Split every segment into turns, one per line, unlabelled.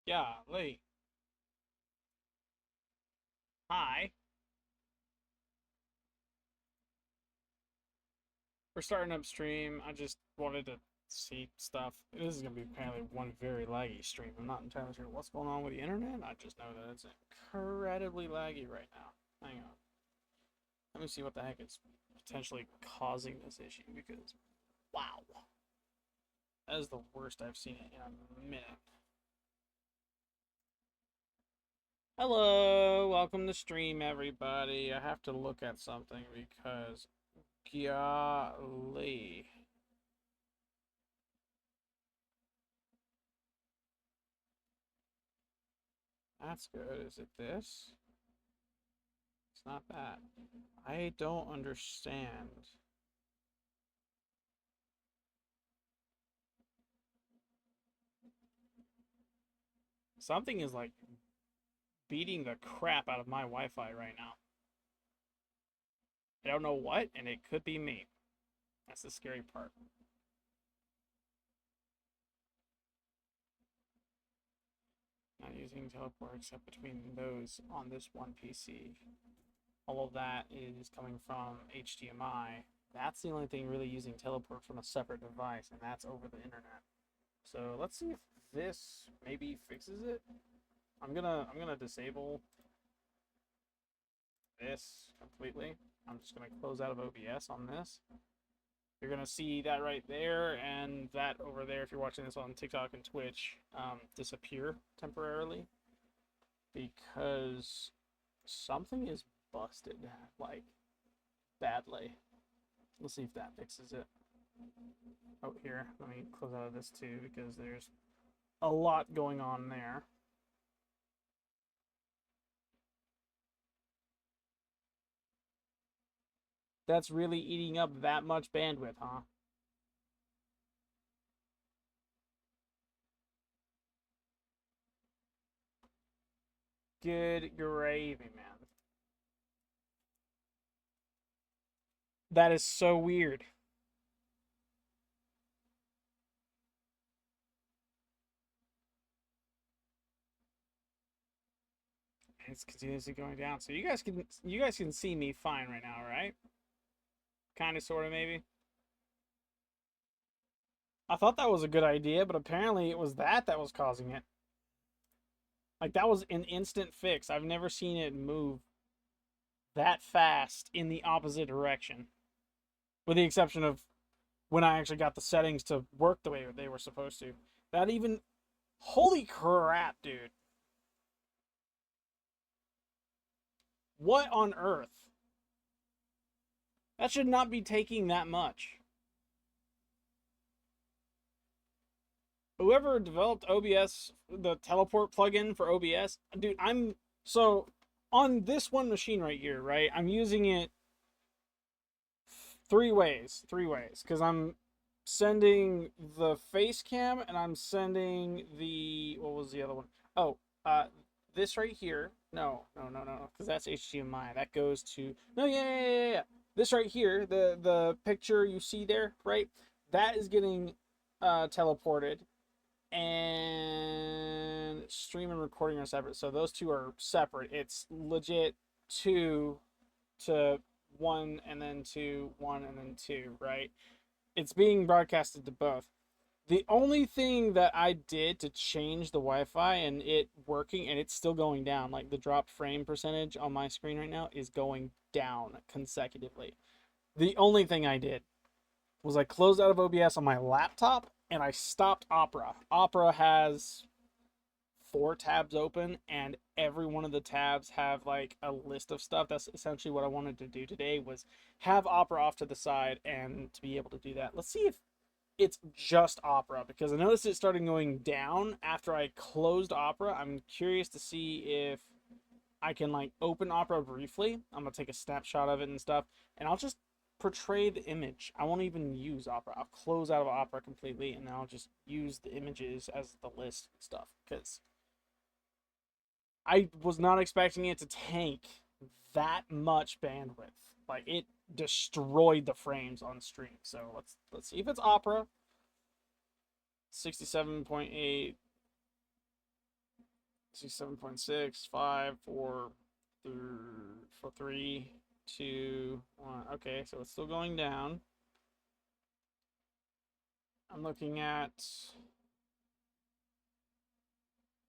Golly. Hi. We're starting upstream. I just wanted to see stuff. This is going to be apparently one very laggy stream. I'm not entirely sure what's going on with the internet. I just know that it's incredibly laggy right now. Hang on. Let me see what the heck is potentially causing this issue because, wow. That is the worst I've seen it in a minute. Hello, welcome to stream, everybody. I have to look at something because, golly. That's good. Is it this? It's not that. I don't understand. Something is like beating the crap out of my Wi-Fi right now. I don't know what, and it could be me. That's the scary part. Not using teleport except between those on this one PC. All of that is coming from HDMI. That's the only thing really using teleport from a separate device, and that's over the internet. So let's see if this maybe fixes it. I'm gonna disable this completely. I'm just gonna close out of OBS on this. You're gonna see that right there and that over there if you're watching this on TikTok and Twitch disappear temporarily because something is busted, like badly. Let's see if that fixes it. Oh, here, let me close out of this too because there's a lot going on there. That's really eating up that much bandwidth, huh? Good gravy, man. That is so weird. It's continuously going down. So you guys can see me fine right now, right? Kind of, sort of, maybe. I thought that was a good idea, but apparently it was that was causing it. Like that was an instant fix. I've never seen it move that fast in the opposite direction, with the exception of when I actually got the settings to work the way they were supposed to. That even, holy crap, dude! What on earth? That should not be taking that much. Whoever developed OBS, the teleport plugin for OBS, dude, so on this one machine right here, right? I'm using it three ways, because I'm sending the face cam and I'm sending the, what was the other one? Oh, this right here. No, because that's HDMI. That goes to, no, yeah. This right here, the picture you see there, right? That is getting teleported, and stream and recording are separate. So those two are separate. It's legit two to one and then two, one and then two, right? It's being broadcasted to both. The only thing that I did to change the Wi-Fi and it working, and it's still going down, like the drop frame percentage on my screen right now is going down consecutively. The only thing I did was I closed out of OBS on my laptop and I stopped Opera. Opera has 4 tabs open, and every one of the tabs have like a list of stuff. That's essentially what I wanted to do today, was have Opera off to the side and to be able to do that. Let's see if it's just Opera, because I noticed it started going down after I closed Opera. I'm curious to see if I can like open Opera briefly. I'm gonna take a snapshot of it and stuff, and I'll just portray the image. I won't even use Opera. I'll close out of Opera completely, and then I'll just use the images as the list and stuff, because I was not expecting it to tank that much bandwidth. Like it destroyed the frames on stream. So let's see if it's Opera. 67.8. See 7.6, 5, 4, 3, 2, 1. Okay, so it's still going down. I'm looking at,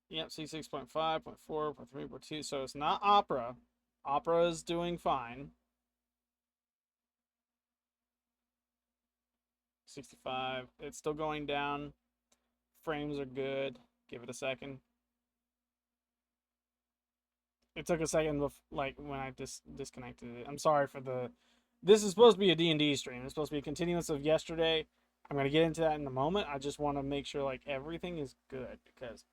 yep, see 6.5, 0.4, 0.3, 0.2. So it's not Opera. Opera is doing fine. 65. It's still going down. Frames are good. Give it a second. It took a second, like when I disconnected it. I'm sorry for the. This is supposed to be a D&D stream. It's supposed to be a continuance of yesterday. I'm gonna get into that in a moment. I just want to make sure like everything is good because,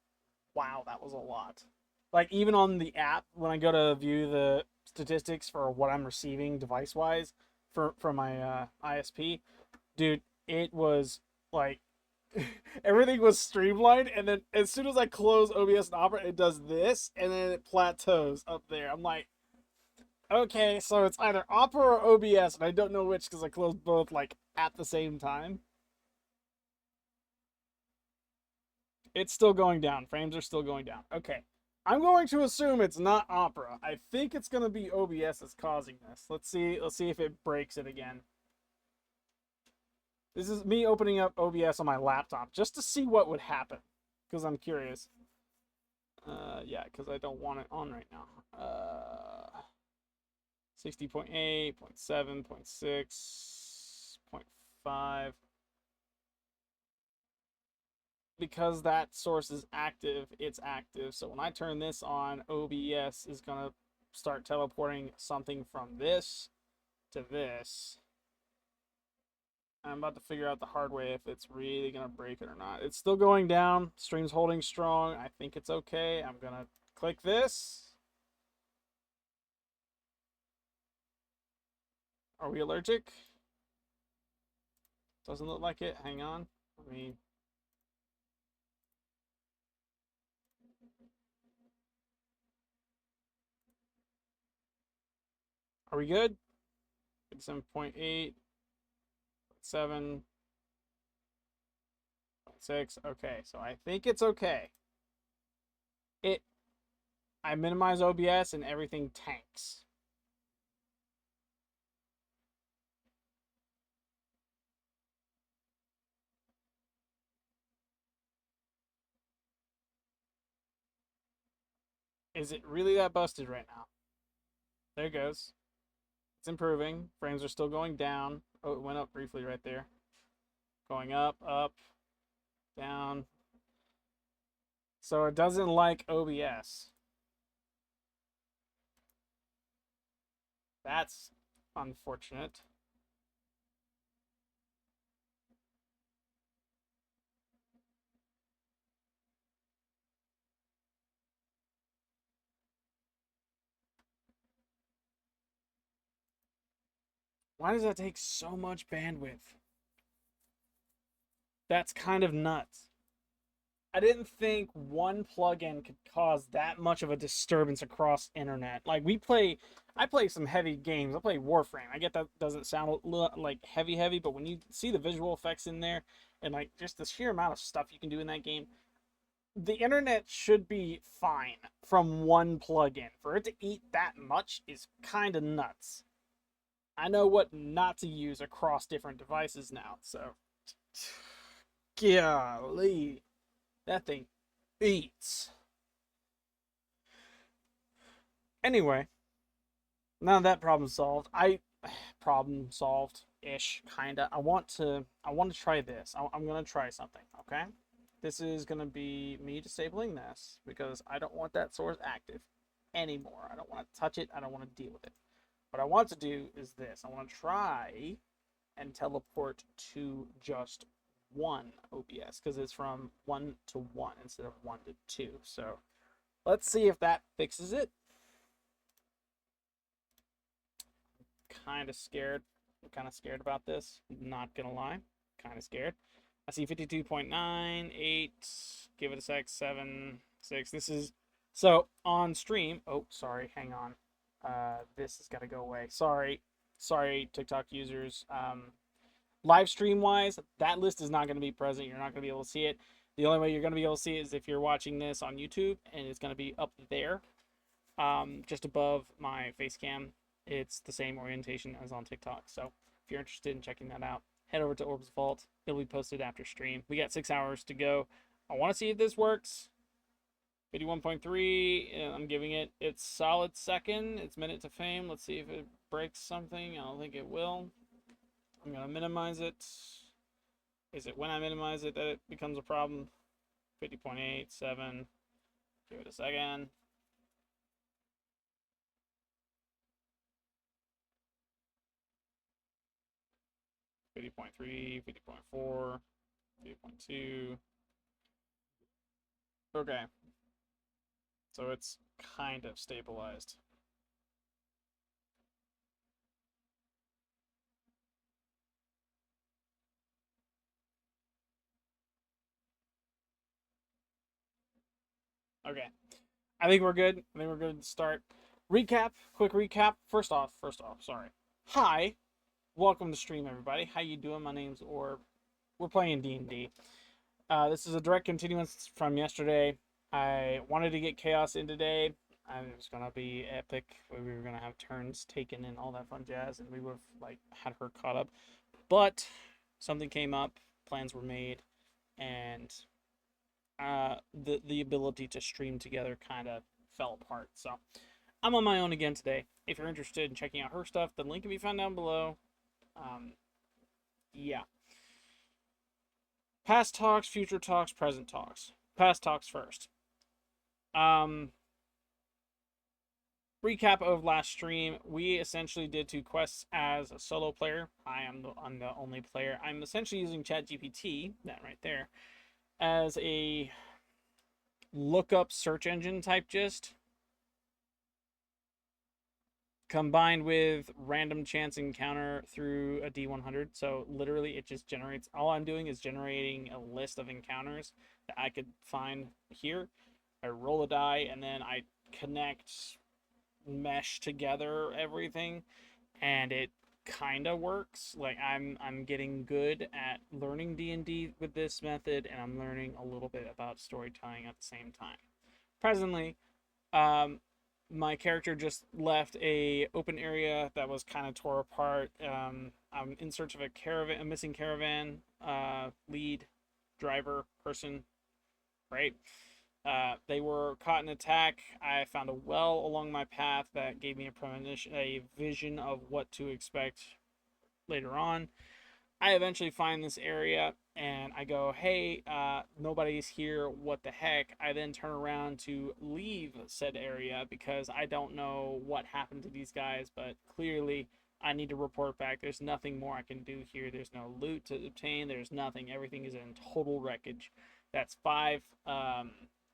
wow, that was a lot. Like even on the app, when I go to view the statistics for what I'm receiving device-wise for my ISP, dude, it was like everything was streamlined, and then as soon as I close OBS and Opera, it does this, and then it plateaus up there. I'm like, okay, so it's either Opera or OBS, and I don't know which because I closed both like at the same time. It's still going down. Frames are still going down. Okay. I'm going to assume it's not Opera. I think it's going to be OBS that's causing this. Let's see if it breaks it again. This is me opening up OBS on my laptop just to see what would happen because I'm curious. Yeah, because I don't want it on right now. 60.8, 0.7, 0.6, 0.5. Because that source is active, it's active. So when I turn this on, OBS is going to start teleporting something from this to this. I'm about to figure out the hard way if it's really going to break it or not. It's still going down. Stream's holding strong. I think it's okay. I'm going to click this. Are we allergic? Doesn't look like it. Hang on. Let me... Are we good? 7.8, 7, 6. Okay, so I think it's okay. I minimize OBS and everything tanks. Is it really that busted right now? There it goes. It's improving. Frames are still going down. Oh, it went up briefly right there. Going up, down. So it doesn't like OBS. That's unfortunate. Why does that take so much bandwidth? That's kind of nuts. I didn't think one plugin could cause that much of a disturbance across internet. Like I play some heavy games. I play Warframe. I get that doesn't sound like heavy, but when you see the visual effects in there and like just the sheer amount of stuff you can do in that game, the internet should be fine from one plugin. For it to eat that much is kind of nuts. I know what not to use across different devices now, so golly. That thing eats. Anyway, now that problem solved, problem solved ish kinda. I want to try this. I'm gonna try something. Okay, this is gonna be me disabling this because I don't want that source active anymore. I don't want to touch it. I don't want to deal with it. What I want to do is this. I want to try and teleport to just one OBS because it's from 1 to 1 instead of 1 to 2. So let's see if that fixes it. Kind of scared. I'm kind of scared about this. Not gonna lie. Kind of scared. I see 52.98. Give it a sec. 7, 6. This is so on stream. Oh, sorry. Hang on. This has got to go away. Sorry, TikTok users. Live stream wise, that list is not going to be present. You're not going to be able to see it. The only way you're going to be able to see it is if you're watching this on YouTube, and it's going to be up there, just above my face cam. It's the same orientation as on TikTok. So if you're interested in checking that out, head over to Orbs Vault. It'll be posted after stream. We got 6 hours to go. I want to see if this works. 51.3, I'm giving it its solid second. It's minute to fame. Let's see if it breaks something. I don't think it will. I'm going to minimize it. Is it when I minimize it that it becomes a problem? 50.87. Give it a second. Fifty point three, 50.4, 50.2. Okay. So it's kind of stabilized. Okay. I think we're good. I think we're good to start. Recap, quick recap. First off, sorry. Hi. Welcome to stream, everybody. How you doing? My name's Orb. We're playing D&D. This is a direct continuance from yesterday. I wanted to get Chaos in today. It was gonna be epic. We were gonna have turns taken and all that fun jazz, and we would have had her caught up. But something came up, plans were made, and the ability to stream together kind of fell apart. So I'm on my own again today. If you're interested in checking out her stuff, the link can be found down below. Yeah. Past talks, future talks, present talks. Past talks first. Recap of last stream. We essentially did 2 quests as a solo player. I'm the only player. I'm essentially using ChatGPT, that right there, as a lookup search engine type gist, combined with random chance encounter through a D100. So literally it just generates, all I'm doing is generating a list of encounters that I could find here. I roll a die and then I connect, mesh together everything, and it kind of works. Like I'm getting good at learning D&D with this method, and I'm learning a little bit about storytelling at the same time. Presently, my character just left a open area that was kind of tore apart. I'm in search of a missing caravan lead, driver, person, right? They were caught in attack. I found a well along my path that gave me a vision of what to expect later on. I eventually find this area and I go, hey, nobody's here. What the heck? I then turn around to leave said area because I don't know what happened to these guys, but clearly I need to report back. There's nothing more I can do here. There's no loot to obtain. There's nothing. Everything is in total wreckage. That's 5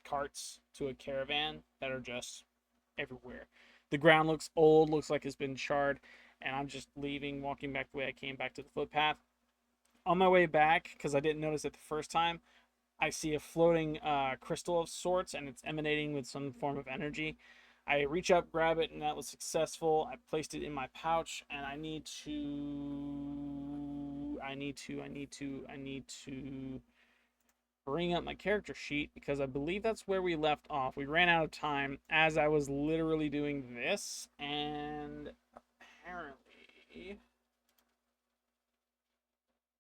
carts to a caravan that are just everywhere. The ground looks old, looks like it's been charred, and I'm just leaving, walking back the way I came, back to the footpath. On my way back, because I didn't notice it the first time, I see a floating crystal of sorts, and it's emanating with some form of energy. I reach up, grab it, and that was successful. I placed it in my pouch, and I need to bring up my character sheet because I believe that's where we left off. We ran out of time as I was literally doing this, and apparently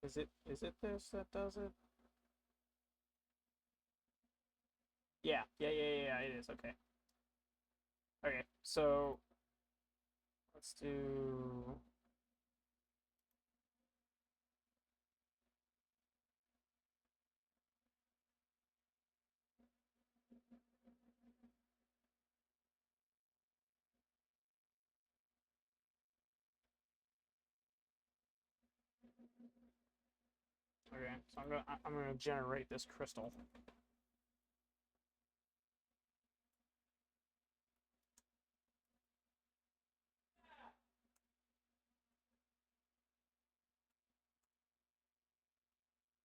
is it this that does it? Yeah, it is. Okay. Okay, so let's do okay, so I'm gonna generate this crystal.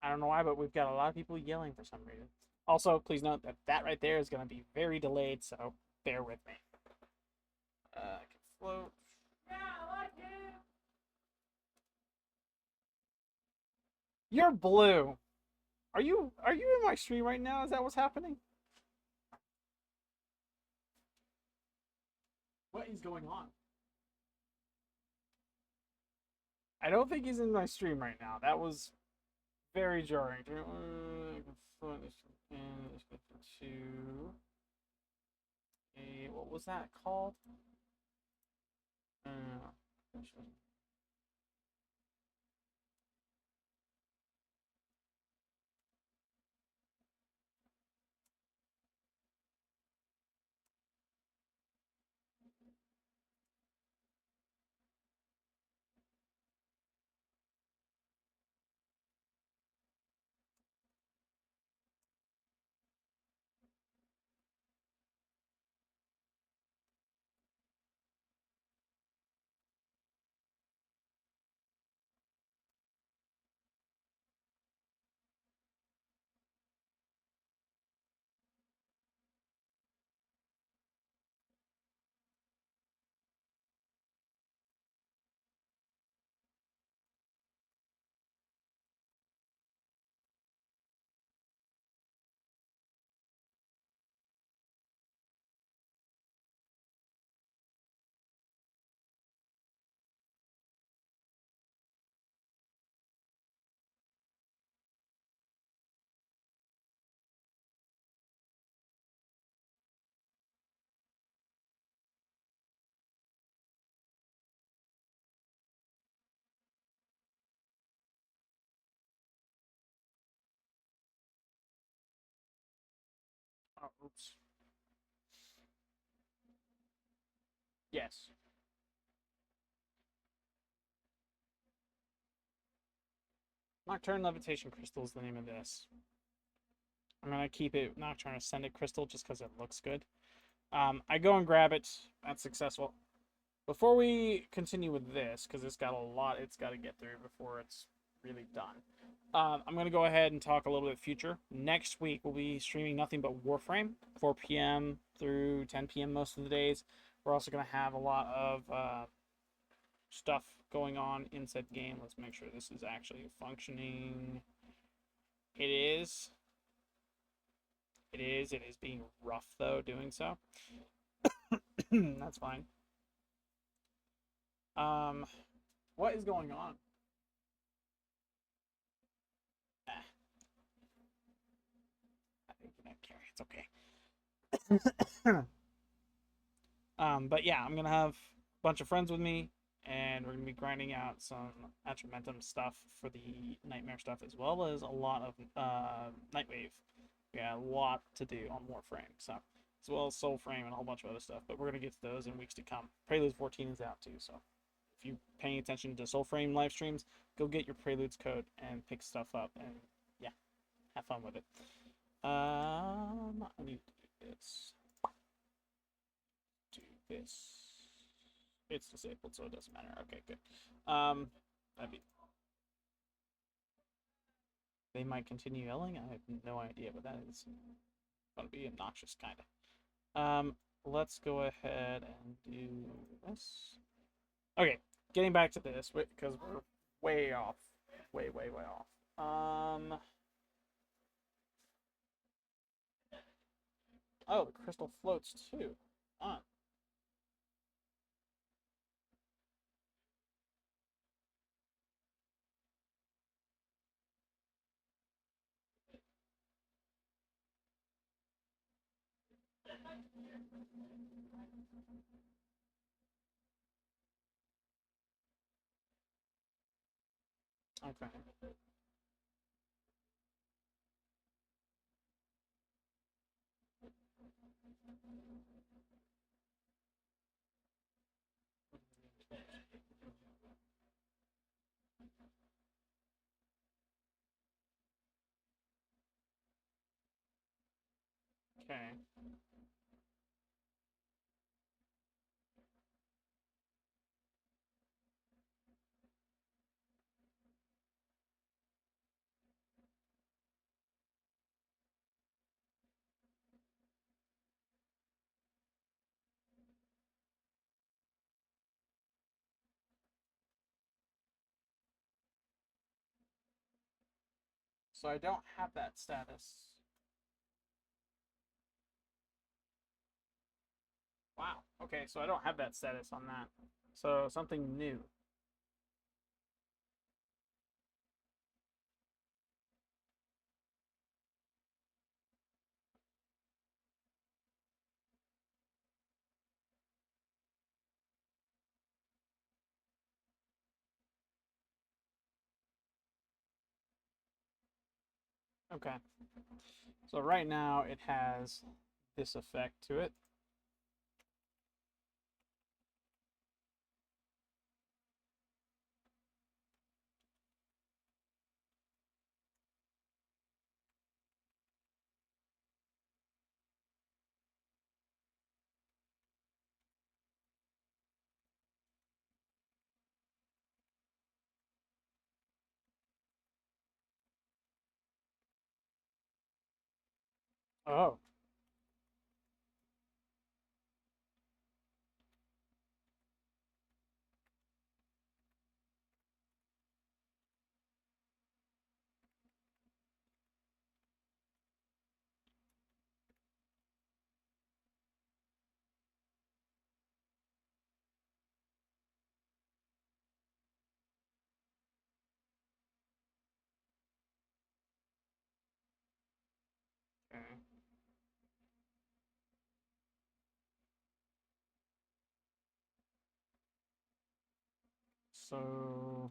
I don't know why, but we've got a lot of people yelling for some reason. Also, please note that that right there is going to be very delayed, so bear with me. I can float. Yeah, I like it. You're blue. Are you in my stream right now? Is that what's happening? What is going on? I don't think he's in my stream right now. That was very jarring. What was that called? Uh, oh, oops. Yes. Nocturne Levitation Crystal is the name of this. I'm gonna keep it Nocturne Ascended Crystal just because it looks good. I go and grab it. That's successful. Before we continue with this, because it's got a lot it's got to get through before it's really done. I'm going to go ahead and talk a little bit future. Next week, we'll be streaming nothing but Warframe, 4 p.m. through 10 p.m. most of the days. We're also going to have a lot of stuff going on in said game. Let's make sure this is actually functioning. It is. It is. It is being rough, though, doing so. That's fine. What is going on? I don't care. It's okay. But yeah, I'm gonna have a bunch of friends with me, and we're gonna be grinding out some Attumentum stuff for the Nightmare stuff, as well as a lot of Nightwave. We got a lot to do on Warframe, so as well as Soulframe and a whole bunch of other stuff. But we're gonna get to those in weeks to come. Preludes 14 is out too, so if you're paying attention to Soulframe live streams, go get your Preludes code and pick stuff up, and yeah, have fun with it. I need to do this. Do this. It's disabled, so it doesn't matter. Okay, good. That'd be. They might continue yelling. I have no idea what that is. Gonna be obnoxious, kind of. Let's go ahead and do this. Okay, getting back to this because we're way off, way off. Oh, the crystal floats too. Ah. Okay. Okay. So I don't have that status. Wow. Okay, so I don't have that status on that. So something new. Okay. So right now it has this effect to it. Oh. Okay. So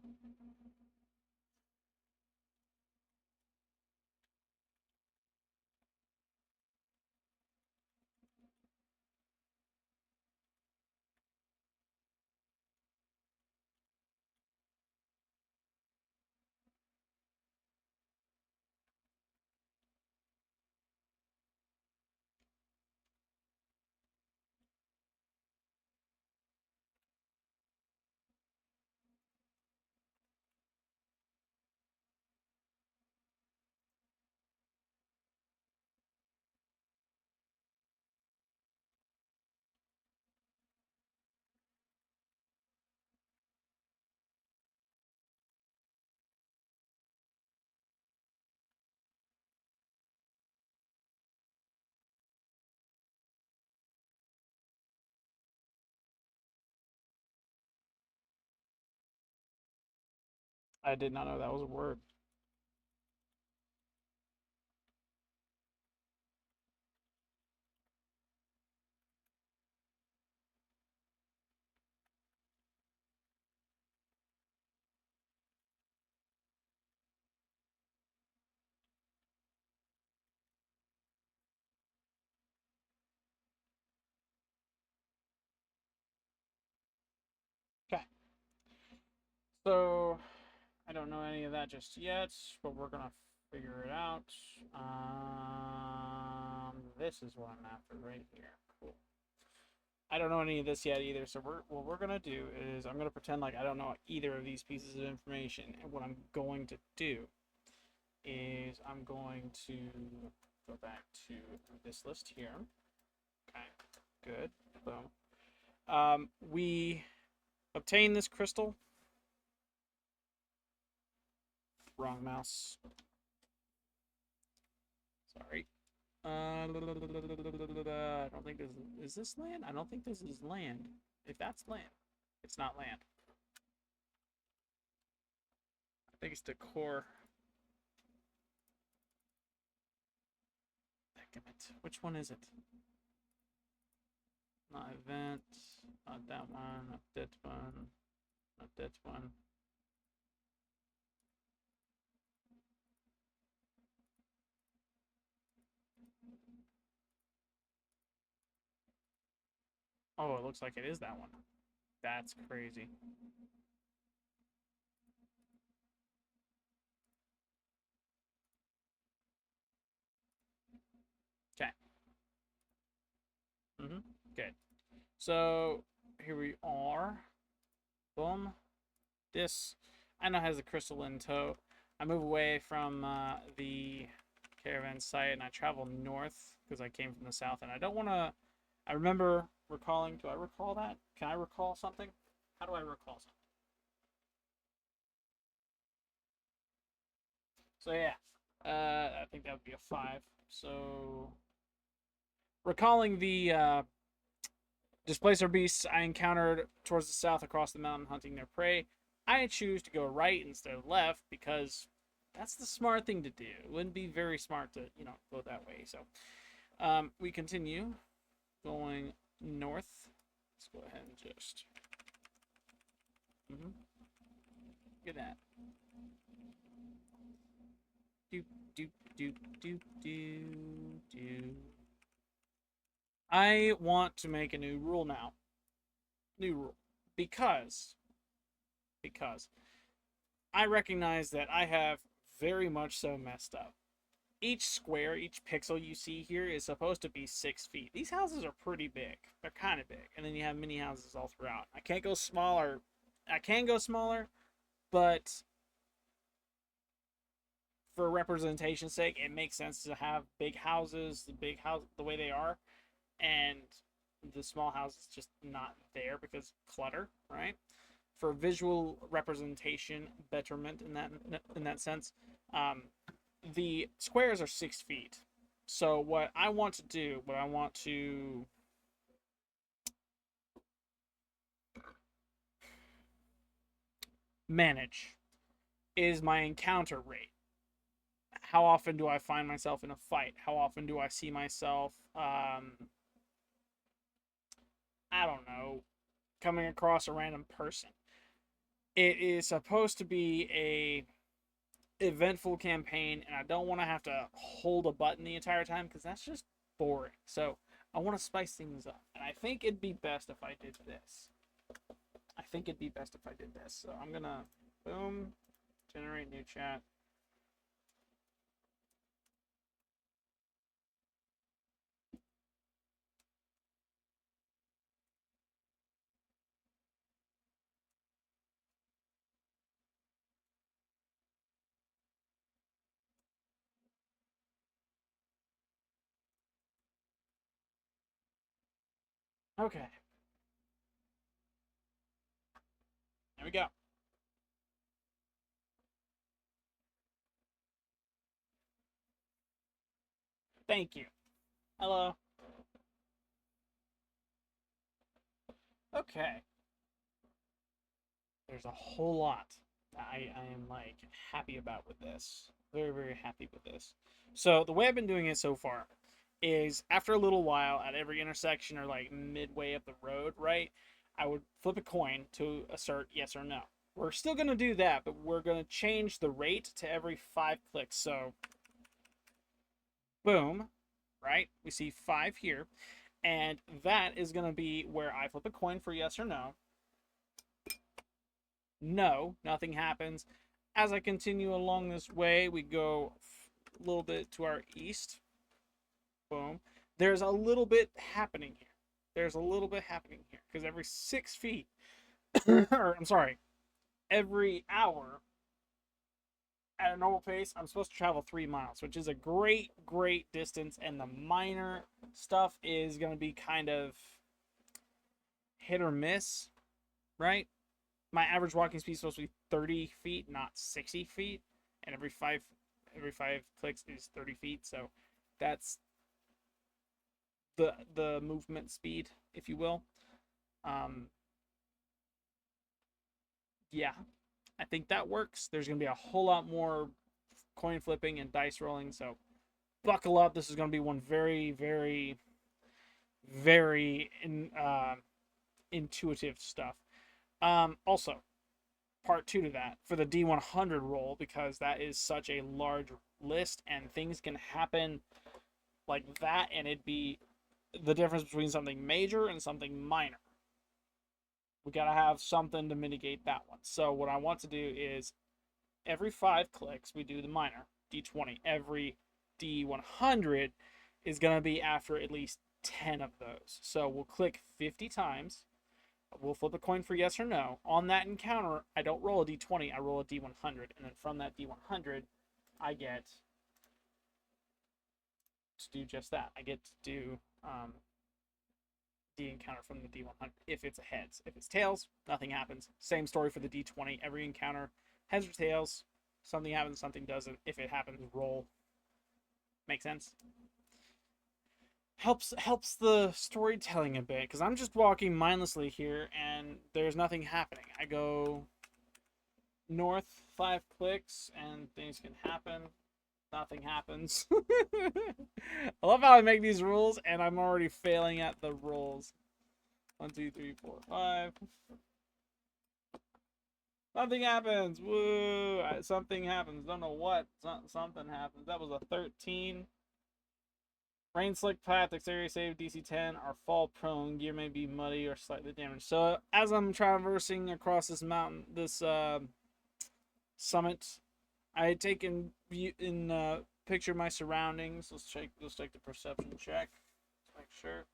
I did not know that was a word. Okay. So I don't know any of that just yet, but we're gonna figure it out. This is what I'm after right here. Cool. I don't know any of this yet either. So what we're gonna do is I'm gonna pretend like I don't know either of these pieces of information, and what I'm going to do is I'm going to go back to this list here. Okay, good. Boom. We obtain this crystal. Wrong mouse. Sorry. I don't think this is this land. I don't think this is land. If that's land, it's not land. I think it's decor. Which one is it? Not event. Not that one. Not that one. Not that one. Oh, it looks like it is that one. That's crazy. Okay. Good. So here we are. Boom. This I know has a crystal in tow. I move away from the caravan site and I travel north because I came from the south and I don't want to. I remember recalling. Do I recall that? Can I recall something? How do I recall something? So yeah, I think that would be a 5. So, recalling the displacer beasts I encountered towards the south across the mountain hunting their prey, I choose to go right instead of left because that's the smart thing to do. It wouldn't be very smart to, go that way. So, we continue going north. Let's go ahead and just. Look at that. Doop, doop, doop, doop, doop, doop. I want to make a new rule now. New rule. Because I recognize that I have very much so messed up. Each square, each pixel you see here is supposed to be 6 feet. These houses are pretty big. They're kind of big. And then you have mini houses all throughout. I can't go smaller. I can go smaller, but for representation's sake, it makes sense to have big houses, the way they are, and the small house is just not there because clutter, right? For visual representation betterment in that sense, the squares are 6 feet. So what I want to manage is my encounter rate. How often do I find myself in a fight? How often do I see myself, I don't know, coming across a random person? It is supposed to be a eventful campaign, and I don't want to have to hold a button the entire time because that's just boring. So I want to spice things up, and I think it'd be best if I did this. So I'm gonna boom, generate new chat. Okay, there we go. Thank you. Hello. Okay. There's a whole lot I am like happy about with this. Very, very happy with this. So the way I've been doing it so far is after a little while at every intersection or like midway up the road, right? I would flip a coin to assert yes or no. We're still gonna do that, but we're gonna change the rate to every 5 clicks. So boom, right? We see 5 here. And that is gonna be where I flip a coin for yes or no. No, nothing happens. As I continue along this way, we go a little bit to our east. Boom. There's a little bit happening here. Because every 6 feet, or I'm sorry, every hour at a normal pace, I'm supposed to travel 3 miles, which is a great, great distance. And the minor stuff is going to be kind of hit or miss, right? My average walking speed is supposed to be 30 feet, not 60 feet, and every five clicks is 30 feet. So that's the movement speed, if you will. Yeah, I think that works. There's gonna be a whole lot more coin flipping and dice rolling, so buckle up. This is gonna be one very, very, very intuitive stuff. Also, part 2 to that for the D100 roll, because that is such a large list and things can happen like that, and it'd be the difference between something major and something minor. We gotta have something to mitigate that one. So what I want to do is every 5 clicks we do the minor D20. Every D100 is gonna be after at least 10 of those. So we'll click 50 times. We'll flip a coin for yes or no. On that encounter, I don't roll a D20, I roll a D100, and then from that D100, I get to do just that. I get to do the encounter from the D100 if it's a heads. If it's tails, nothing happens. Same story for the D20. Every encounter, heads or tails, Something happens, something doesn't. If it happens, roll. Make sense? Helps the storytelling a bit, because I'm just walking mindlessly here and there's nothing happening. I go north 5 clicks and things can happen. Nothing happens. I love how I make these rules and I'm already failing at the rules. 1, 2, 3, 4, 5. Nothing happens. Woo! Something happens. Don't know what. Something happens. That was a 13. Rain slick path, exterior save, DC 10, are fall prone. Gear may be muddy or slightly damaged. So as I'm traversing across this mountain, this summit, I take in picture my surroundings. Let's take the perception check. Let's make sure.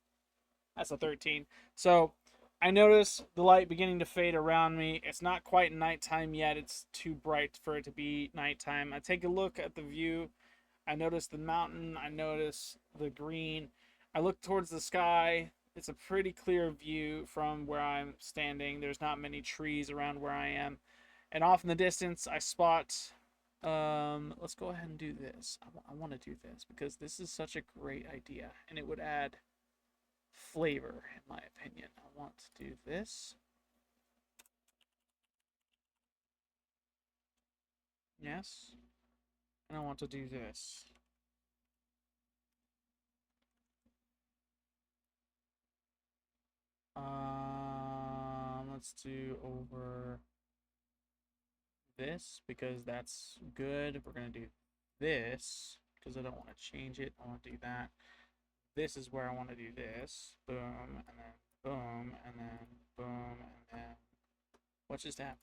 That's a 13. So I notice the light beginning to fade around me. It's not quite nighttime yet. It's too bright for it to be nighttime. I take a look at the view. I notice the mountain. I notice the green. I look towards the sky. It's a pretty clear view from where I'm standing. There's not many trees around where I am. And off in the distance, I spot... let's go ahead and do this. I want to do this because this is such a great idea. And it would add flavor, in my opinion. I want to do this. Yes. And I want to do this. Let's do over this because that's good. We're going to do this because I don't want to change it. I want to do that. This is where I want to do this. Boom, and then boom, and then boom, and then... What just happened?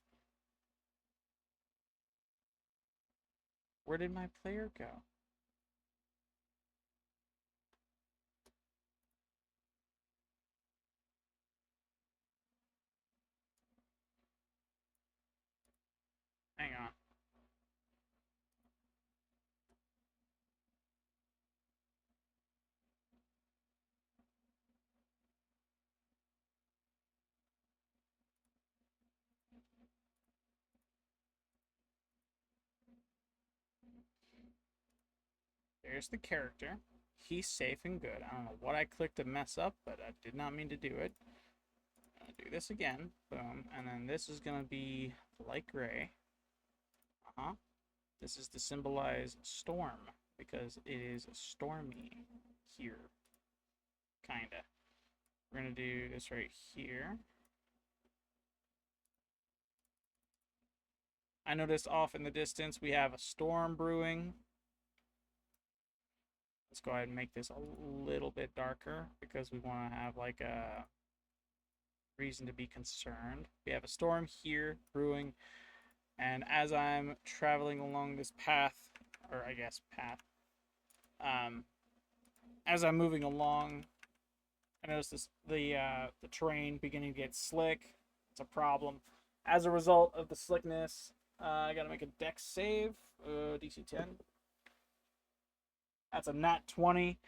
Where did my player go? Hang on. There's the character. He's safe and good. I don't know what I clicked to mess up, but I did not mean to do it. I'm gonna do this again. Boom. And then this is gonna be light gray. This is to symbolize storm because it is stormy here. Kinda. We're gonna do this right here. I noticed off in the distance we have a storm brewing. Let's go ahead and make this a little bit darker because we want to have like a reason to be concerned. We have a storm here brewing, and as I'm traveling along this path, or I guess path, as I'm moving along, I notice the terrain beginning to get slick. It's a problem. As a result of the slickness, I gotta make a dex save, DC 10. That's a nat 20.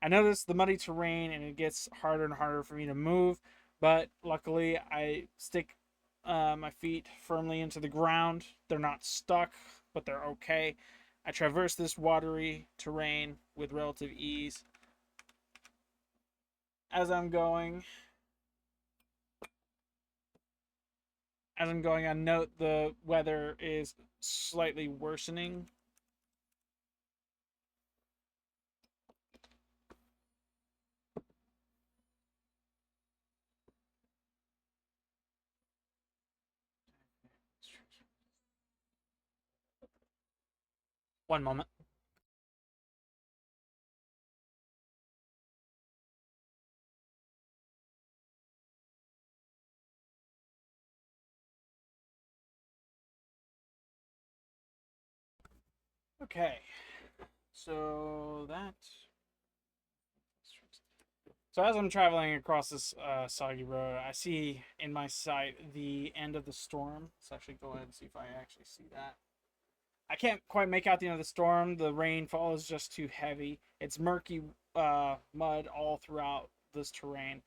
I notice the muddy terrain and it gets harder and harder for me to move, but luckily I stick my feet firmly into the ground. They're not stuck, but they're okay. I traverse this watery terrain with relative ease. As I'm going, I note the weather is slightly worsening. One moment. Okay. So as I'm traveling across this soggy road, I see in my sight the end of the storm. Let's actually go ahead and see if I actually see that. I can't quite make out the end of the storm. The rainfall is just too heavy. It's murky mud all throughout this terrain.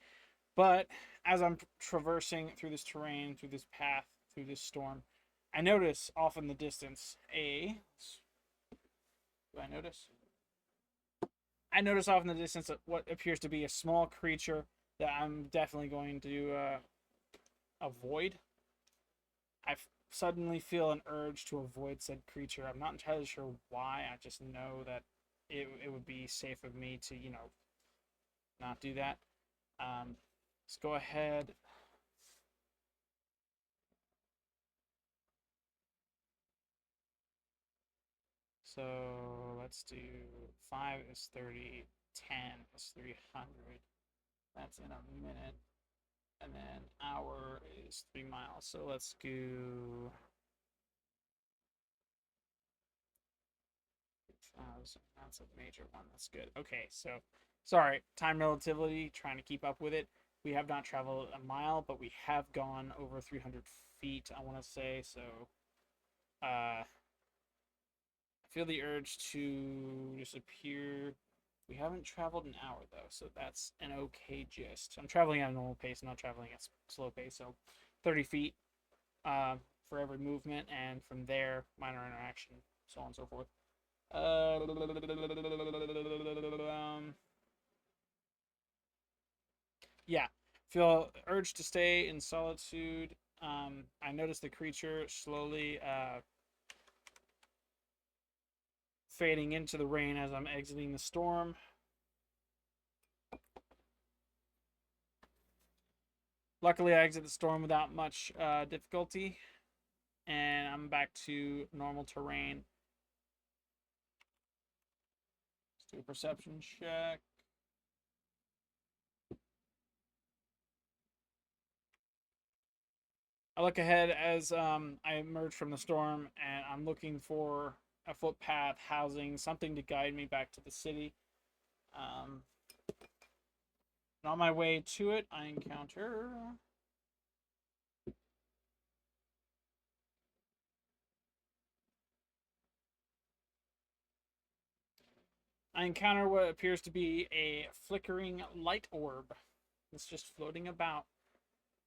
But as I'm traversing through this terrain, through this path, through this storm, I notice off in the distance do I notice? I notice off in the distance what appears to be a small creature that I'm definitely going to avoid. I suddenly feel an urge to avoid said creature. I'm not entirely sure why. I just know that it would be safe of me to, not do that. Let's go ahead. So let's do 5 is 30, 10 is 300. That's in a minute. And then hour is 3 miles. So let's go 1,000. That's a major one. That's good. Okay, so sorry, time relativity, trying to keep up with it. We have not traveled a mile, but we have gone over 300 feet, I want to say. So I feel the urge to disappear. We haven't traveled an hour, though, so that's an okay gist. I'm traveling at a normal pace, not traveling at slow pace, so 30 feet for every movement, and from there, minor interaction, so on and so forth. Yeah, feel urge to stay in solitude. I notice the creature slowly fading into the rain as I'm exiting the storm. Luckily, I exit the storm without much difficulty, and I'm back to normal terrain. Let's do a perception check. I look ahead as I emerge from the storm, and I'm looking for a footpath, housing, something to guide me back to the city. And on my way to it, I encounter what appears to be a flickering light orb. It's just floating about.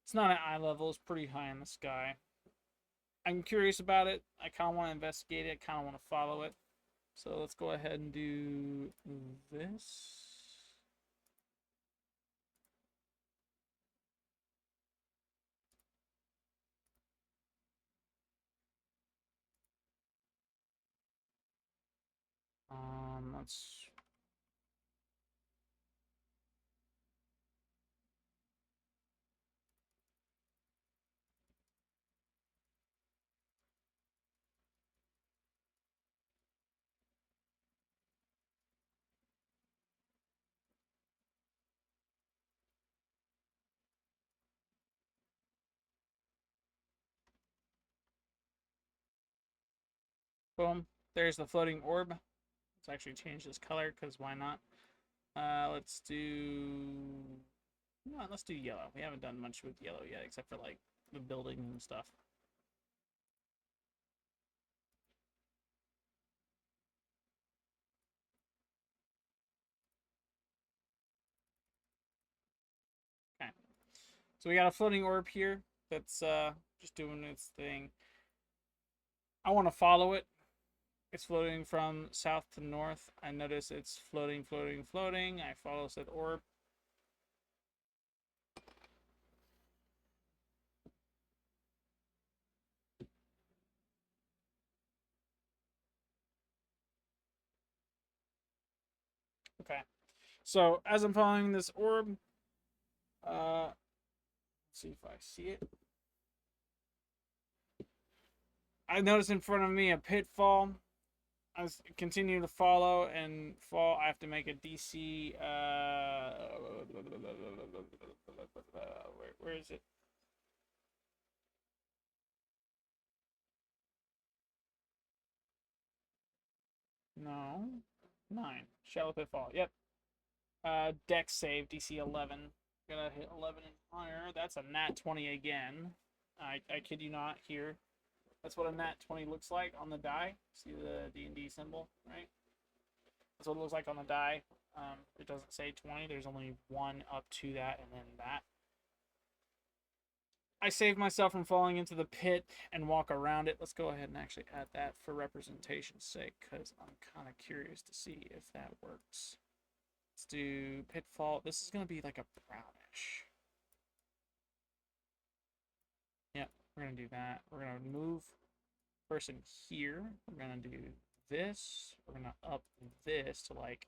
It's not at eye level, it's pretty high in the sky. I'm curious about it. I kind of want to investigate it, kind of want to follow it. So let's go ahead and do this. Let's. Boom. There's the floating orb. Let's actually change this color because why not? Let's do. No, let's do yellow. We haven't done much with yellow yet, except for like the building and stuff. Okay. So we got a floating orb here that's just doing its thing. I want to follow it. It's floating from south to north. I notice it's floating, floating, floating. I follow said orb. Okay. So as I'm following this orb, let's see if I see it. I notice in front of me a pitfall. I continue to follow and fall. I have to make a DC. Where is it? No, 9. Shallow pitfall. Yep. Dex save DC 11. Gotta hit 11 and higher. That's a nat 20 again. I kid you not. Here, that's what a nat 20 looks like on the die. See the D&D symbol, right? That's what it looks like on the die. It doesn't say 20. There's only one up to that, and then that. I saved myself from falling into the pit and walk around it. Let's go ahead and actually add that for representation's sake, because I'm kind of curious to see if that works. Let's do pitfall. This is going to be like a brownish. Yep, we're going to do that. We're going to move person here. We're going to do this. We're going to up this to like...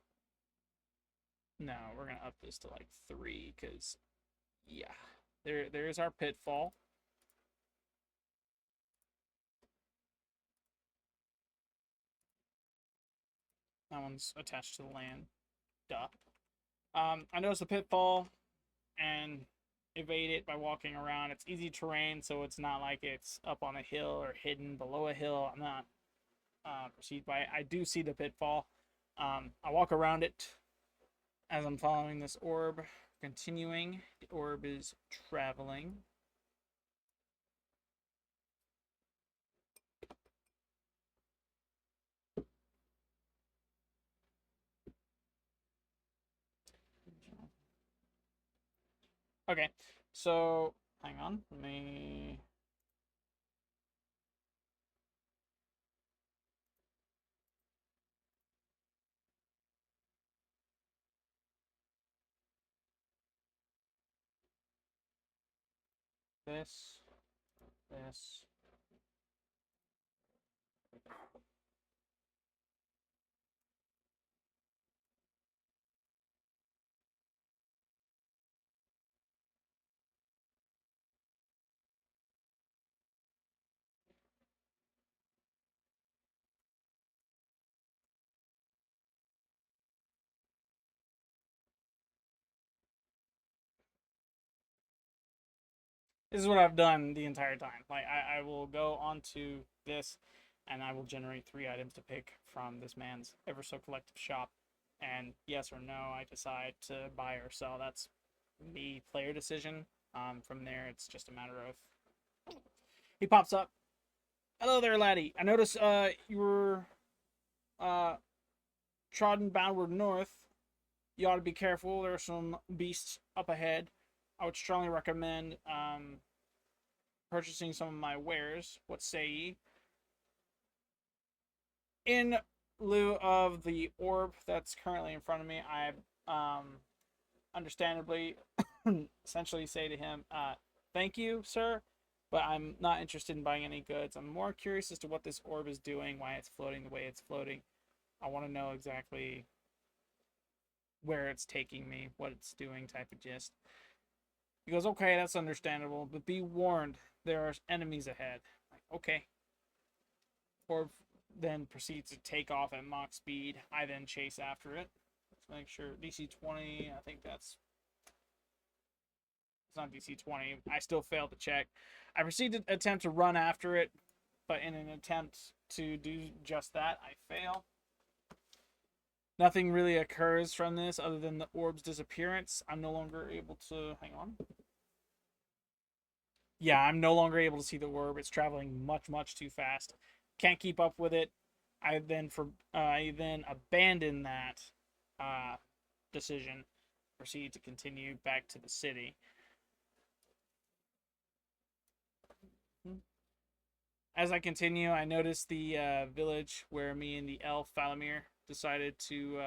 No, we're going to up this to like 3, because, yeah. There's our pitfall. That one's attached to the land. Duh. I noticed the pitfall and evade it by walking around. It's easy terrain, so it's not like it's up on a hill or hidden below a hill. I'm not perceived by it. I do see the pitfall. I walk around it as I'm following this orb. Continuing. The orb is traveling. Okay, so hang on. Let me... This. This. This is what I've done the entire time. Like, I will go onto this and I will generate 3 items to pick from this man's ever so collective shop. And yes or no, I decide to buy or sell. That's the player decision. From there, it's just a matter of... He pops up. Hello there, laddie. I notice you were uh, trodden boundward north. You ought to be careful. There are some beasts up ahead. I would strongly recommend purchasing some of my wares. What say ye? In lieu of the orb that's currently in front of me, I understandably essentially say to him, thank you, sir, but I'm not interested in buying any goods. I'm more curious as to what this orb is doing, why it's floating the way it's floating. I want to know exactly where it's taking me, what it's doing, type of gist. He goes, okay, that's understandable, but be warned, there are enemies ahead. Like, okay. Orb then proceeds to take off at Mach speed. I then chase after it. Let's make sure. DC 20, I think that's... It's not DC 20. I still failed to check. I proceed to attempt to run after it, but in an attempt to do just that, I fail. Nothing really occurs from this other than the orb's disappearance. I'm no longer able to... Hang on. Yeah, I'm no longer able to see the orb. It's traveling much, much too fast. Can't keep up with it. I then abandon that decision. Proceed to continue back to the city. As I continue, I notice the village where me and the elf Falamir decided to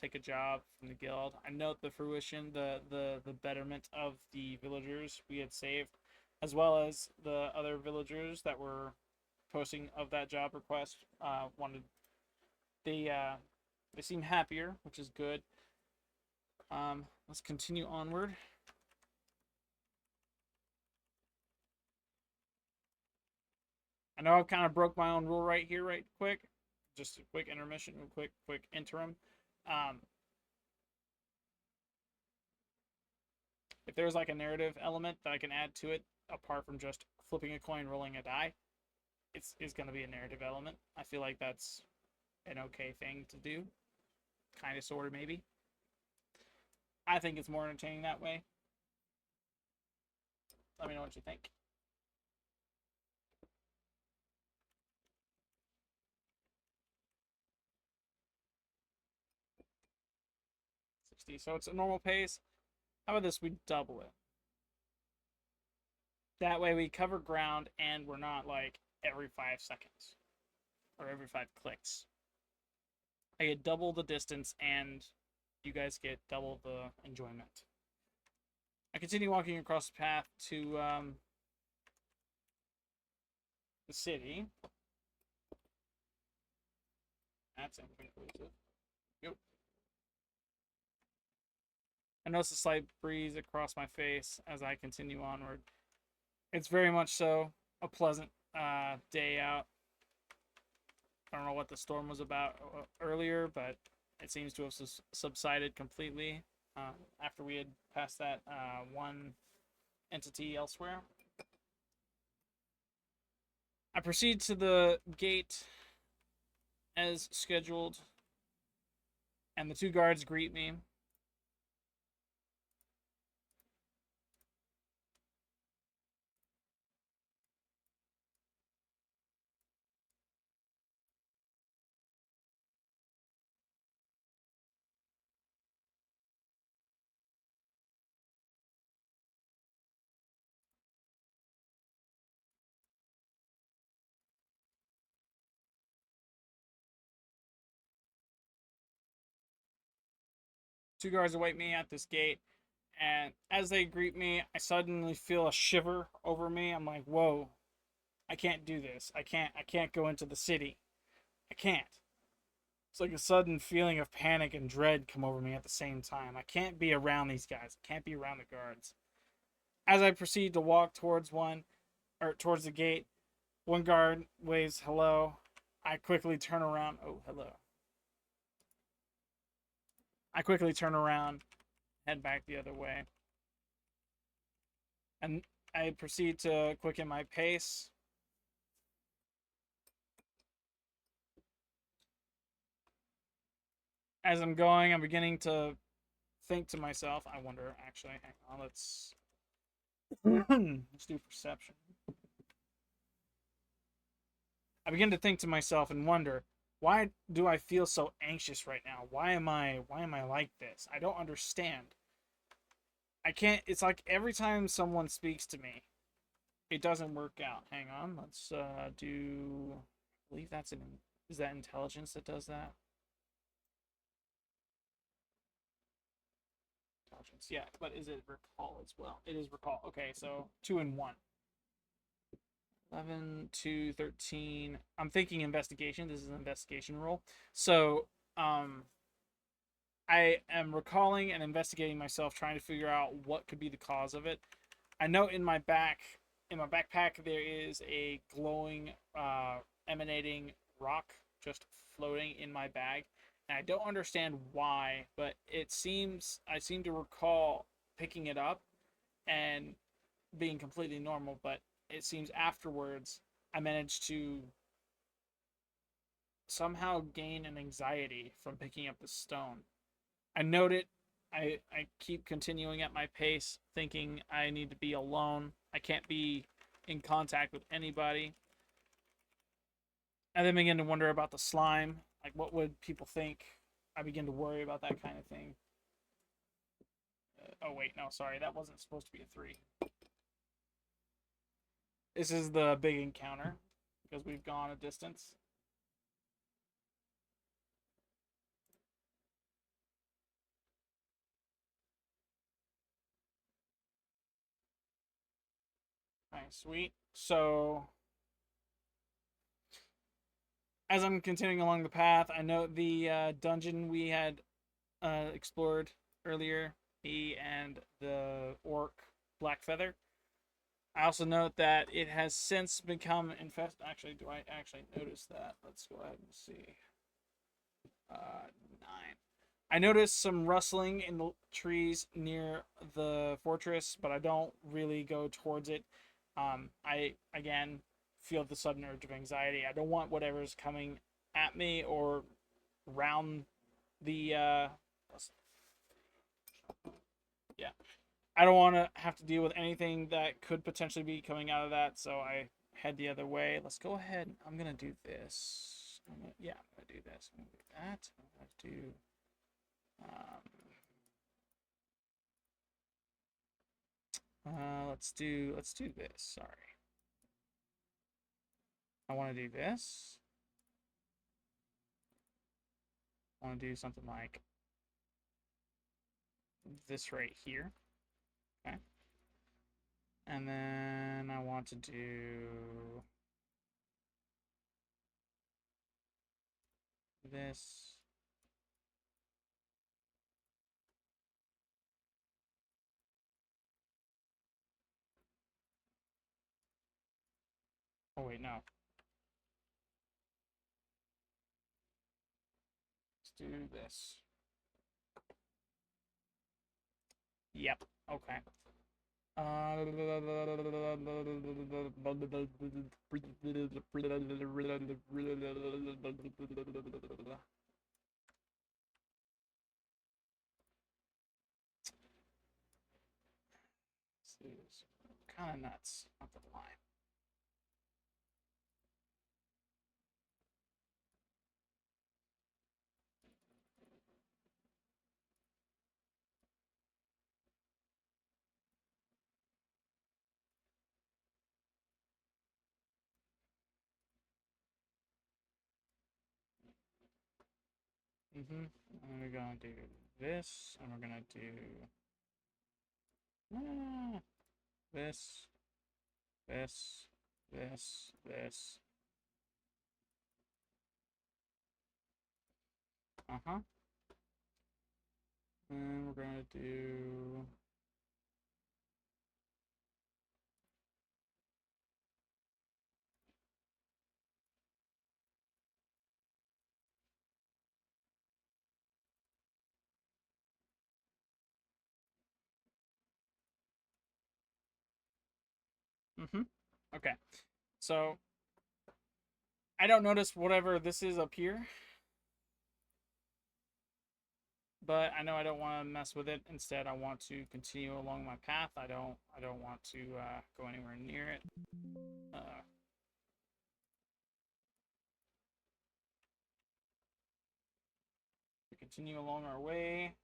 take a job from the guild. I note the fruition, the betterment of the villagers we had saved, as well as the other villagers that were posting of that job request. They seem happier, which is good. Let's continue onward. I know I've kind of broke my own rule right here, right quick. Just a quick intermission, quick interim. If there's like a narrative element that I can add to it, apart from just flipping a coin, rolling a die, it's going to be a narrative element. I feel like that's an okay thing to do. Kind of, sort of, maybe. I think it's more entertaining that way. Let me know what you think. So it's a normal pace. How about this? We double it. That way we cover ground and we're not like every 5 seconds or every 5 clicks. I get double the distance and you guys get double the enjoyment. I continue walking across the path to the city. That's inconclusive. Yep. I notice a slight breeze across my face as I continue onward. It's very much so a pleasant day out. I don't know what the storm was about earlier, but it seems to have subsided completely after we had passed that one entity elsewhere. I proceed to the gate as scheduled, and the 2 guards greet me. Two guards await me at this gate, and as they greet me, I suddenly feel a shiver over me. I'm like, whoa, I can't do this. I can't go into the city. I can't. It's like a sudden feeling of panic and dread come over me at the same time. I can't be around these guys. I can't be around the guards. As I proceed to walk towards towards the gate, one guard waves hello. I quickly turn around. Oh, hello. I quickly turn around, head back the other way. And I proceed to quicken my pace. As I'm going, I'm beginning to think to myself, I wonder, actually, hang on, let's do perception. I begin to think to myself and wonder, why do I feel so anxious right now? Why am I like this? I don't understand. I can't, it's like every time someone speaks to me, it doesn't work out. Hang on, let's do, I believe that's is that intelligence that does that? Intelligence, yeah, but is it recall as well? It is recall. Okay, so 2 and 1. 11 to 13. I'm thinking investigation. This is an investigation roll. So, I am recalling and investigating myself, trying to figure out what could be the cause of it. I know in my backpack, there is a glowing, emanating rock just floating in my bag. And I don't understand why, but I seem to recall picking it up and being completely normal, but it seems afterwards I managed to somehow gain an anxiety from picking up the stone. I note it. I keep continuing at my pace, thinking I need to be alone. I can't be in contact with anybody. I then begin to wonder about the slime. Like, what would people think? I begin to worry about that kind of thing. Oh, wait, no, sorry. That wasn't supposed to be a 3. This is the big encounter, because we've gone a distance. Alright, sweet. So, as I'm continuing along the path, I know the dungeon we had explored earlier, he and the orc Blackfeather. I also note that it has since become infested. Actually, do I actually notice that? Let's go ahead and see. 9. I noticed some rustling in the trees near the fortress, but I don't really go towards it. I, again, feel the sudden urge of anxiety. I don't want whatever's coming at me or round the, yeah. I don't want to have to deal with anything that could potentially be coming out of that, so I head the other way. Let's go ahead. I'm going to do this. I'm going to do this. I'm going to do that. I'm going to do... Let's do this. Sorry. I want to do this. I want to do something like this right here. Okay. And then I want to do this. Oh, wait, no. Let's do this. Yep. Okay. This is kind of nuts. Not gonna lie. And we're gonna do this, and we're gonna do this, this, this. Uh-huh. And we're gonna do Okay. So I don't notice whatever this is up here, but I know I don't want to mess with it. Instead, I want to continue along my path. I don't want to go anywhere near it. We continue along our way.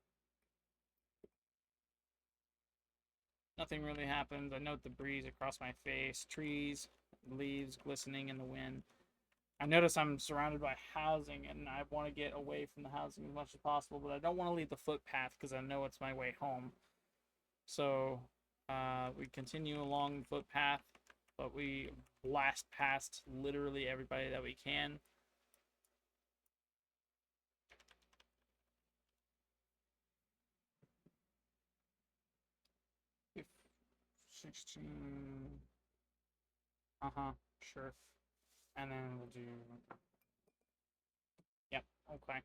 Nothing really happens. I note the breeze across my face, trees, leaves glistening in the wind. I notice I'm surrounded by housing, and I want to get away from the housing as much as possible, but I don't want to leave the footpath because I know it's my way home. So we continue along the footpath, but we blast past literally everybody that we can. If 16. Sure. And then we'll do. Yep, okay.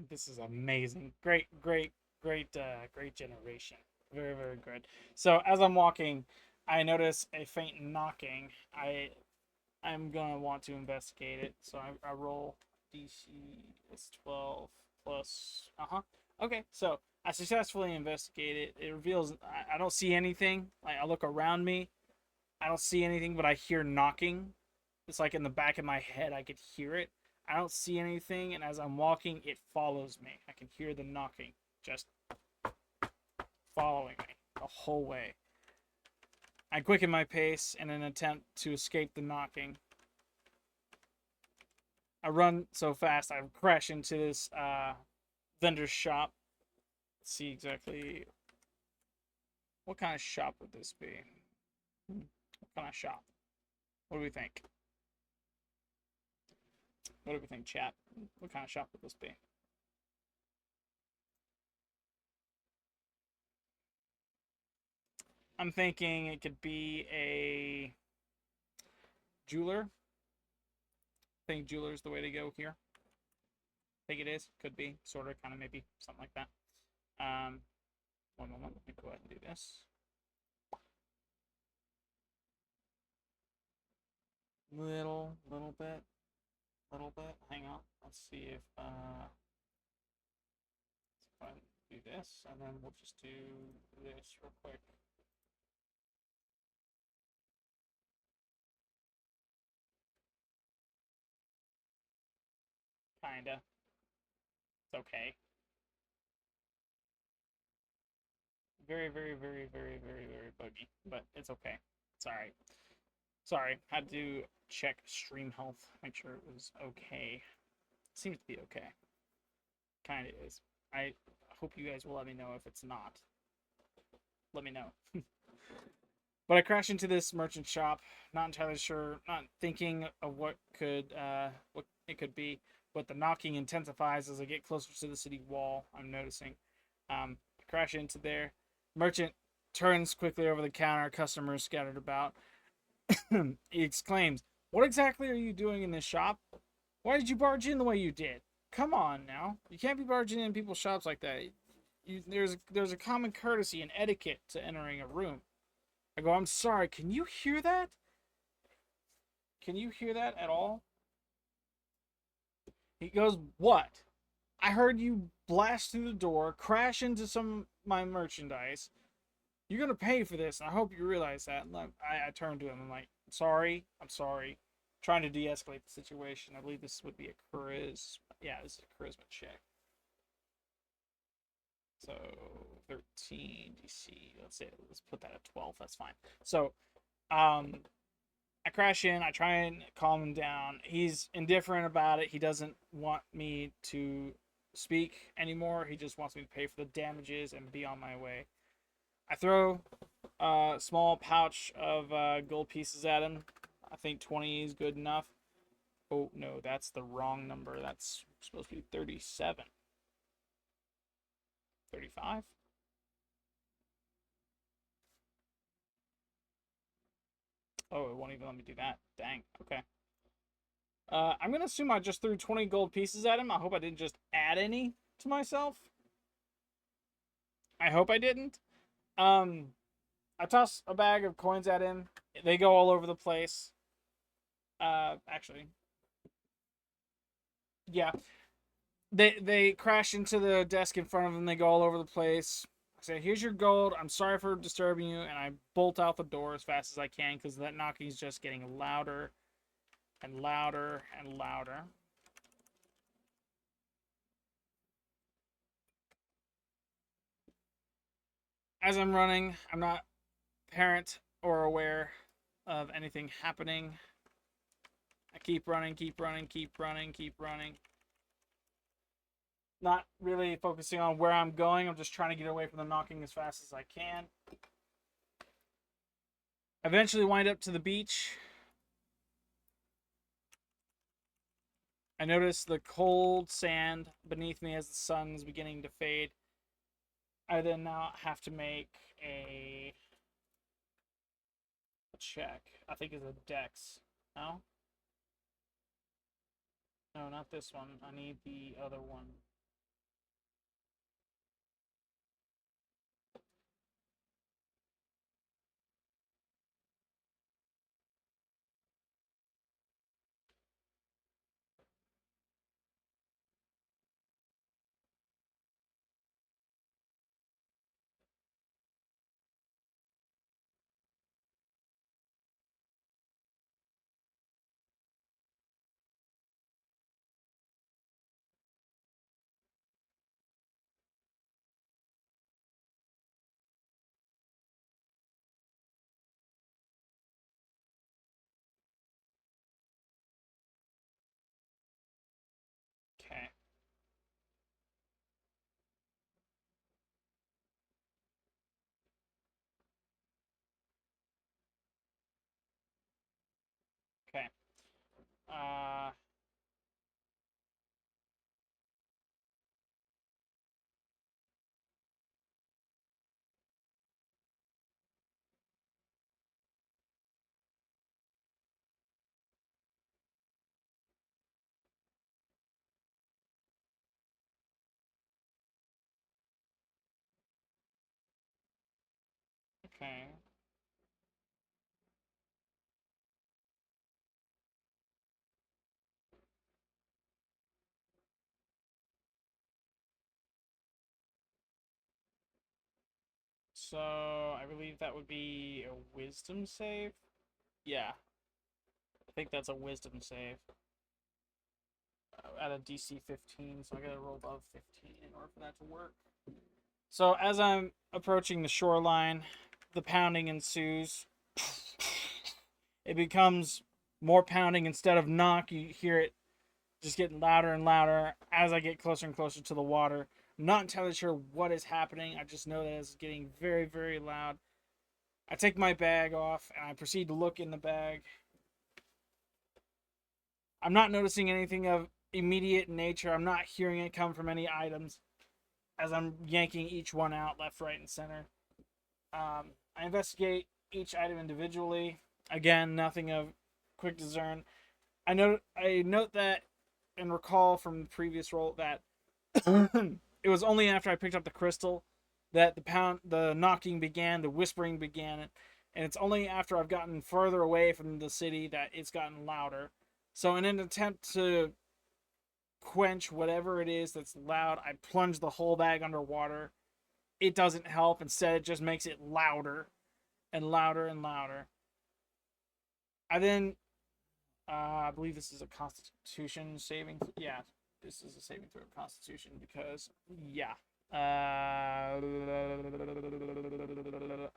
This is amazing. Great, great, great, great generation. Very, very good. So as I'm walking, I notice a faint knocking. I'm gonna want to investigate it. So I roll DC is 12 plus. Okay, so I successfully investigate it. It reveals I don't see anything. Like I look around me, I don't see anything, but I hear knocking. It's like in the back of my head, I could hear it. I don't see anything, and as I'm walking, it follows me. I can hear the knocking, just following me the whole way. I quicken my pace in an attempt to escape the knocking. I run so fast, I crash into this vendor's shop. Let's see exactly what kind of shop would this be. What kind of shop? What do we think? What do we think, chat? What kind of shop would this be? I'm thinking it could be a jeweler. I think jeweler is the way to go here. I think it is. Could be. Sort of, kind of, maybe. Something like that. One moment. Let me go ahead and do this. Little bit. Hang on. Let's see if let's do this, and then we'll just do this real quick. kinda. It's okay. Very, very, very, very, very, very buggy, but it's okay. It's alright. Sorry, had to check stream health, make sure it was okay. Seems to be okay. Kinda is. I hope you guys will let me know if it's not. Let me know. But I crash into this merchant shop, not entirely sure, not thinking of what it could be. But the knocking intensifies as I get closer to the city wall. I'm noticing. I crash into there. Merchant turns quickly over the counter. Customers scattered about. He exclaims, "What exactly are you doing in this shop? Why did you barge in the way you did? Come on now, you can't be barging in people's shops like that. There's a common courtesy and etiquette to entering a room." I go, "I'm sorry, can you hear that? Can you hear that at all?" He goes, "What? I heard you blast through the door, crash into some of my merchandise. You're gonna pay for this, and I hope you realize that." And I turn to him, I'm like, I'm sorry. Trying to de-escalate the situation. I believe this would be a charisma. Yeah, this is a charisma check. So 13 DC. Let's put that at 12. That's fine. So, I crash in. I try and calm him down. He's indifferent about it. He doesn't want me to speak anymore. He just wants me to pay for the damages and be on my way. I throw a small pouch of gold pieces at him. I think 20 is good enough. Oh, no, that's the wrong number. That's supposed to be 37. 35? Oh, it won't even let me do that. Dang. Okay. I'm going to assume I just threw 20 gold pieces at him. I hope I didn't just add any to myself. I hope I didn't. I toss a bag of coins at him. They go all over the place. Actually, yeah. They crash into the desk in front of him. They go all over the place. I say, "Here's your gold. I'm sorry for disturbing you," and I bolt out the door as fast as I can because that knocking is just getting louder and louder and louder. As I'm running, I'm not apparent or aware of anything happening. I keep running, keep running, keep running, keep running. Not really focusing on where I'm going. I'm just trying to get away from the knocking as fast as I can. Eventually wind up to the beach. I notice the cold sand beneath me as the sun is beginning to fade. I then now have to make a check. I think it's a dex. No? No, not this one. I need the other one. Okay. Okay. Uh, okay. So I believe that would be a wisdom save. Yeah, I think that's a wisdom save. at a DC 15, so I gotta roll above 15 in order for that to work. So as I'm approaching the shoreline, the pounding ensues. It becomes more pounding instead of knock. You hear it just getting louder and louder as I get closer and closer to the water. I'm not entirely sure what is happening. I just know that it's getting very, very loud. I take my bag off and I proceed to look in the bag. I'm not noticing anything of immediate nature. I'm not hearing it come from any items as I'm yanking each one out left, right, and center. I investigate each item individually. Again, nothing of quick discern. I note that and recall from the previous roll that it was only after I picked up the crystal that the knocking began, the whispering began, and it's only after I've gotten further away from the city that it's gotten louder. So in an attempt to quench whatever it is that's loud, I plunge the whole bag underwater. It doesn't help. Instead, it just makes it louder and louder and louder. I then, I believe this is a Constitution saving. Yeah, this is a saving throw of Constitution because, yeah.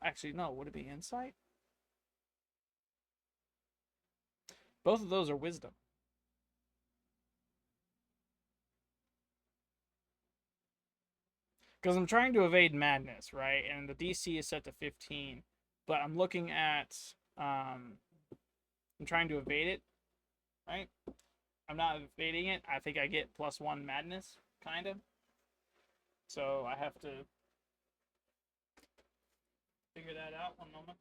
Actually, no. Would it be Insight? Both of those are Wisdom. Because I'm trying to evade madness, right? And the DC is set to 15, but I'm looking at, I'm trying to evade it, right? I'm not evading it. I think I get +1 madness, kind of. So I have to figure that out. One moment.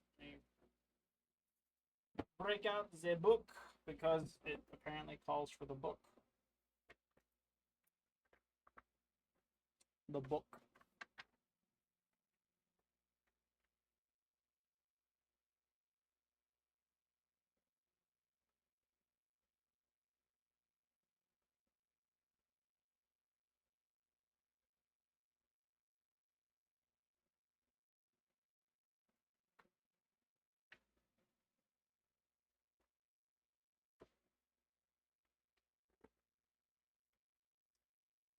Break out the book because it apparently calls for the book. The book.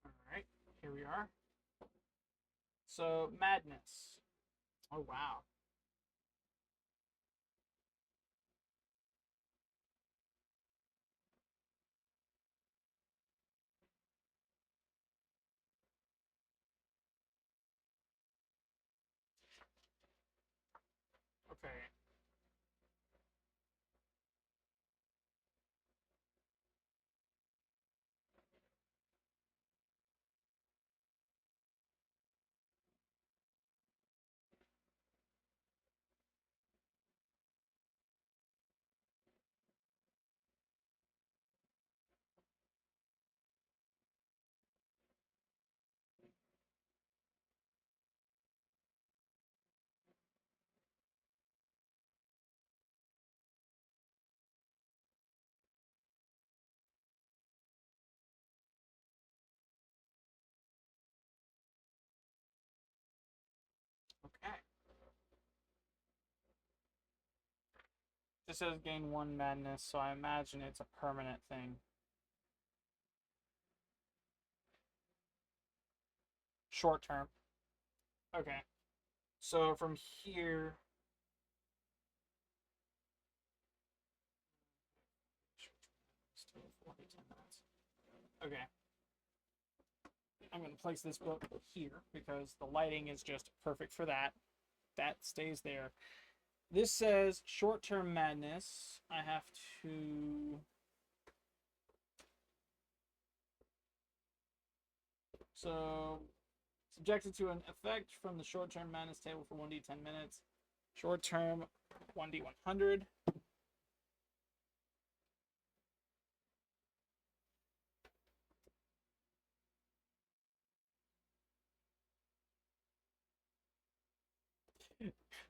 All right, here we are. So madness. Oh wow. Okay. Okay. This says gain 1 madness, so I imagine it's a permanent thing. Short term. Okay. So from here. Okay. I'm going to place this book here because the lighting is just perfect for that. That stays there. This says short-term madness. I have to... So, subjected to an effect from the short-term madness table for 1d10 minutes. Short-term 1d100.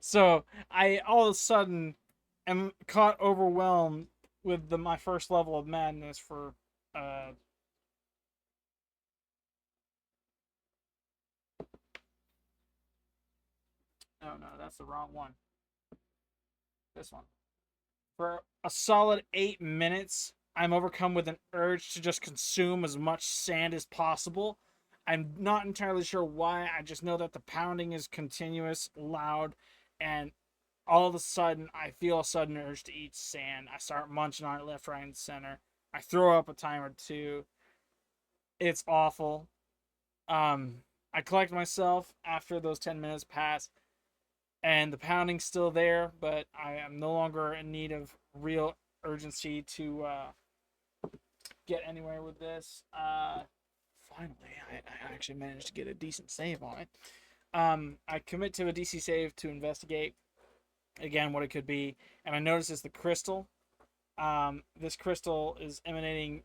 So I all of a sudden am caught overwhelmed with my first level of madness for no, that's the wrong one. This one. For a solid 8 minutes, I'm overcome with an urge to just consume as much sand as possible. I'm not entirely sure why. I just know that the pounding is continuous, loud, and all of a sudden I feel a sudden urge to eat sand. I start munching on it left, right, and center. I throw up a time or two. It's awful. Um, I collect myself after those 10 minutes pass, and the pounding's still there, but I am no longer in need of real urgency to get anywhere with this. Finally, I actually managed to get a decent save on it. I commit to a DC save to investigate again what it could be, and I notice it's the crystal. This crystal is emanating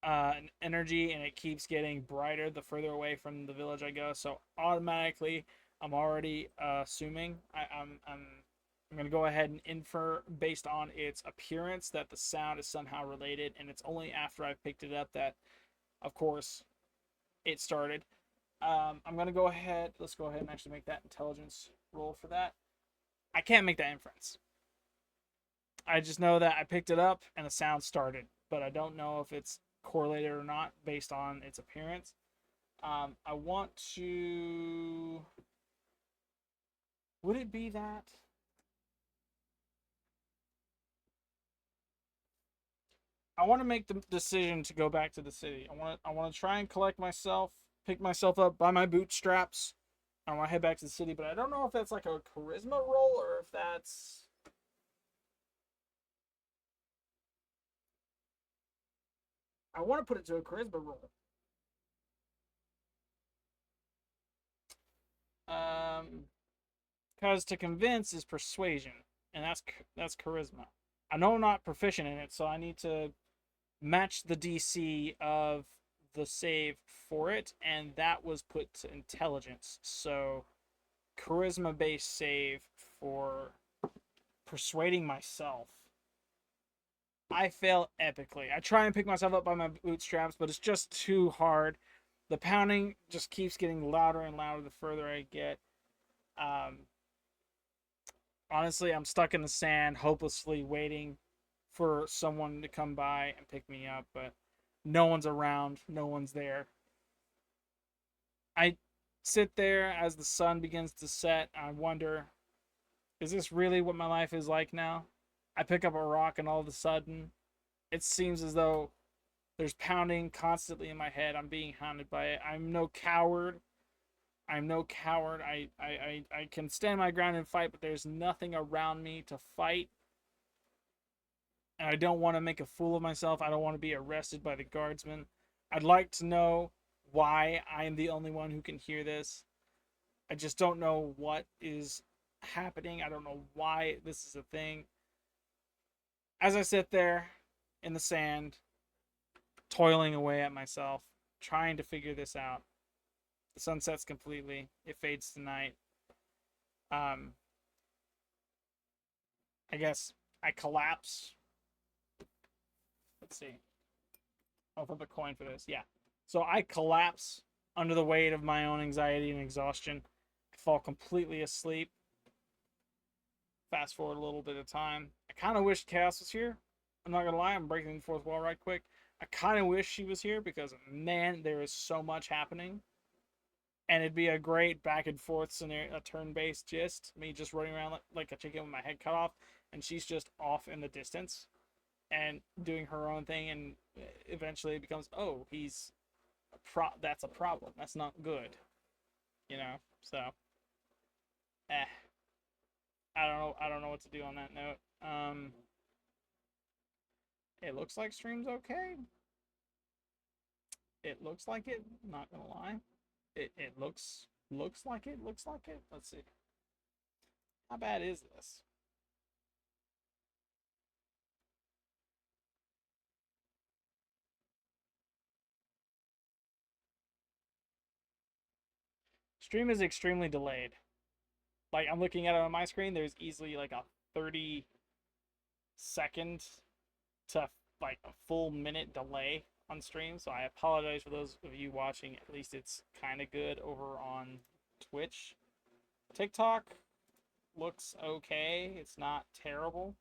an energy, and it keeps getting brighter the further away from the village I go. So automatically, I'm already assuming I'm gonna go ahead and infer based on its appearance that the sound is somehow related, and it's only after I picked it up that, of course, it started. I'm gonna go ahead. Let's go ahead and actually make that intelligence roll for that. I can't make that inference. I just know that I picked it up and the sound started, but I don't know if it's correlated or not based on its appearance. I want to. Would it be that? I want to make the decision to go back to the city. I want to try and collect myself, pick myself up by my bootstraps. I want to head back to the city, but I don't know if that's like a charisma roll or if that's. I want to put it to a charisma roll. Um, because to convince is persuasion, and that's charisma. I know I'm not proficient in it, so I need to match the DC of the save for it, and that was put to intelligence. So charisma based save for persuading myself. I fail epically. I try and pick myself up by my bootstraps, but it's just too hard. The pounding just keeps getting louder and louder the further I get. Um, Honestly, I'm stuck in the sand, hopelessly waiting for someone to come by and pick me up, but no one's around, no one's there. I sit there as the sun begins to set. I wonder, is this really what my life is like now? I pick up a rock, and all of a sudden, it seems as though there's pounding constantly in my head. I'm being haunted by it. I'm no coward. I'm no coward. I can stand my ground and fight, but there's nothing around me to fight. And I don't want to make a fool of myself. I don't want to be arrested by the guardsmen. I'd like to know why I am the only one who can hear this. I just don't know what is happening. I don't know why this is a thing. As I sit there in the sand, toiling away at myself, trying to figure this out, the sun sets completely. It fades to night. Um, I guess I collapse. Let's see. I'll flip a coin for this. Yeah. So I collapse under the weight of my own anxiety and exhaustion. I fall completely asleep. Fast forward a little bit of time. I kind of wish Chaos was here. I'm not gonna lie. I'm breaking the fourth wall right quick. I kind of wish she was here because man, there is so much happening, and it'd be a great back and forth scenario, a turn-based gist. Me just running around like a chicken with my head cut off, and she's just off in the distance and doing her own thing, and eventually it becomes, oh, that's a problem. That's not good, you know. So, eh, I don't know. I don't know what to do on that note. It looks like stream's okay. It looks like it. Not gonna lie. It looks like it. Looks like it. Let's see. How bad is this? Stream is extremely delayed. Like I'm looking at it on my screen. There's easily like a 30-second to like a full minute delay on stream. So I apologize for those of you watching. At least it's kind of good over on Twitch. TikTok looks okay. It's not terrible.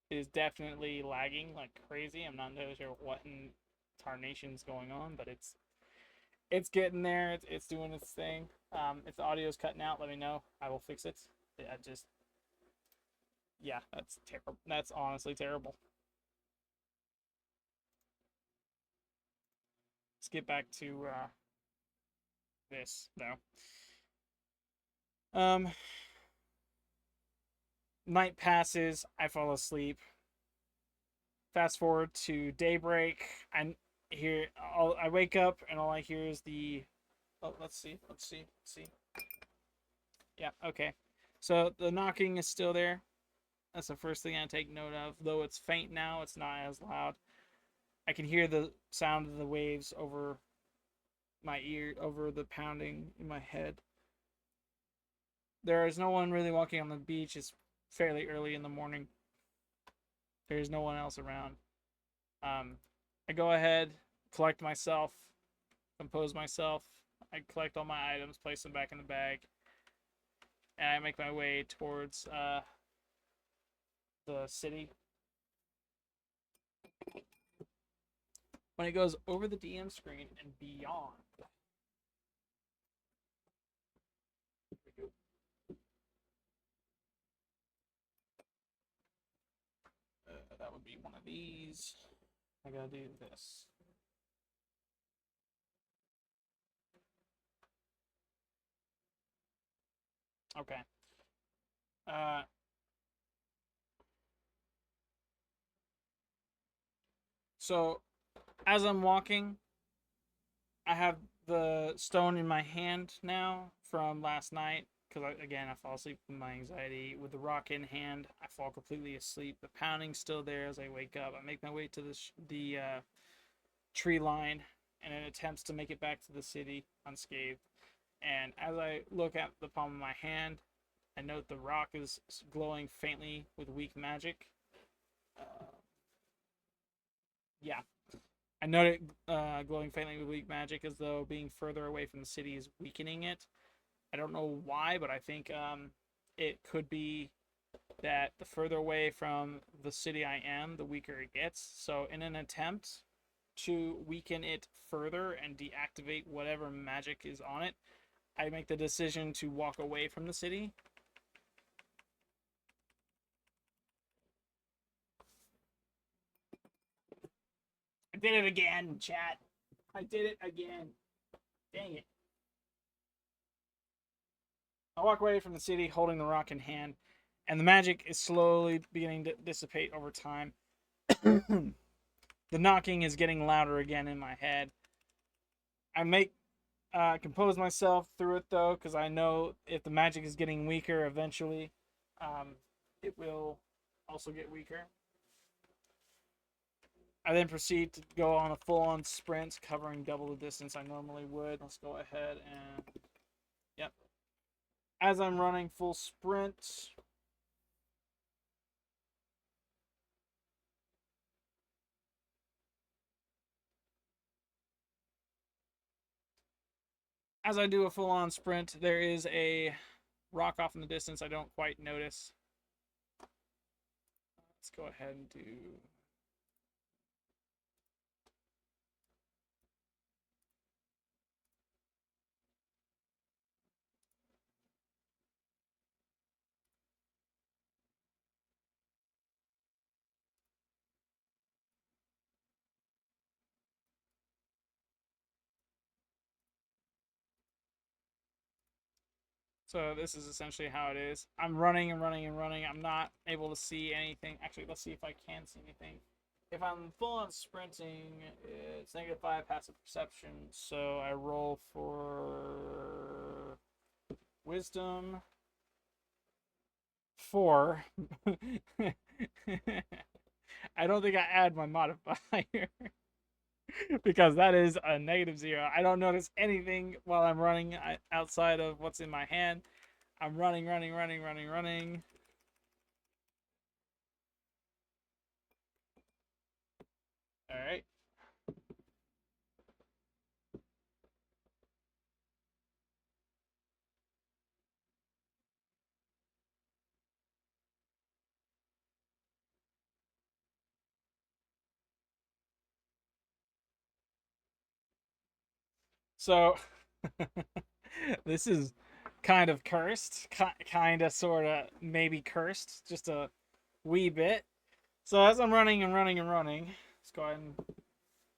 is definitely lagging like crazy. I'm not entirely sure what in tarnation's going on, but it's getting there. It's doing its thing. If the audio's cutting out, let me know. I will fix it. I just, yeah, that's terrible. That's honestly terrible. Let's get back to this though. Um, Night passes. I fall asleep. Fast forward to daybreak. I wake up and all I hear is the. Oh, let's see. Yeah, okay. So the knocking is still there. That's the first thing I take note of. Though it's faint now, it's not as loud. I can hear the sound of the waves over my ear, over the pounding in my head. There is no one really walking on the beach. It's fairly early in the morning. There's no one else around. I go ahead, collect myself, compose myself. I collect all my items, place them back in the bag, and I make my way towards the city. When it goes over the DM screen and beyond, that would be one of these. I gotta do this. Okay. Uh, so as I'm walking, I have the stone in my hand now from last night because again I fall asleep with my anxiety. With the rock in hand, I fall completely asleep. The pounding's still there as I wake up. I make my way to the tree line and it attempts to make it back to the city unscathed. And as I look at the palm of my hand, I note the rock is glowing faintly with weak magic. Yeah, I note it glowing faintly with weak magic as though being further away from the city is weakening it. I don't know why, but I think it could be that the further away from the city I am, the weaker it gets. So, in an attempt to weaken it further and deactivate whatever magic is on it, I make the decision to walk away from the city. I did it again, chat. I did it again. Dang it. I walk away from the city holding the rock in hand, and the magic is slowly beginning to dissipate over time. The knocking is getting louder again in my head. I compose myself through it though, because I know if the magic is getting weaker, eventually, it will also get weaker. I then proceed to go on a full-on sprint, covering double the distance I normally would. Let's go ahead and, yep. As I'm running full sprint, as I do a full-on sprint, there is a rock off in the distance I don't quite notice. Let's go ahead and do. So this is essentially how it is. I'm running and running and running. I'm not able to see anything. Actually, let's see if I can see anything. If I'm full on sprinting, it's -5 passive perception. So I roll for wisdom 4. I don't think I add my modifier because that is a -0. I don't notice anything while I'm running outside of what's in my hand. I'm running. All right. So this is kind of cursed, kind of, sort of, maybe cursed, just a wee bit. So as I'm running and running and running, let's go ahead and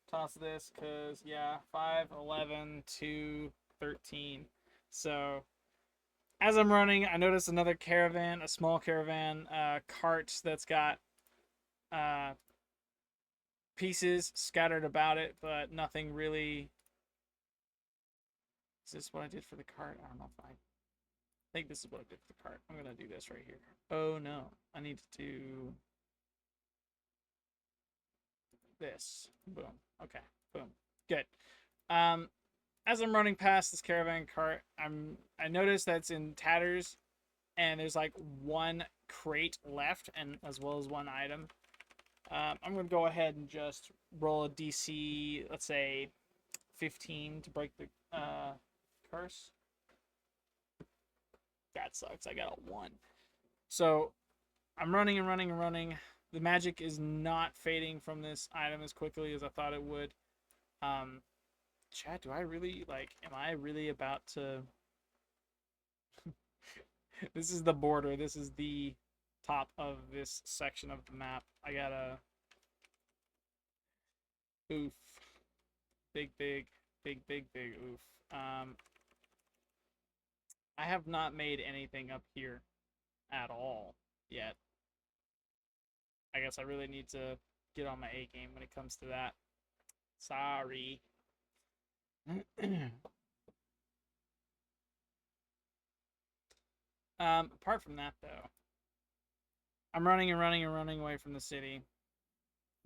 toss this because, yeah, 5, 11, 2, 13. So as I'm running, I notice another caravan, a small caravan cart that's got uh, pieces scattered about it, but nothing really. Is this what I did for the cart? I don't know if I think this is what I did for the cart. I'm going to do this right here. Oh no, I need to do this. Boom. Okay. Boom. Good. Um, as I'm running past this caravan cart, I notice that it's in tatters, and there's like one crate left, and as well as one item. I'm gonna go ahead and just roll a DC, let's say 15 to break the curse. That sucks. I got a 1. So I'm running and running and running. The magic is not fading from this item as quickly as I thought it would. Um, Chat, do I really, like, am I really about to... This is the border. This is the top of this section of the map. I gotta... Oof. Big, big, big, big, big oof. I have not made anything up here at all yet. I guess I really need to get on my A game when it comes to that. Sorry. Apart from that, though, I'm running and running and running away from the city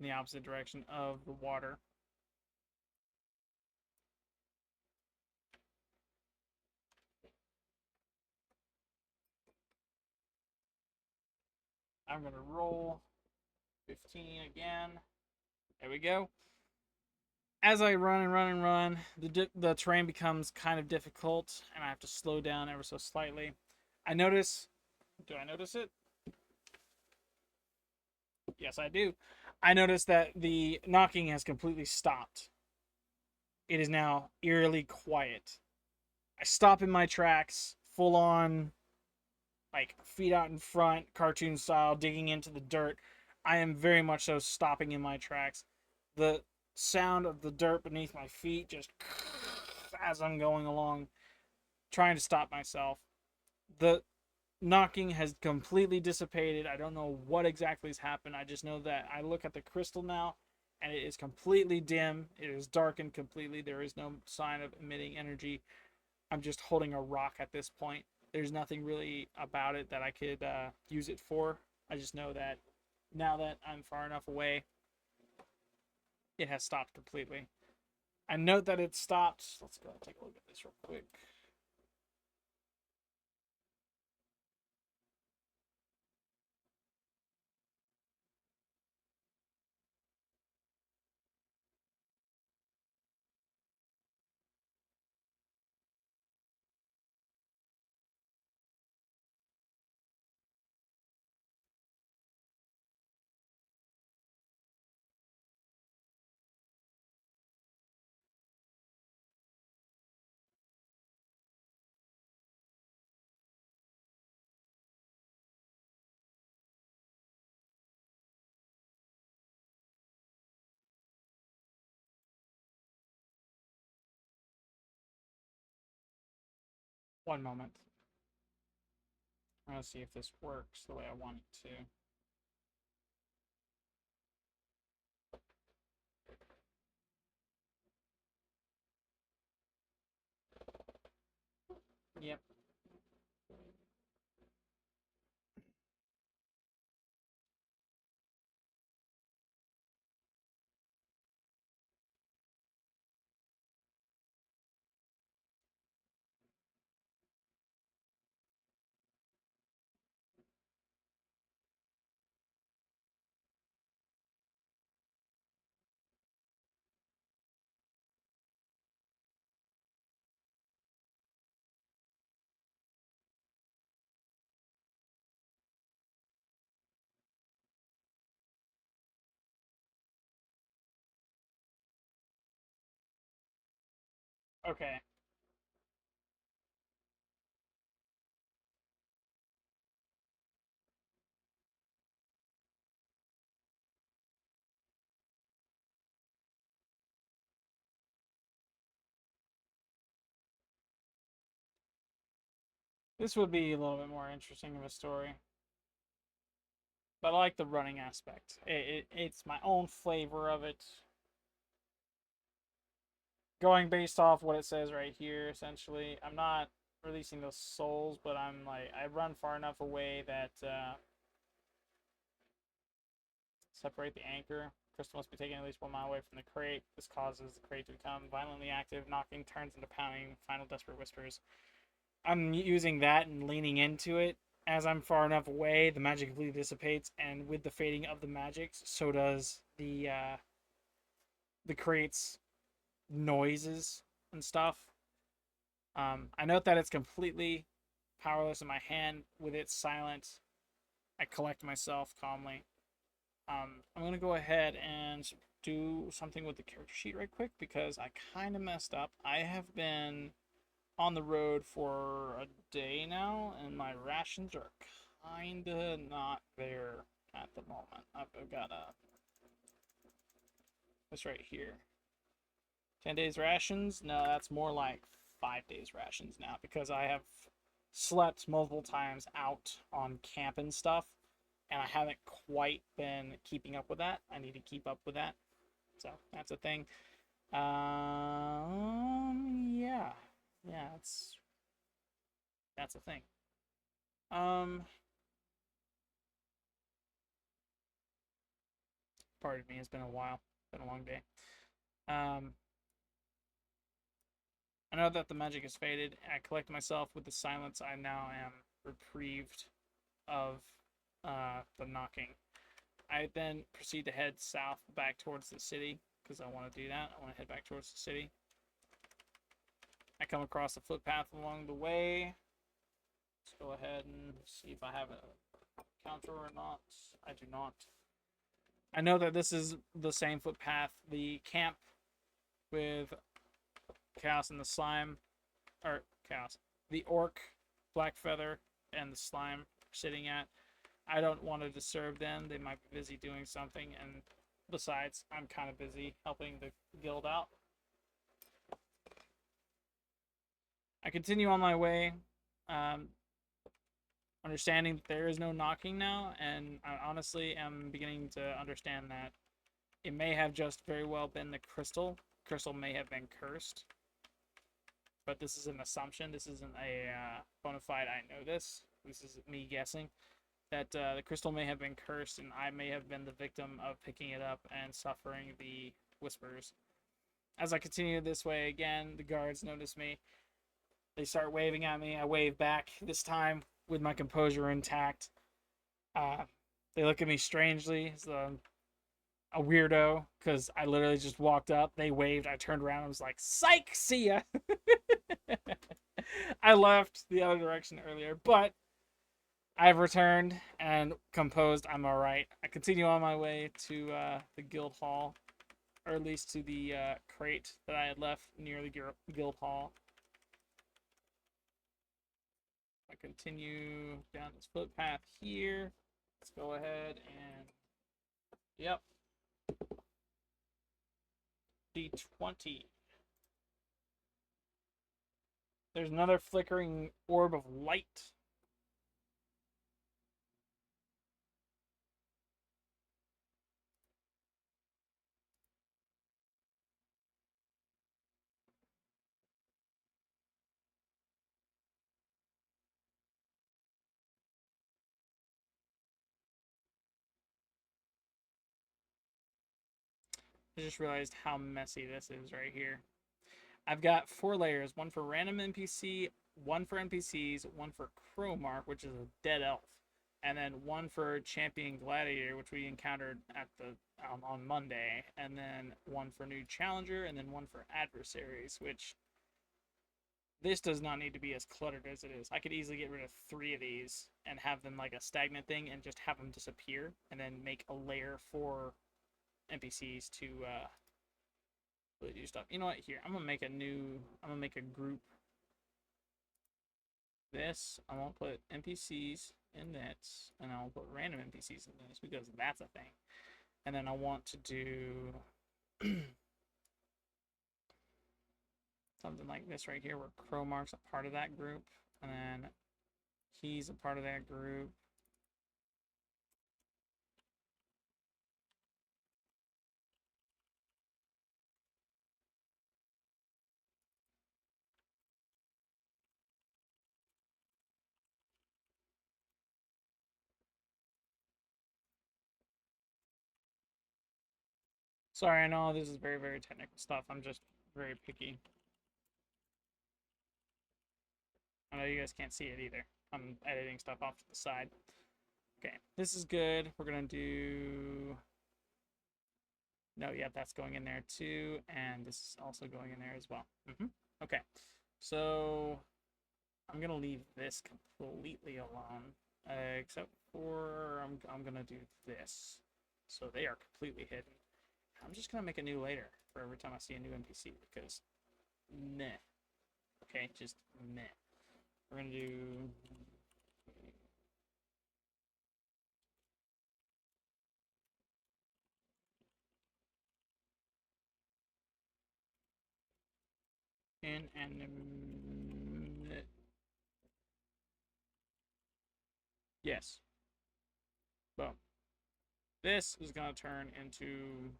in the opposite direction of the water. I'm going to roll 15 again. There we go. As I run and run and run, the terrain becomes kind of difficult, and I have to slow down ever so slightly. I notice... Do I notice it? Yes, I do. I notice that the knocking has completely stopped. It is now eerily quiet. I stop in my tracks, full on, like, feet out in front, cartoon style, digging into the dirt. I am very much so stopping in my tracks. The sound of the dirt beneath my feet just as I'm going along, trying to stop myself. The knocking has completely dissipated. I don't know what exactly has happened. I just know that I look at the crystal now and it is completely dim. It is darkened completely. There is no sign of emitting energy. I'm just holding a rock at this point. There's nothing really about it that I could use it for. I just know that now that I'm far enough away, it has stopped completely. I note that it stopped. Let's go and take a look at this real quick. One moment. I'm going to see if this works the way I want it to. Yep. Okay. This would be a little bit more interesting of a story. But I like the running aspect. It's my own flavor of it. Going based off what it says right here, essentially. I'm not releasing those souls, but I'm like, I run far enough away that separate the anchor. Crystal must be taken at least 1 mile away from the crate. This causes the crate to become violently active. Knocking turns into pounding. Final desperate whispers. I'm using that and leaning into it. As I'm far enough away, the magic completely dissipates, and with the fading of the magic, so does the crate's noises and stuff. I note that it's completely powerless in my hand. With it silent, I collect myself calmly. I'm going to go ahead and do something with the character sheet right quick because I kind of messed up. I have been on the road for a day now, and my rations are kind of not there at the moment. I've got this right here. 10 days rations? No, that's more like 5 days rations now because I have slept multiple times out on camp and stuff, and I haven't quite been keeping up with that. I need to keep up with that. So that's a thing. Yeah. Yeah, that's a thing. Um, Pardon me, it's been a while. It's been a long day. Um, I know that the magic has faded. I collect myself with the silence. I now am reprieved of the knocking. I then proceed to head south back towards the city because I want to do that. I want to head back towards the city. I come across a footpath along the way. Let's go ahead and see if I have a counter or not. I do not. I know that this is the same footpath the camp with Chaos and the Slime, or Chaos, the Orc, Blackfeather, and the Slime are sitting at. I don't want to disturb them. They might be busy doing something, and besides, I'm kind of busy helping the guild out. I continue on my way, um, understanding that there is no knocking now, and I honestly am beginning to understand that it may have just very well been the crystal. Crystal may have been cursed, but this is an assumption. This isn't a bona fide. I know this. This is me guessing that the crystal may have been cursed, and I may have been the victim of picking it up and suffering the whispers. As I continue this way again, the guards notice me. They start waving at me. I wave back, this time with my composure intact. Uh, they look at me strangely as a weirdo because I literally just walked up. They waved. I turned around and was like, psych, see ya. I left the other direction earlier, but I've returned and composed. I'm all right. I continue on my way to the guild hall, or at least to the crate that I had left near the guild hall. I continue down this footpath here. Let's go ahead and, yep, D20. There's another flickering orb of light. I just realized how messy this is right here. I've got 4 layers, one for random NPC, one for NPCs, one for Crowmark, which is a dead elf, and then one for Champion Gladiator, which we encountered at the on Monday, and then one for New Challenger, and then one for Adversaries, which this does not need to be as cluttered as it is. I could easily get rid of 3 of these and have them like a stagnant thing and just have them disappear, and then make a layer for NPCs to But you stop. You know what? Here, I'm gonna make a group. This, I won't put NPCs in this, and I'll put random NPCs in this because that's a thing. And then I want to do something like this right here, where Crowmark's a part of that group, and then he's a part of that group. Sorry, I know this is very, very technical stuff. I'm just very picky. I know you guys can't see it either. I'm editing stuff off to the side. Okay, this is good. We're gonna do... No, yeah, that's going in there too, and this is also going in there as well. Okay, so I'm gonna leave this completely alone, except for I'm gonna do this. So they are completely hidden. I'm just gonna make a new later for every time I see a new NPC because meh. Okay, just meh. We're gonna do inanimate. Yes. Boom. This is gonna turn into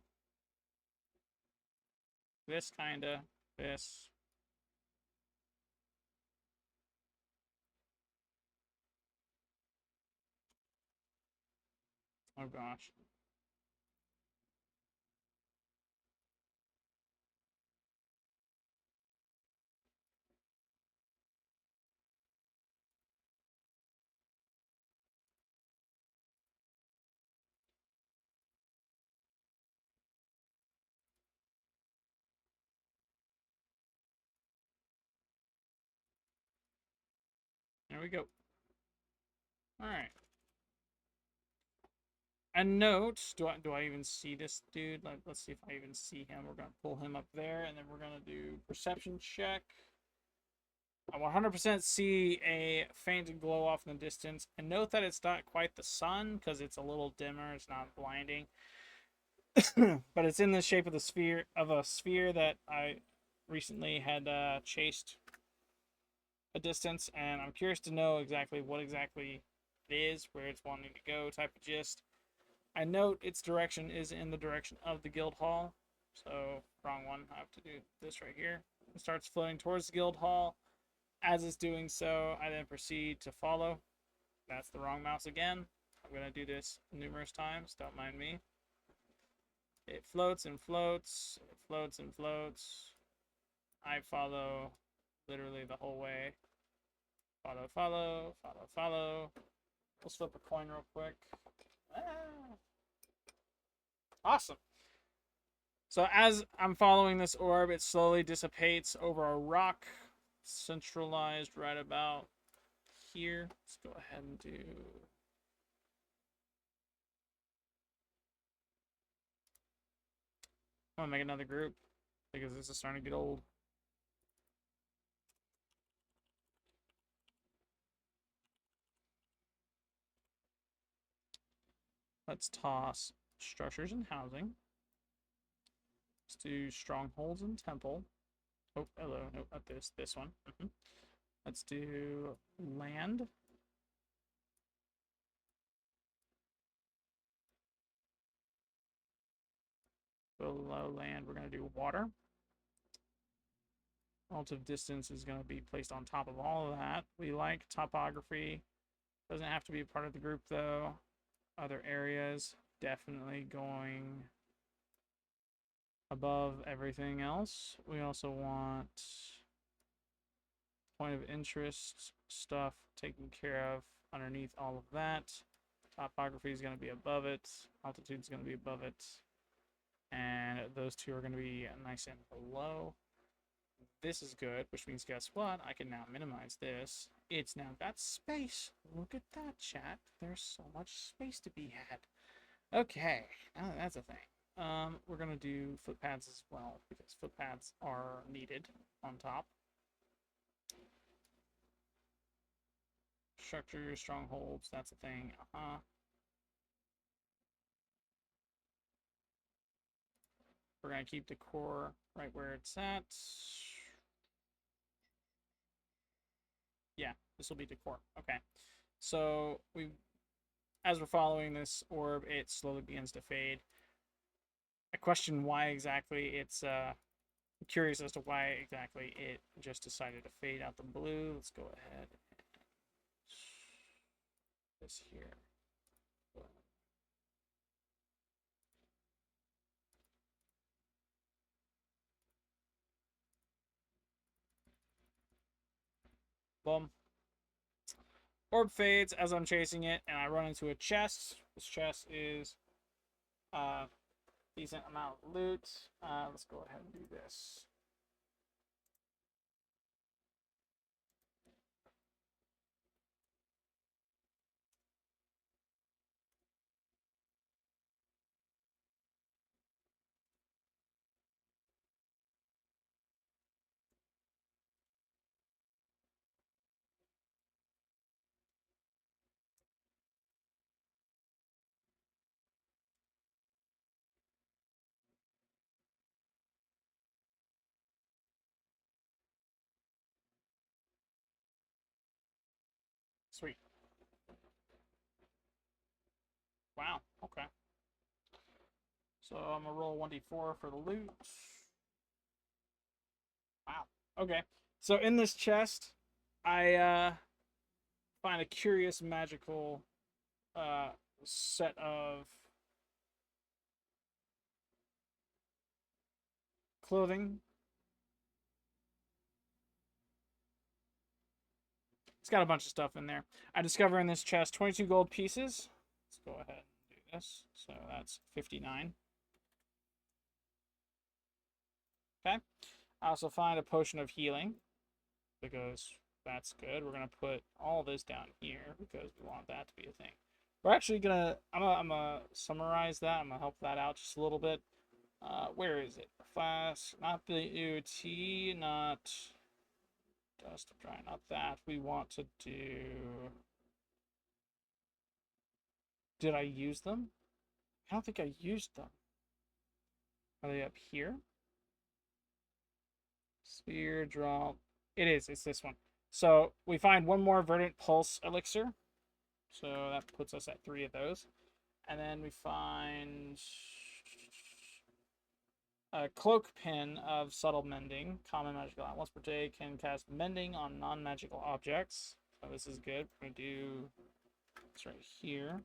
this kinda, this. Oh gosh. There we go. Alright. A note, do I even see this dude? Let's see if I even see him. We're gonna pull him up there, and then we're gonna do perception check. I 100% see a faint glow off in the distance, and note that it's not quite the sun because it's a little dimmer. It's not blinding, but it's in the shape of the sphere that I recently had chased a distance, and I'm curious to know exactly what exactly it is, where it's wanting to go, type of gist. I note its direction is in the direction of the guild hall. So, wrong one. I have to do this right here. It starts floating towards the guild hall. As it's doing so, I then proceed to follow. That's the wrong mouse again. I'm going to do this numerous times. Don't mind me. It floats and floats. It floats and floats. I follow literally the whole way. Follow, follow, follow, follow. Let's flip a coin real quick. Awesome. So as I'm following this orb, it slowly dissipates over a rock centralized right about here. Let's go ahead and do... I'm gonna make another group because this is starting to get old. Let's toss structures and housing. Let's do strongholds and temple. Oh, hello. Nope, not this. This one. Let's do land. Below land, we're going to do water. Relative distance is going to be placed on top of all of that. We like topography. Doesn't have to be a part of the group, though. Other areas, definitely going above everything else. We also want point of interest stuff taken care of underneath all of that. Topography is going to be above it. Altitude is going to be above it. And those two are going to be nice and below. This is good, which means guess what? I can now minimize this. It's now got space. Look at that, chat. There's so much space to be had. Okay, now that's a thing. We're gonna do foot pads as well because foot pads are needed on top. Structure strongholds, that's a thing. We're gonna keep the core right where it's at. Yeah, this will be the core. Okay. So as we're following this orb, it slowly begins to fade. I question why exactly it's I'm curious as to why exactly it just decided to fade out the blue. Let's go ahead and this here. Boom. Orb fades as I'm chasing it, and I run into a chest. This chest is a decent amount of loot. Let's go ahead and do this. Sweet. Wow. Okay. So I'm gonna roll 1d4 for the loot. Wow. Okay. So in this chest, I find a curious magical uh, set of clothing. It's got a bunch of stuff in there. I discover in this chest 22 gold pieces. Let's go ahead and do this. So that's 59. Okay. I also find a potion of healing because that's good. We're gonna put all this down here because we want that to be a thing. We're actually gonna I'm gonna summarize that. I'm gonna help that out just a little bit. Where is it? Flask, not the UT, not dust of dry, not that. We want to do. Did I use them? I don't think I used them. Are they up here? Sphere draw. It is. It's this one. So we find one more verdant pulse elixir. So that puts us at 3 of those. And then we find a cloak pin of subtle mending. Common magical once per day can cast mending on non-magical objects. So this is good. We're going to do this right here.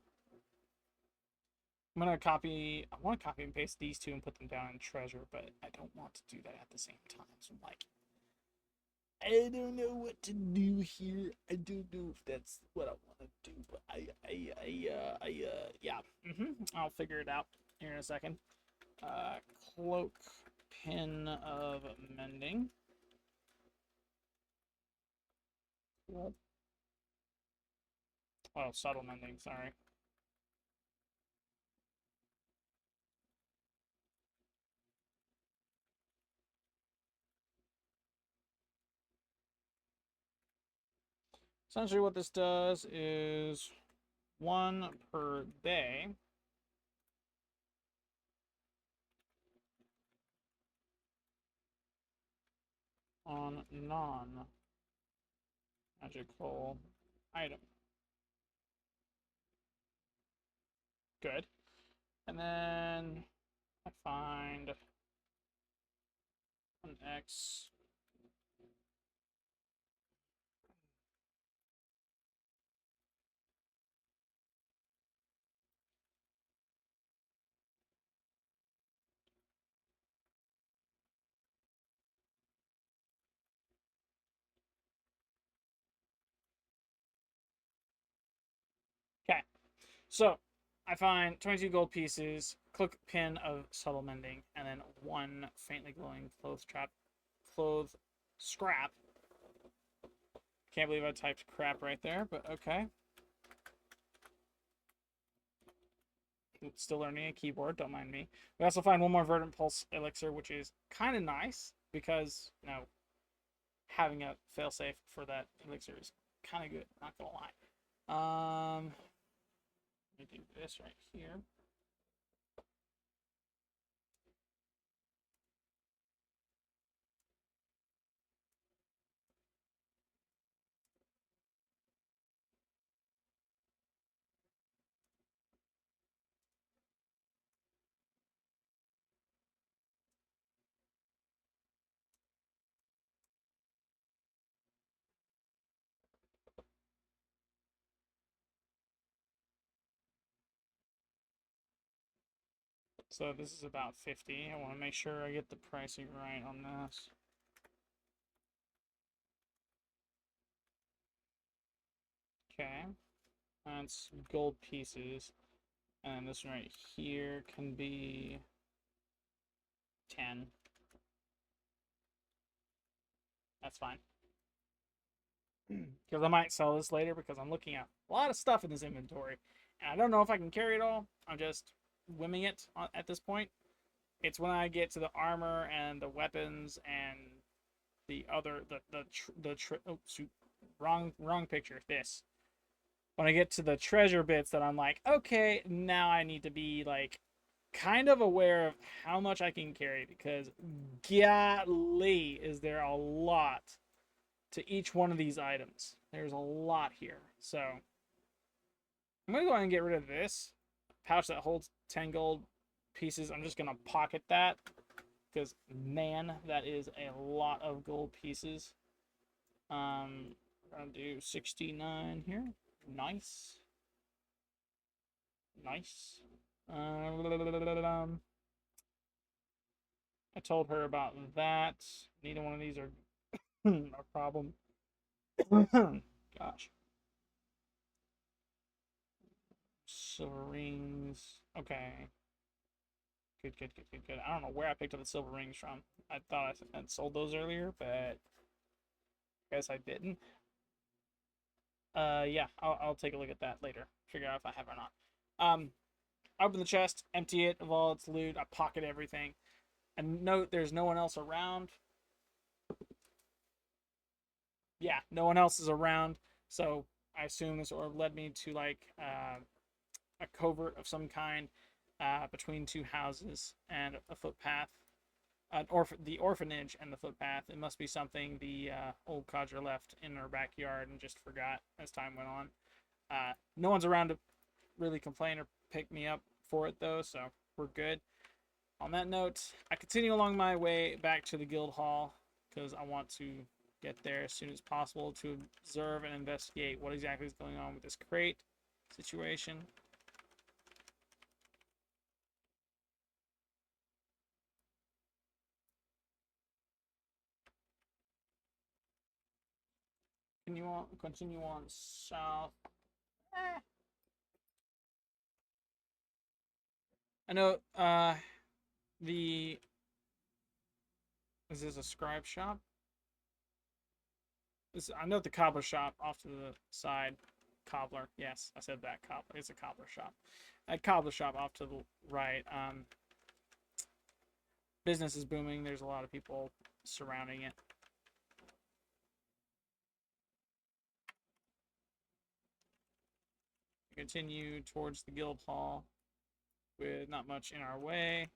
I'm going to copy. I want to copy and paste these two and put them down in treasure, but I don't want to do that at the same time. So I'm like, I don't know what to do here. I don't know if that's what I want to do, but yeah. I'll figure it out here in a second. Cloak pin of mending. Cool. Oh, subtle mending, sorry. Essentially what this does is 1 per day. On non-magical item. Good. And then I find an X. Okay. So I find 22 gold pieces, cloak pin of subtle mending, and then 1 faintly glowing cloth scrap. Can't believe I typed crap right there, but okay. Still learning a keyboard, don't mind me. We also find one more Verdant Pulse elixir, which is kind of nice because, you know, having a failsafe for that elixir is kind of good, not gonna lie. Let me do this right here. So this is about 50. I want to make sure I get the pricing right on this. Okay. That's gold pieces. And this one right here can be 10. That's fine. Because I might sell this later because I'm looking at a lot of stuff in this inventory. And I don't know if I can carry it all. I'm just whimming it at this point. It's when I get to the armor and the weapons and the other oh shoot, wrong picture. This. When I get to the treasure bits that I'm like, okay, now I need to be like kind of aware of how much I can carry because golly, is there a lot to each one of these items. There's a lot here. So I'm going to go ahead and get rid of this pouch that holds 10 gold pieces. I'm just going to pocket that because, man, that is a lot of gold pieces. I'm going to do 69 here. Nice. Nice. I told her about that. Neither one of these are a problem. Gosh. Silver rings. Okay. Good. I don't know where I picked up the silver rings from. I thought I had sold those earlier, but I guess I didn't. Yeah, I'll take a look at that later. Figure out if I have or not. Open the chest, empty it of all its loot. I pocket everything. And note there's no one else around. Yeah, no one else is around. So I assume this orb led me to like a covert of some kind between two houses and a footpath. The orphanage and the footpath. It must be something the old codger left in her backyard and just forgot as time went on. No one's around to really complain or pick me up for it though, so we're good. On that note, I continue along my way back to the guild hall because I want to get there as soon as possible to observe and investigate what exactly is going on with this crate situation. Continue on south. I know is this a scribe shop? I know the cobbler shop off to the side. Cobbler, yes, I said that. Cobbler. It's a cobbler shop. A cobbler shop off to the right. Business is booming. There's a lot of people surrounding it. Continue towards the guild hall with not much in our way.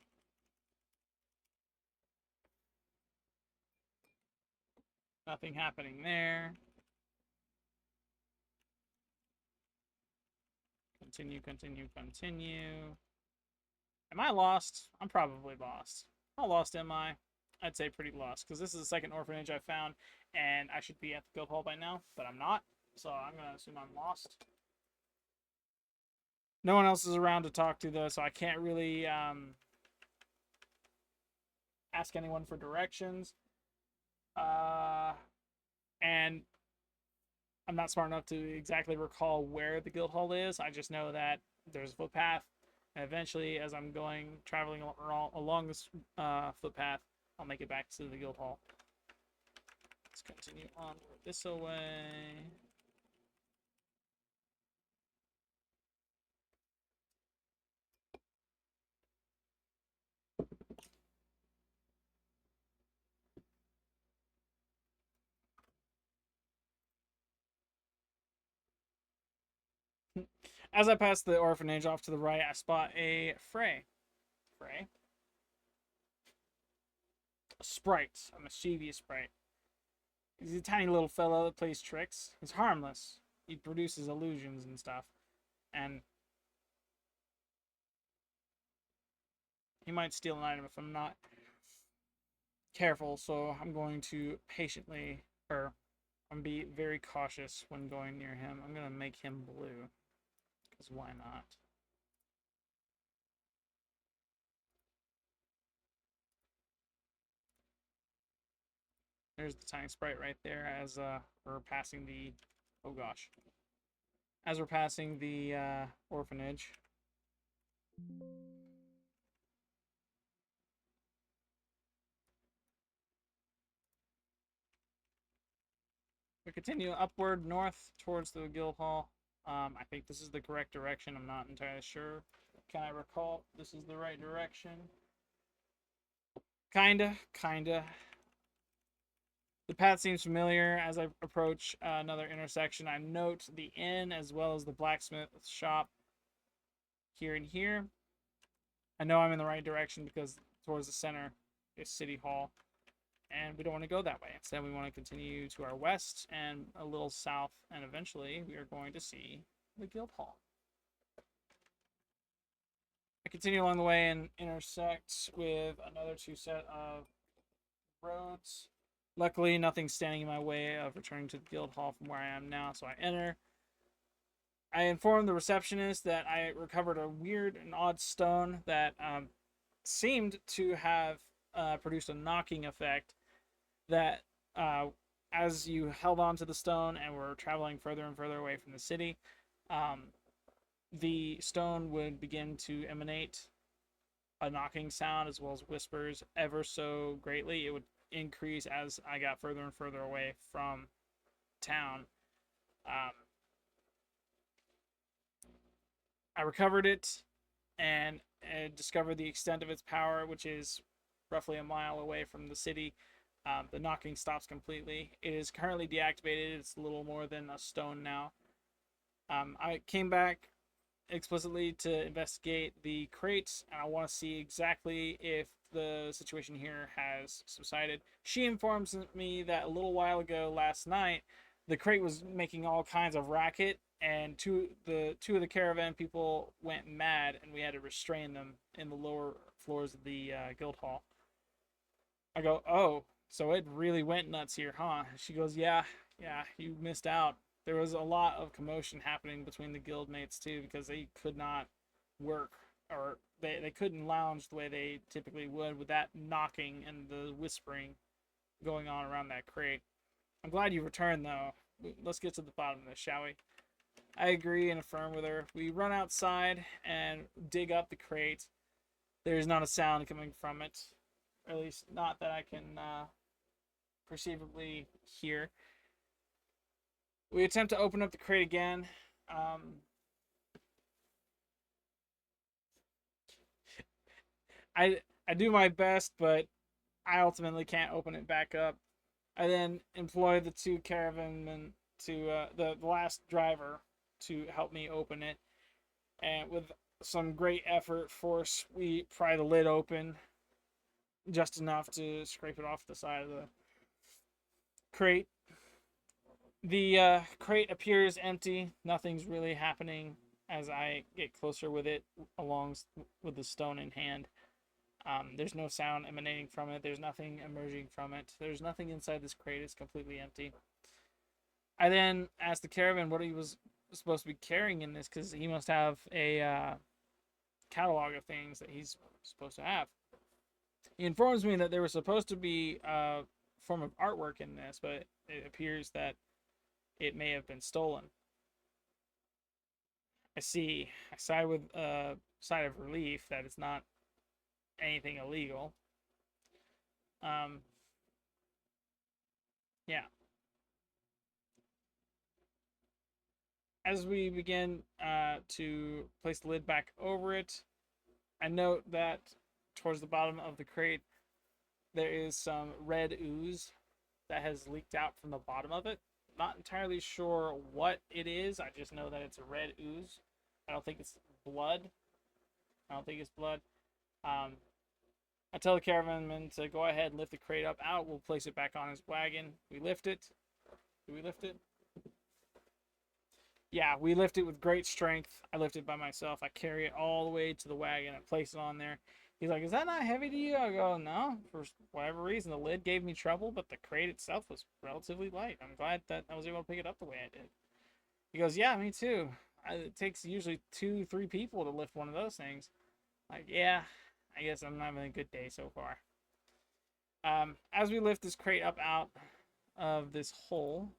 Nothing happening there. Continue. Am I lost? I'm probably lost. How lost am I? I'd say pretty lost, because this is the second orphanage I found, and I should be at the guild hall by now, but I'm not, so I'm going to assume I'm lost. No one else is around to talk to, though, so I can't really ask anyone for directions. And I'm not smart enough to exactly recall where the guild hall is. I just know that there's a footpath, and eventually, as I'm traveling along this footpath, I'll make it back to the guild hall. Let's continue on this way. As I pass the orphanage off to the right, I spot a Frey, a sprite, a mischievous sprite. He's a tiny little fellow that plays tricks. He's harmless. He produces illusions and stuff, and he might steal an item if I'm not careful. So I'm going to patiently, or I'm gonna be very cautious when going near him. I'm gonna make him blue, because why not? There's the tiny sprite right there as we're passing the, oh gosh, as we're passing the orphanage. We continue upward north towards the guild hall. I think this is the correct direction. I'm not entirely sure. Can I recall this is the right direction? Kinda. The path seems familiar. As I approach another intersection, I note the inn as well as the blacksmith shop here and here. I know I'm in the right direction because towards the center is City Hall. And we don't want to go that way. Instead, we want to continue to our west and a little south, and eventually we are going to see the guild hall. I continue along the way and intersect with another two set of roads. Luckily, nothing's standing in my way of returning to the guild hall from where I am now, so I enter. I inform the receptionist that I recovered a weird and odd stone that seemed to have produced a knocking effect that as you held on to the stone and were traveling further and further away from the city, the stone would begin to emanate a knocking sound as well as whispers ever so greatly. It would increase as I got further and further away from town. I recovered it and discovered the extent of its power, which is roughly a mile away from the city. The knocking stops completely. It is currently deactivated. It's a little more than a stone now. I came back explicitly to investigate the crates, and I want to see exactly if the situation here has subsided. She informs me that a little while ago last night, the crate was making all kinds of racket, and two of the caravan people went mad, and we had to restrain them in the lower floors of the guild hall. I go, oh, so it really went nuts here, huh? She goes, yeah, you missed out. There was a lot of commotion happening between the guildmates too, because they could not work, or they couldn't lounge the way they typically would with that knocking and the whispering going on around that crate. I'm glad you returned though. Let's get to the bottom of this, shall we? I agree and affirm with her. We run outside and dig up the crate. There's not a sound coming from it, or at least not that I can perceivably hear. We attempt to open up the crate again. I do my best, but I ultimately can't open it back up. I then employ the two caravanmen to the last driver to help me open it, and with some great effort, force, we pry the lid open just enough to scrape it off the side of the crate. The crate appears empty. Nothing's really happening as I get closer with it, along with the stone in hand. There's no sound emanating from it. There's nothing emerging from it. There's nothing inside this crate. It's completely empty. I then asked the caravan what he was supposed to be carrying in this, because he must have a catalog of things that he's supposed to have. He informs me that there was supposed to be a form of artwork in this, but it appears that it may have been stolen. I see. I sigh with a sigh of relief that it's not anything illegal. Yeah. As we begin to place the lid back over it, I note that towards the bottom of the crate, there is some red ooze that has leaked out from the bottom of it. Not entirely sure what it is. I just know that it's a red ooze. I don't think it's blood. I don't think it's blood. Um, I tell the caravanman to go ahead and lift the crate up out. We'll place it back on his wagon. We lift it. Do we lift it? Yeah, we lift it with great strength. I lift it by myself. I carry it all the way to the wagon and place it on there. He's like, "Is that not heavy to you?" I go, "No, for whatever reason, the lid gave me trouble, but the crate itself was relatively light. I'm glad that I was able to pick it up the way I did." He goes, "Yeah, me too. It takes usually 2, 3 people to lift one of those things." Like, yeah, I guess I'm having a good day so far. As we lift this crate up out of this hole,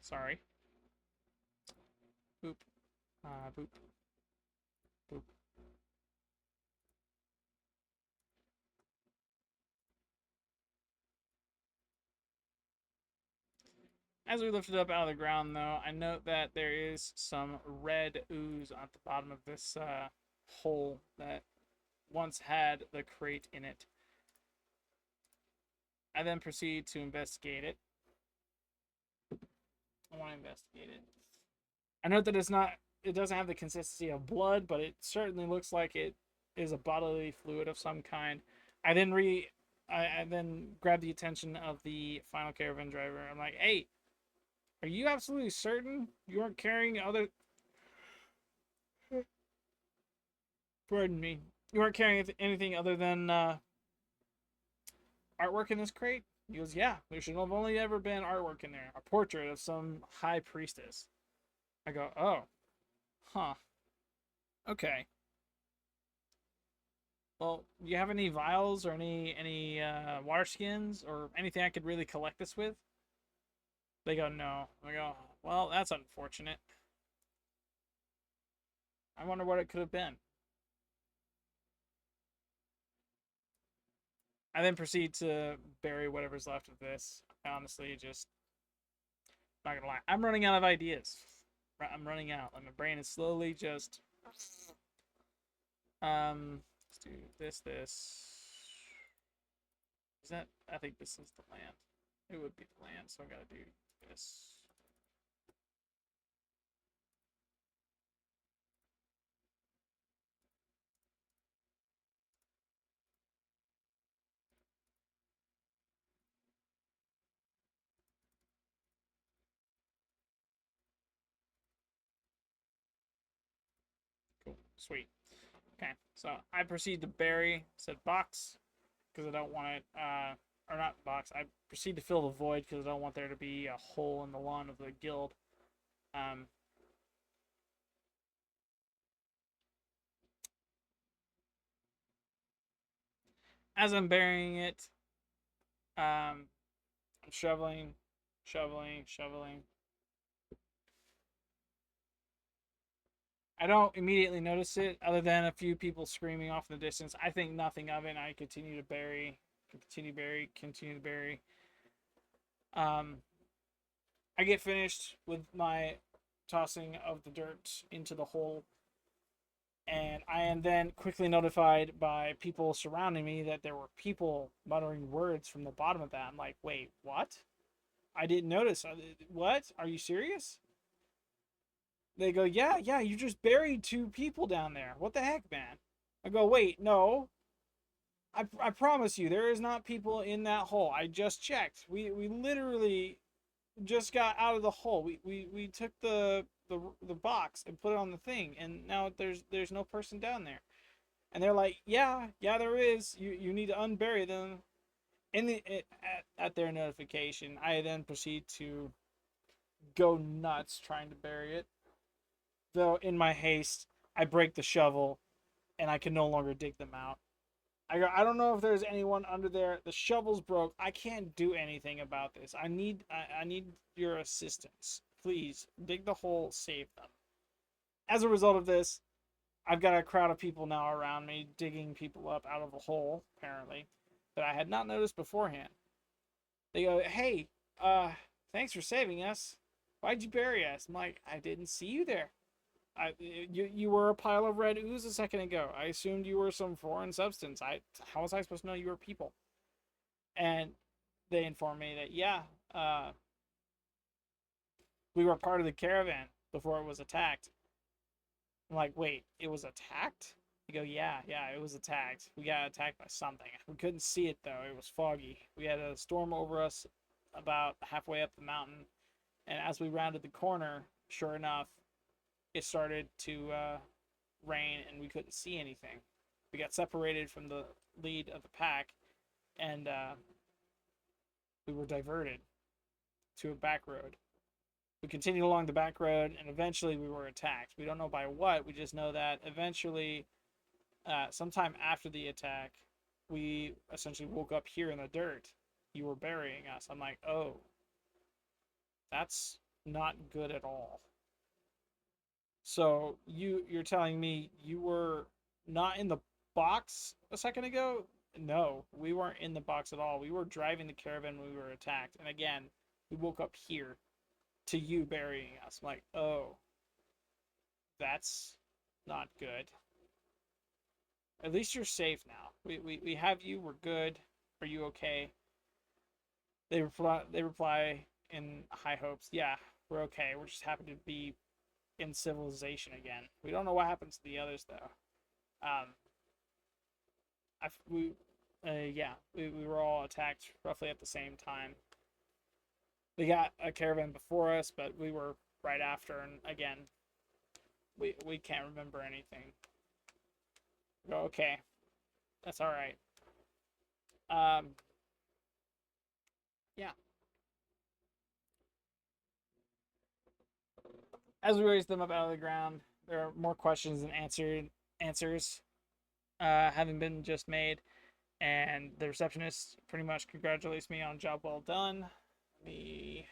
sorry, boop, boop, boop. As we lift it up out of the ground, though, I note that there is some red ooze at the bottom of this hole that once had the crate in it. I then proceed to investigate it. I want to investigate it. I note that it doesn't have the consistency of blood, but it certainly looks like it is a bodily fluid of some kind. I then I then grab the attention of the final caravan driver. I'm like, "Hey, are you absolutely certain you aren't carrying other? Pardon me. You aren't carrying anything other than artwork in this crate?" He goes, "Yeah, there should have only ever been artwork in there. A portrait of some high priestess." I go, "Oh, huh, okay. Well, do you have any vials or any water skins or anything I could really collect this with?" They go, "No." I go, "Well, that's unfortunate. I wonder what it could have been." I then proceed to bury whatever's left of this. I honestly just not gonna lie, I'm running out of ideas. I'm running out. Like, my brain is slowly just. Let's do this. Is that? I think this is the land. It would be the land, so I gotta do this. Cool, sweet. Okay, so I proceed to bury said box because I don't want it. Or not box. I proceed to fill the void because I don't want there to be a hole in the lawn of the guild. Um, as I'm burying it, I'm shoveling, shoveling. I don't immediately notice it, other than a few people screaming off in the distance. I think nothing of it. And I continue to bury, continue to bury. Um, I get finished with my tossing of the dirt into the hole, and I am then quickly notified by people surrounding me that there were people muttering words from the bottom of that. I'm like, "Wait, what? I didn't notice. What? Are you serious?" They go, "Yeah, yeah, you just buried 2 people down there. What the heck, man?" I go, "Wait, no. I promise you, there is not people in that hole. I just checked. We literally just got out of the hole. We took the box and put it on the thing, and now there's no person down there." And they're like, "Yeah, yeah, there is. You need to unbury them." At their notification, I then proceed to go nuts trying to bury it. Though in my haste, I break the shovel and I can no longer dig them out. I don't know if there's anyone under there. The shovel's broke. I can't do anything about this. I need your assistance. Please dig the hole, save them. As a result of this, I've got a crowd of people now around me digging people up out of a hole, apparently, that I had not noticed beforehand. They go, "Hey, thanks for saving us. Why'd you bury us?" I'm like, "I didn't see you there. You were a pile of red ooze a second ago. I assumed you were some foreign substance. How was I supposed to know you were people?" And they informed me that, yeah, uh, we were part of the caravan before it was attacked. I'm like, "Wait, it was attacked?" They go, "Yeah, it was attacked. We got attacked by something. We couldn't see it though. It was foggy. We had a storm over us about halfway up the mountain, and as we rounded the corner, sure enough, it started to rain, and we couldn't see anything. We got separated from the lead of the pack, and we were diverted to a back road. We continued along the back road, and eventually we were attacked. We don't know by what. We just know that eventually, sometime after the attack, we essentially woke up here in the dirt. You were burying us." I'm like, "Oh, that's not good at all." So you're telling me you were not in the box a second ago? No, we weren't in the box at all. We were driving the caravan when we were attacked. And again, we woke up here to you burying us. I'm like, "Oh, that's not good. At least you're safe now. We have you. We're good. Are you okay?" They reply in high hopes. "Yeah, we're okay. We're just happy to be in civilization again. We don't know what happens to the others though." Um, I we yeah, we were all attacked roughly at the same time. They got a caravan before us, but we were right after, and again, we can't remember anything. We go, "Okay, that's all right." Um, yeah. As we raise them up out of the ground, there are more questions than answers having been just made, and the receptionist pretty much congratulates me on a job well done. Me.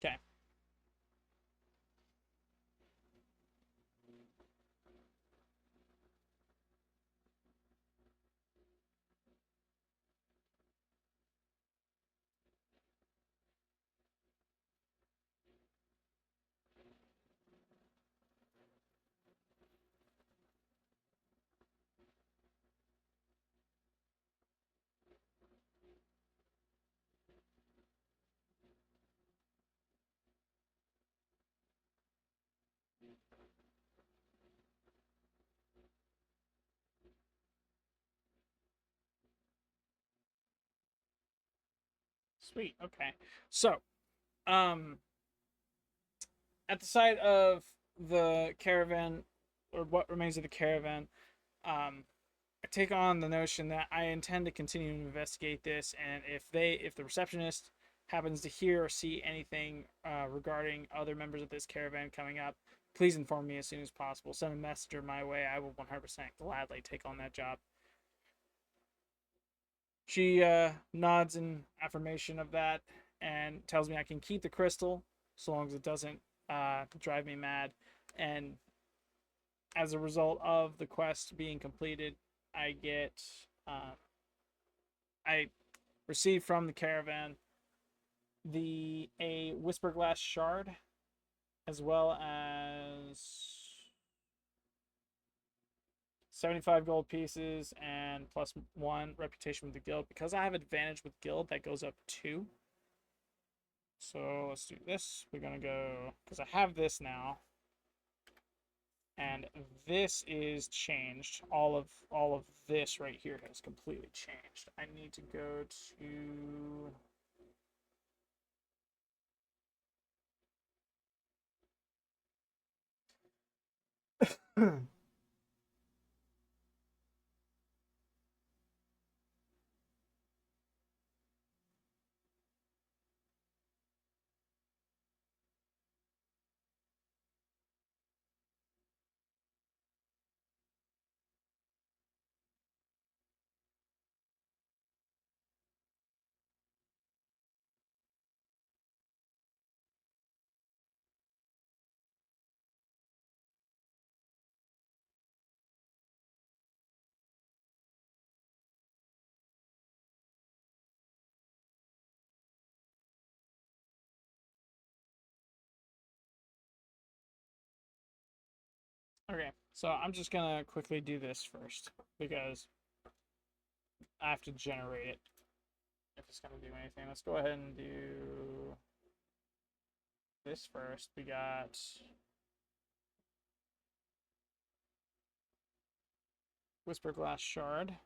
Okay. Sweet. Okay. So, um, at the side of the caravan, or what remains of the caravan, I take on the notion that I intend to continue to investigate this, and if the receptionist happens to hear or see anything regarding other members of this caravan coming up, please inform me as soon as possible. Send a messenger my way. I will 100% gladly take on that job. She nods in affirmation of that and tells me I can keep the crystal so long as it doesn't drive me mad. And as a result of the quest being completed, I get I receive from the caravan the a whisper glass shard, as well as 75 gold pieces and +1 reputation with the guild. Because I have advantage with guild, that goes up 2. So let's do this. We're gonna go, because I have this now, and this is changed. All of this right here has completely changed. I need to go to Okay, so I'm just gonna quickly do this first because I have to generate it if it's gonna do anything. Let's go ahead and do this first. We got Whisper Glass Shard.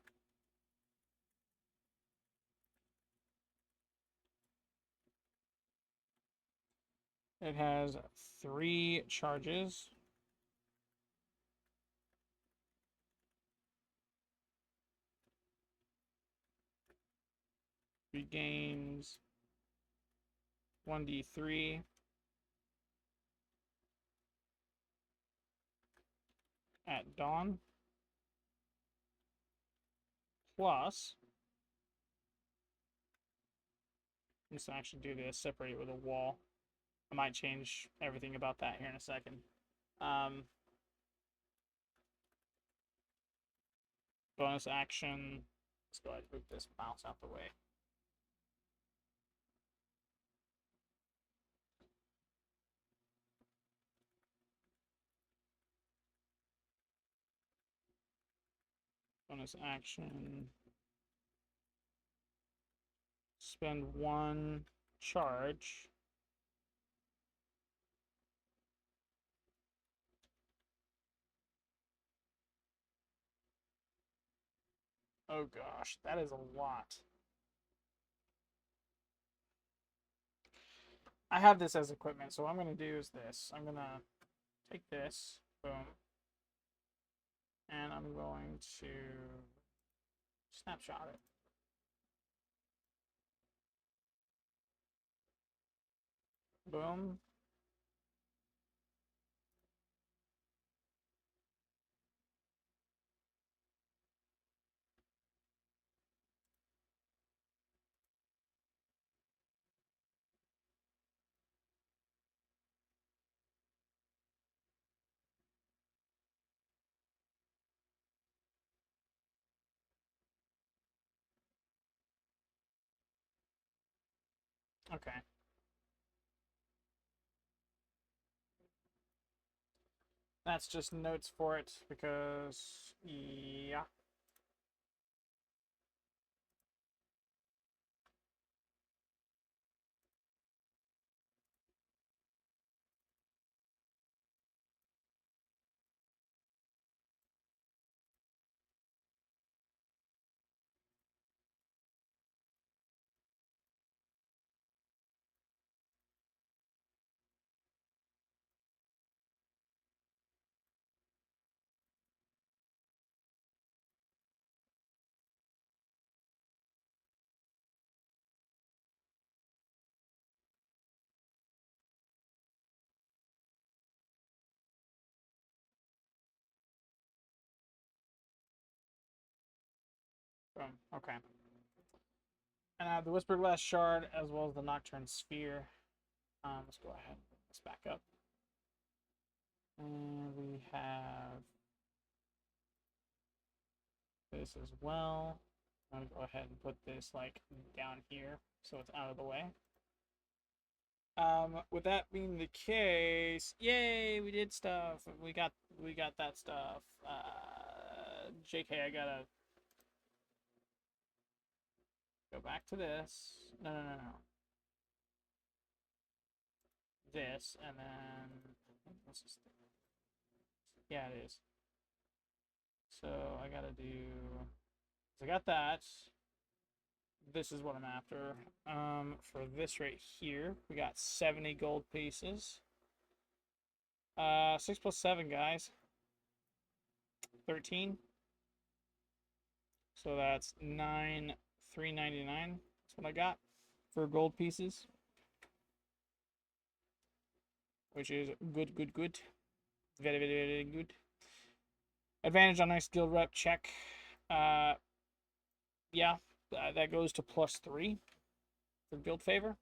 It has 3 charges. Regains 1d3. At dawn. Plus, I'm just gonna actually do this, separate it with a wall. I might change everything about that here in a second. Bonus action. Let's go ahead and move this mouse out the way. Bonus action. Spend 1 charge. Oh gosh, that is a lot. I have this as equipment, so what I'm going to do is this. I'm going to take this, boom, and I'm going to snapshot it. Boom. Okay. That's just notes for it because, yeah. Boom. Okay. And I have the Whisper Glass Shard as well as the Nocturne Sphere. Let's go ahead and bring this back up. And we have this as well. I'm going to go ahead and put this like down here so it's out of the way. With that being the case, yay, we did stuff. We got that stuff. JK, I gotta go back to this. No. This, and then let's just, yeah, it is. So I gotta do. I got that. This is what I'm after. For this right here, we got 70 gold pieces. 6 plus 7, guys. 13. So that's 9,399. That's what I got for gold pieces, which is good. Very good. Advantage on next guild rep check. Yeah, that goes to +3 for guild favor.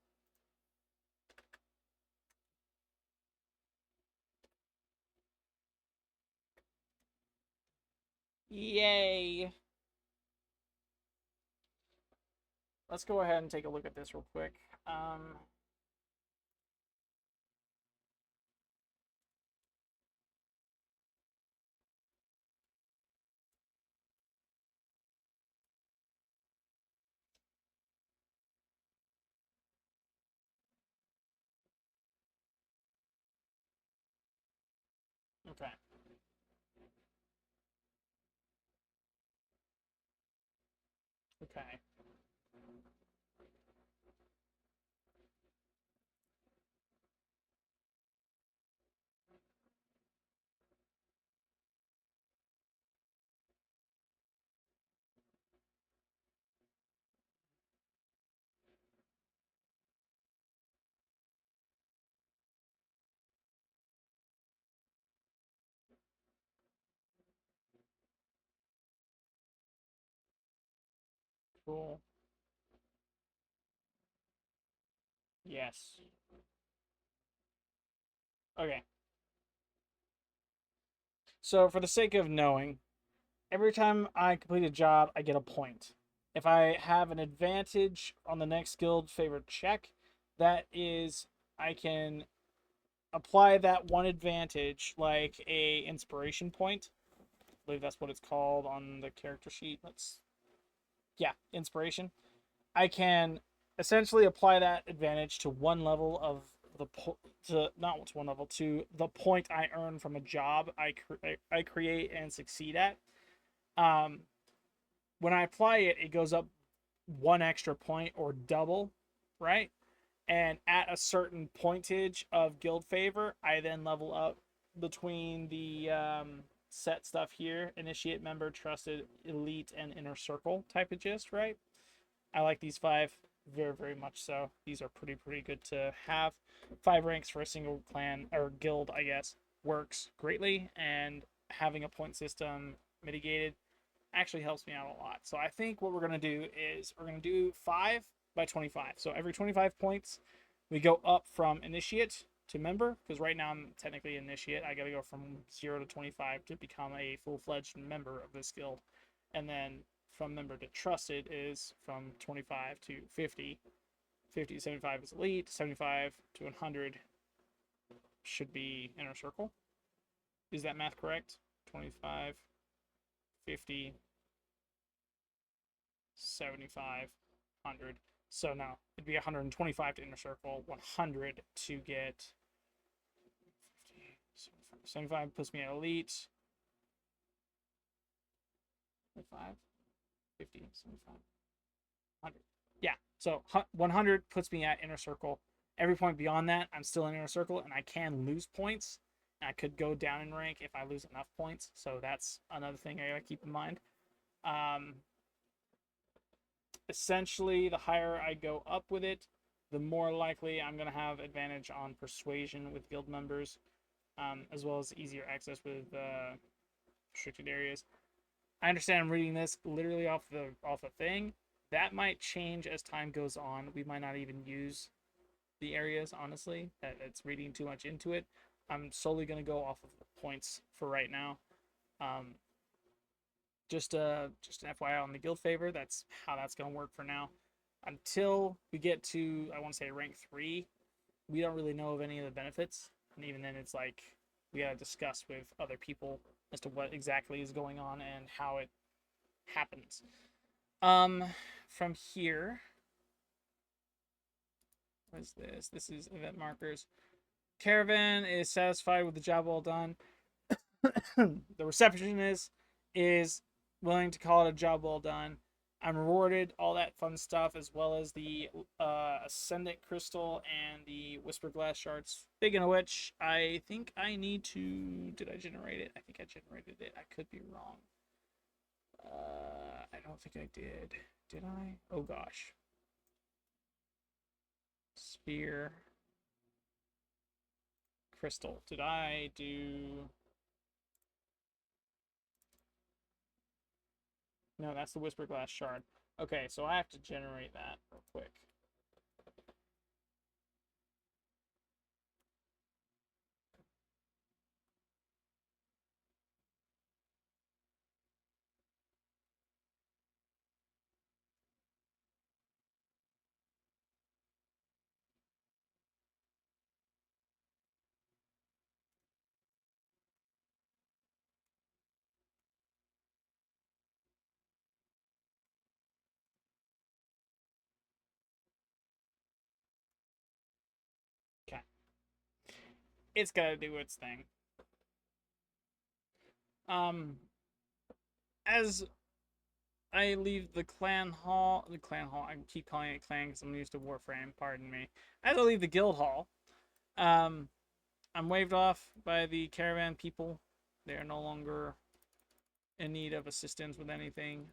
Yay! Let's go ahead and take a look at this real quick. Okay. Okay. Cool. Yes. Okay. So for the sake of knowing, every time I complete a job, I get a point. If I have an advantage on the next guild favorite check, that is, I can apply that one advantage like a inspiration point. I believe that's what it's called on the character sheet. Yeah, inspiration. I can essentially apply that advantage to one level of not to one level, to the point I earn from a job I create and succeed at. Um, when I apply it, it goes up one extra point or double, right? And at a certain pointage of guild favor, I then level up between the set stuff here: initiate, member, trusted, elite, and inner circle type of gist, right? I like these 5 very much so. These are pretty good to have. 5 ranks for a single clan or guild, I guess, works greatly, and having a point system mitigated actually helps me out a lot. So I think what we're going to do is we're going to do 5 by 25. So every 25 points, we go up from initiate to member, because right now I'm technically initiate. I got to go from 0 to 25 to become a full-fledged member of this guild. And then from member to trusted is from 25 to 50. 50 to 75 is elite. 75 to 100 should be inner circle. Is that math correct? 25, 50, 75, 100. So no, it'd be 125 to inner circle, 100 to get 50, 75 puts me at elite. 25, 50, 75, 100. Yeah, so 100 puts me at inner circle. Every point beyond that, I'm still in inner circle, and I can lose points. And I could go down in rank if I lose enough points. So that's another thing I gotta keep in mind. Essentially, the higher I go up with it, the more likely I'm going to have advantage on persuasion with guild members, as well as easier access with restricted areas. I understand I'm reading this literally off the thing. That might change as time goes on. We might not even use the areas, honestly. It's reading too much into it. I'm solely going to go off of the points for right now. Just an FYI on the guild favor, that's how that's going to work for now. Until we get to, I want to say, rank 3, we don't really know of any of the benefits. And even then, it's like we got to discuss with other people as to what exactly is going on and how it happens. From here, what is this? This is event markers. Caravan is satisfied with the job well done. The receptionist is willing to call it a job well done. I'm rewarded, all that fun stuff, as well as the Ascendant Crystal and the Whisper Glass Shards. Speaking of which, I think I need to... Did I generate it? I think I generated it. I could be wrong. I don't think I did. Did I? Oh, gosh. Spear. Crystal. Did I do... No, that's the Whisper Glass Shard. Okay, so I have to generate that real quick. Okay. It's gotta do its thing. As I leave the clan hall, I keep calling it clan because I'm used to Warframe, pardon me. As I leave the guild hall, I'm waved off by the caravan people. They are no longer in need of assistance with anything.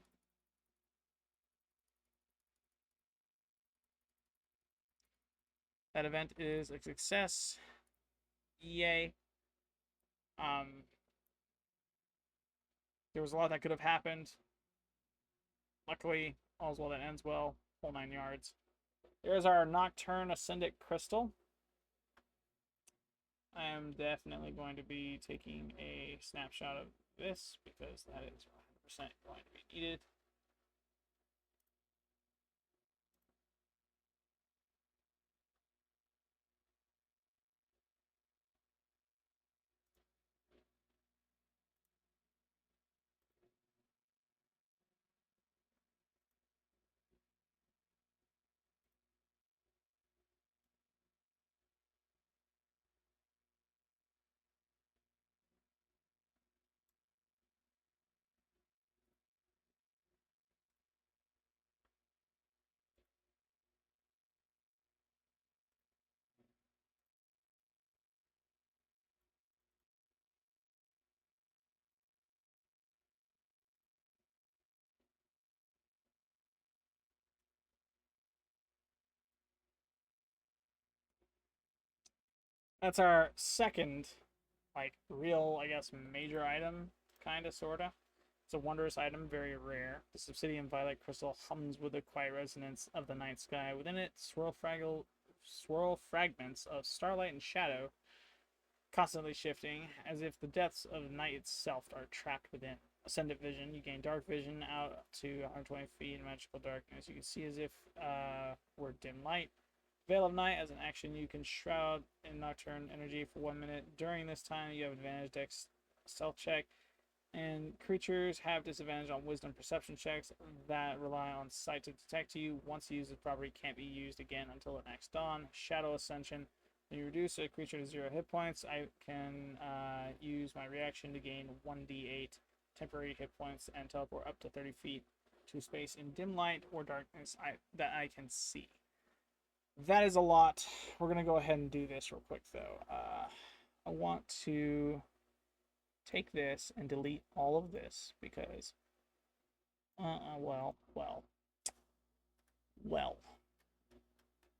That event is a success. Yay. There was a lot that could have happened. Luckily, all's well that ends well. Whole 9 yards. There's our Nocturne Ascendant Crystal. I am definitely going to be taking a snapshot of this because that is 100% going to be needed. That's our second, like, real, I guess, major item, kind of, sort of. It's a wondrous item, very rare. The Obsidian Violet Crystal hums with the quiet resonance of the night sky. Within it, swirl fragments of starlight and shadow, constantly shifting, as if the depths of night itself are trapped within. Ascendant Vision, you gain dark vision out to 120 feet in magical darkness. You can see as if we're dim light. Veil of Night, as an action, you can shroud in Nocturne energy for 1 minute. During this time, you have advantage dex stealth check, and creatures have disadvantage on wisdom perception checks that rely on sight to detect you. Once used, this property can't be used again until the next dawn. Shadow Ascension. When you reduce a creature to 0 hit points, I can use my reaction to gain 1d8 temporary hit points and teleport up to 30 feet to space in dim light or darkness that I can see. That is a lot. We're going to go ahead and do this real quick, though. I want to take this and delete all of this because, well.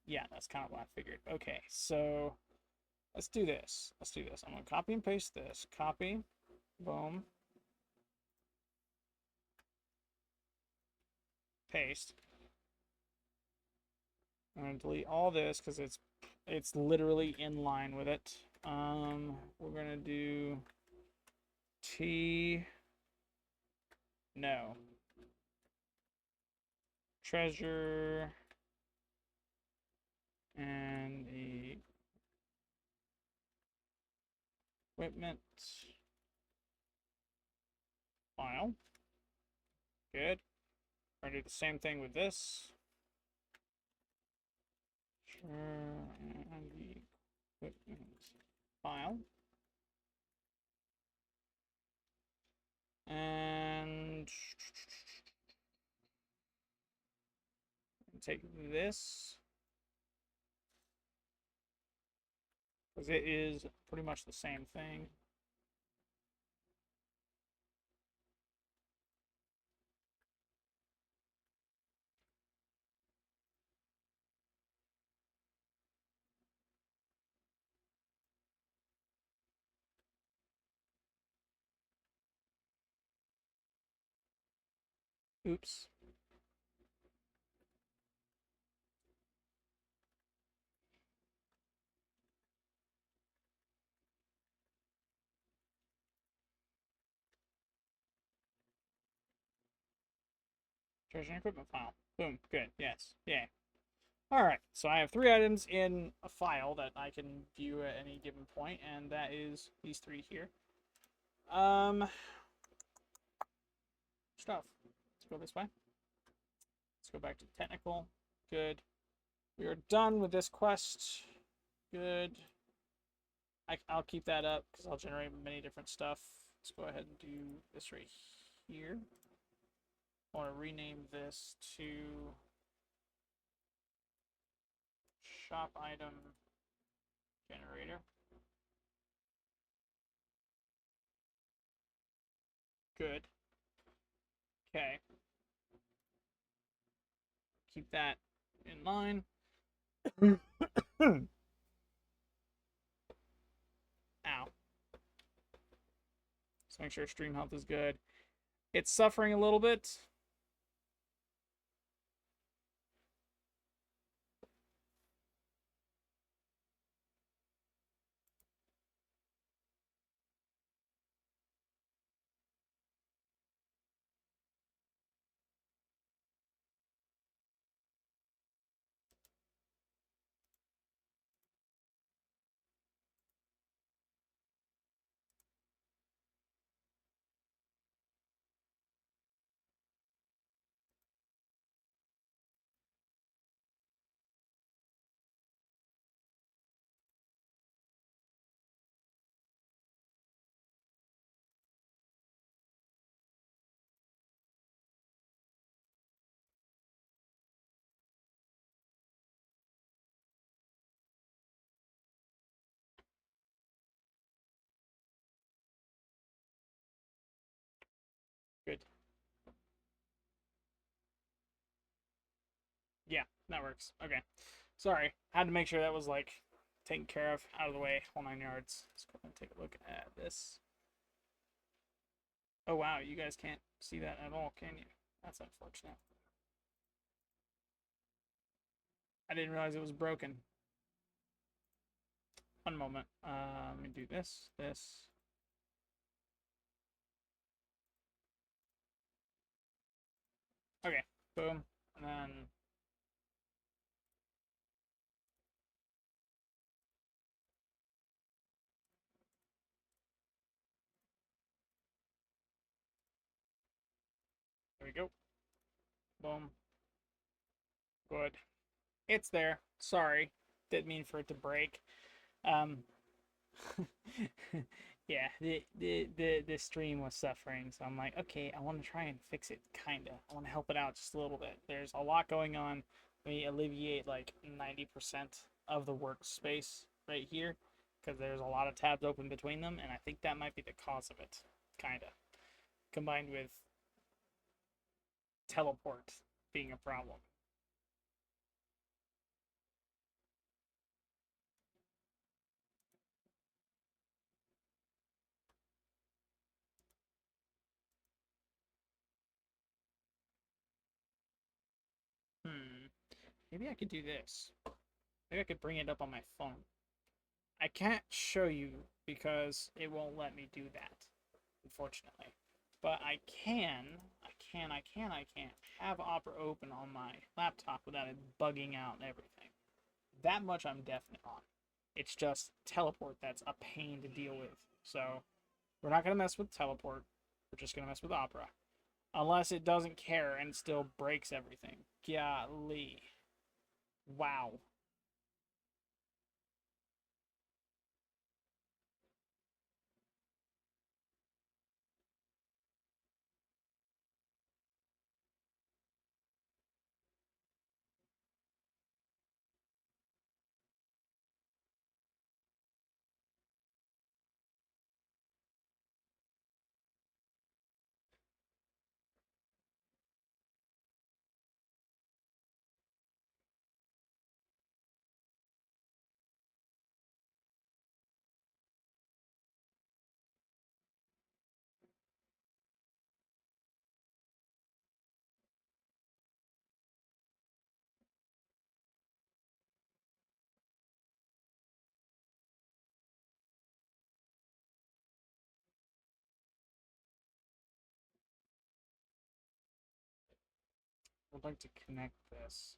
Yeah, that's kind of what I figured. Okay, so let's do this. I'm going to copy and paste this. Copy. Boom. Paste. I'm going to delete all this because it's literally in line with it. We're going to do T. No. Treasure. And the equipment. file. Good. We're going to do the same thing with this. Sure, and the equipment file. And take this, because it is pretty much the same thing. Oops. Treasure and equipment file. Boom. Good. Yes. Yay. All right. So I have 3 items in a file that I can view at any given point, and that is these 3 here. Stuff. Let's go this way. Let's go back to technical. Good. We are done with this quest. Good. I'll keep that up because I'll generate many different stuff. Let's go ahead and do this right here. I want to rename this to shop item generator. Good. Okay. Keep that in line. Ow. Let's make sure stream health is good. It's suffering a little bit. Good. Yeah, that works. Okay. Sorry. Had to make sure that was like taken care of, out of the way, whole 9 yards. Let's go and take a look at this. Oh wow, you guys can't see that at all, can you? That's unfortunate. I didn't realize it was broken. One moment. Let me do this. Okay. Boom. And then there we go. Boom. Good. It's there. Sorry. Didn't mean for it to break. Yeah, the stream was suffering, so I'm like, okay, I want to try and fix it, kinda. I want to help it out just a little bit. There's a lot going on. Let me alleviate like 90% of the workspace right here, because there's a lot of tabs open between them, and I think that might be the cause of it, kinda. Combined with teleport being a problem. Maybe I could do this. Maybe I could bring it up on my phone. I can't show you because it won't let me do that, unfortunately. But I can have Opera open on my laptop without it bugging out and everything. That much I'm definite on. It's just teleport that's a pain to deal with. So we're not gonna mess with teleport. We're just gonna mess with Opera. Unless it doesn't care and still breaks everything. Golly. Wow. I'd like to connect this.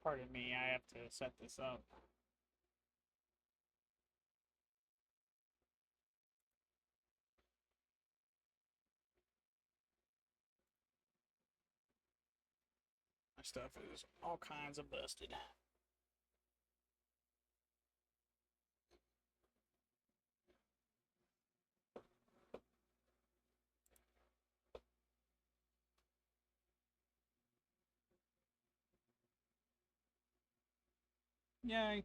Pardon me, I have to set this up. My stuff is all kinds of busted. Yay.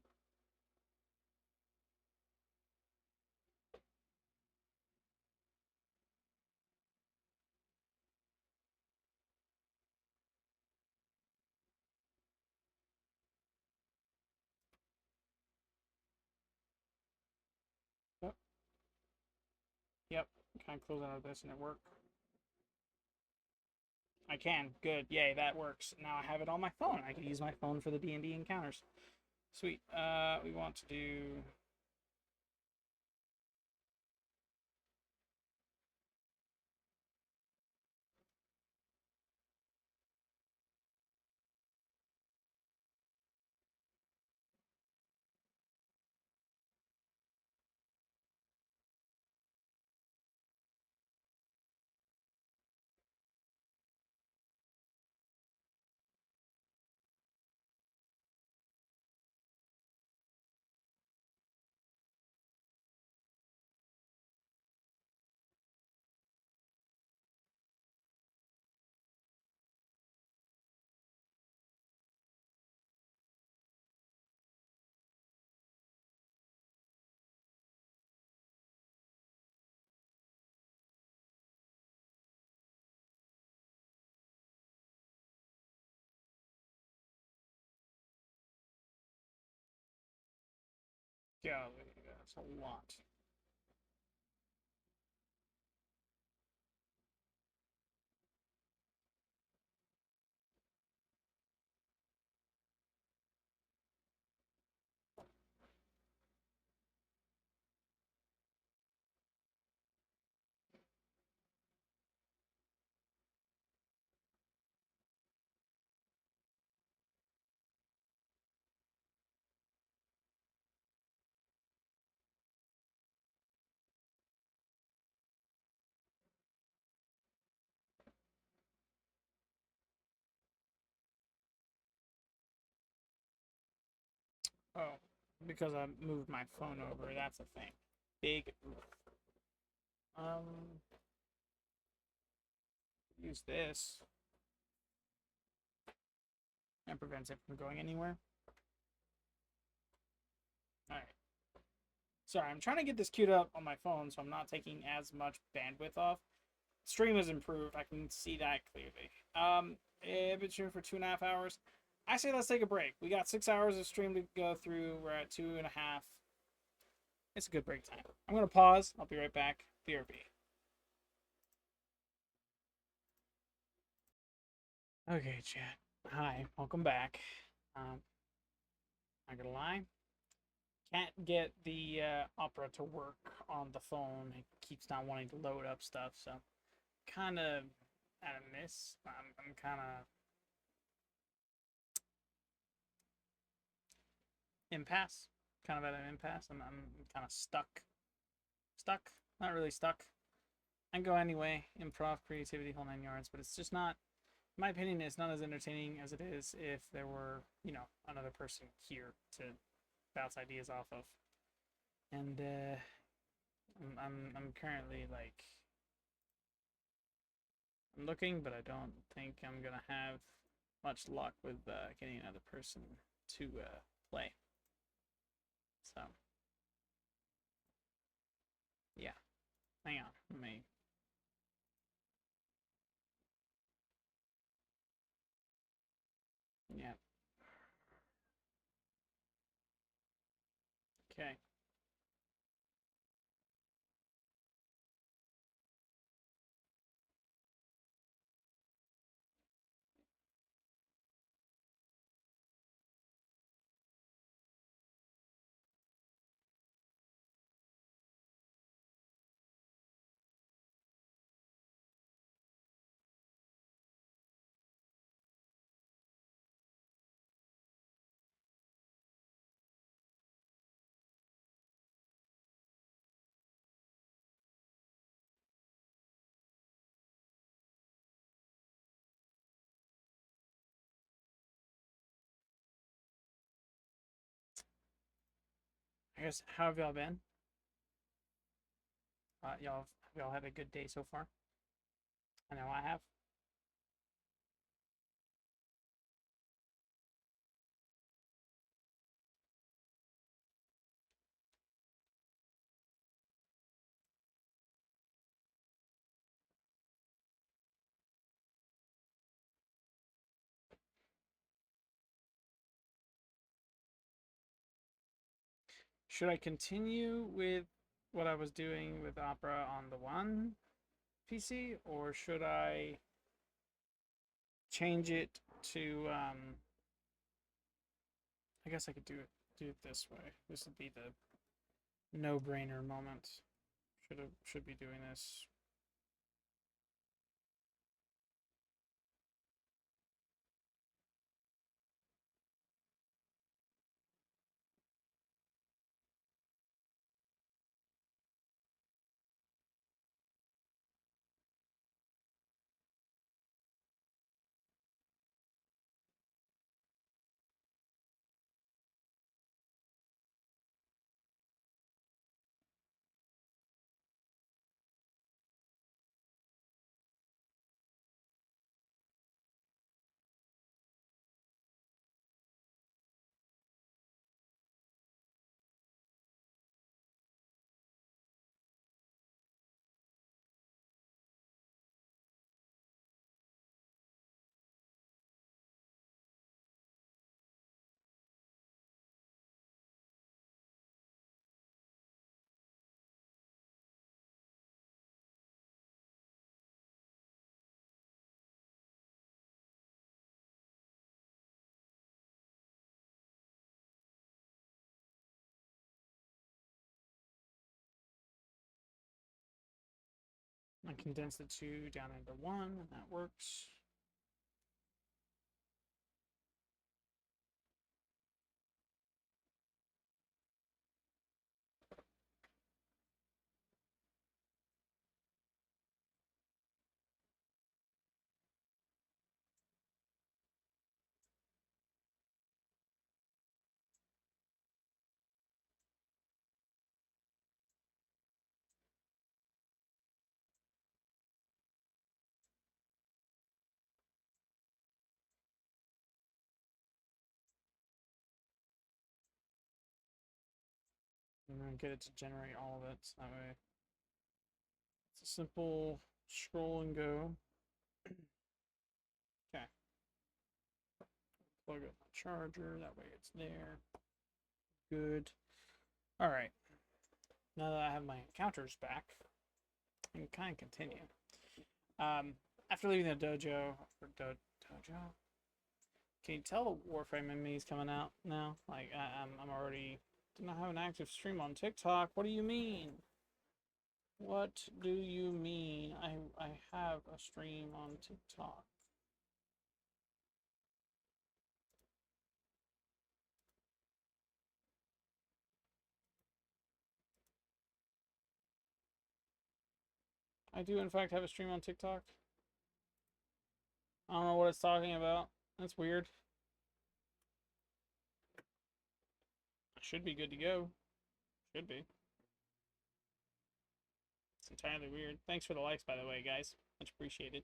Yep. Yep. Can I close out of this and it work? I can. Good. Yay, that works. Now I have it on my phone. I can use my phone for the D&D encounters. Sweet. We want to do... Golly, that's a lot. Oh, because I moved my phone over. That's a thing. Big oof. Use this. That prevents it from going anywhere. Alright. Sorry, I'm trying to get this queued up on my phone so I'm not taking as much bandwidth off. Stream has improved. I can see that clearly. I've been streaming for 2.5 hours. I say let's take a break. We got 6 hours of stream to go through. We're at 2.5. It's a good break time. I'm going to pause. I'll be right back. BRB. Okay, chat. Hi, welcome back. Not gonna lie, can't get the Opera to work on the phone. It keeps not wanting to load up stuff, so kind of at a miss. I'm kind of impasse, kind of at an impasse. I'm kind of stuck. Stuck, not really stuck. I can go anyway. Improv, creativity, whole nine yards, but it's just not. In my opinion, it's not as entertaining as it is if there were, another person here to bounce ideas off of. And I'm currently like I'm looking, but I don't think I'm gonna have much luck with getting another person to play. So yeah, hang on, let me. Yeah. Okay. I guess how have y'all been? Y'all had a good day so far? I know I have. Should I continue with what I was doing with Opera on the one PC, or should I change it to? I guess I could do it this way. This would be the no-brainer moment. Should be doing this. I condense the two down into one, and that works. And then get it to generate all of it. So that way, it's a simple scroll and go. Okay. Plug up my charger. That way, it's there. Good. All right. Now that I have my encounters back, I can kind of continue. After leaving the dojo, or Dojo. Can you tell the Warframe in me is coming out now? Like, I'm already... Do not have an active stream on TikTok. What do you mean? What do you mean? I have a stream on TikTok. I do, in fact, have a stream on TikTok. I don't know what it's talking about. That's weird. I should be good to go. Should be. It's entirely weird. Thanks for the likes, by the way, guys. Much appreciated.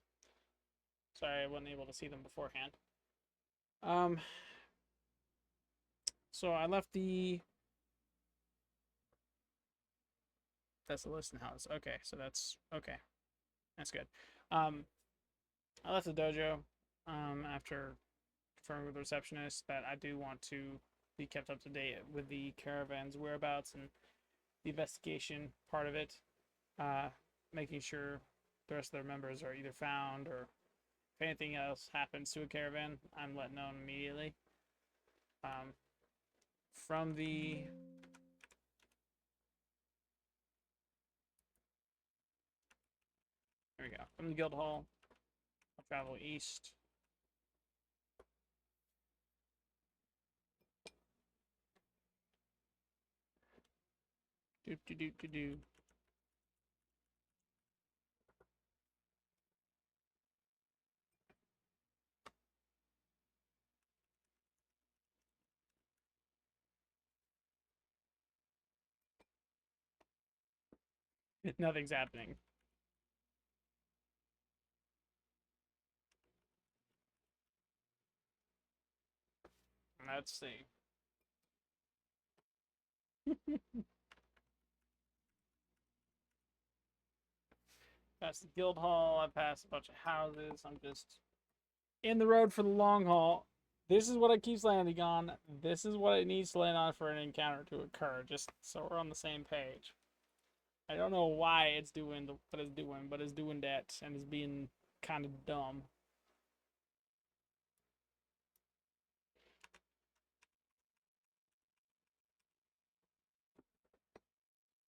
Sorry I wasn't able to see them beforehand. So I left the... That's the listen house. Okay, so that's... Okay. That's good. I left the dojo after confirming with the receptionist that I do want to be kept up to date with the caravan's whereabouts and the investigation part of it. Making sure the rest of their members are either found, or if anything else happens to a caravan, I'm letting known immediately. From the... There we go. From the guild hall, I'll travel east. Do. Nothing's happening. Let's see. Past the guild hall, I passed a bunch of houses. I'm just in the road for the long haul. This is what it keeps landing on. This is what it needs to land on for an encounter to occur, just so we're on the same page. I don't know why it's doing what it's doing, but it's doing that, and it's being kind of dumb.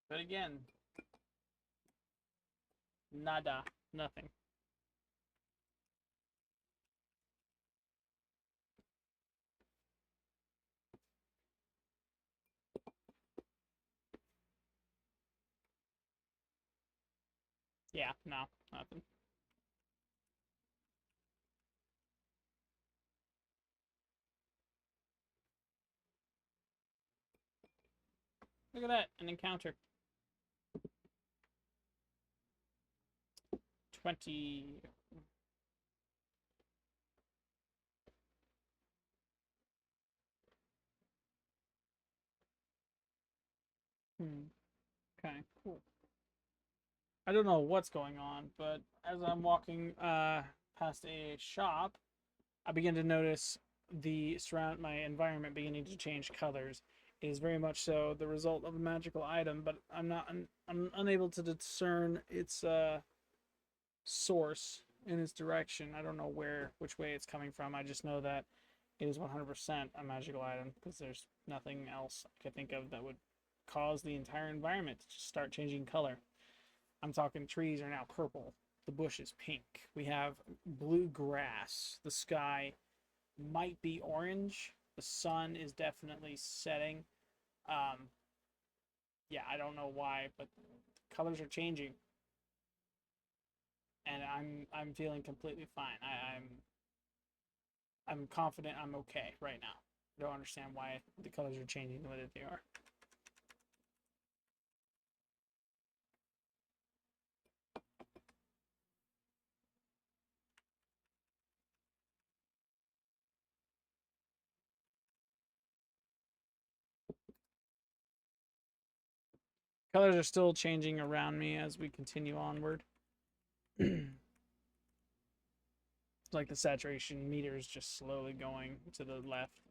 But again, nada, nothing. Yeah, no, nothing. Look at that, an encounter. 20. Okay, cool. I don't know what's going on, but as I'm walking past a shop, I begin to notice my environment beginning to change colors. It is very much so the result of a magical item, but I'm unable to discern its source and its direction. I don't know which way it's coming from. I just know that it is 100% a magical item, because there's nothing else I could think of that would cause the entire environment to just start changing color. I'm talking trees are now purple. The bush is pink. We have blue grass. The sky might be orange. The sun is definitely setting. Yeah, I don't know why, but colors are changing, and I'm feeling completely fine. I'm confident I'm okay right now. I don't understand why the colors are changing the way that they are. Colors are still changing around me as we continue onward. Like the saturation meter is just slowly going to the left.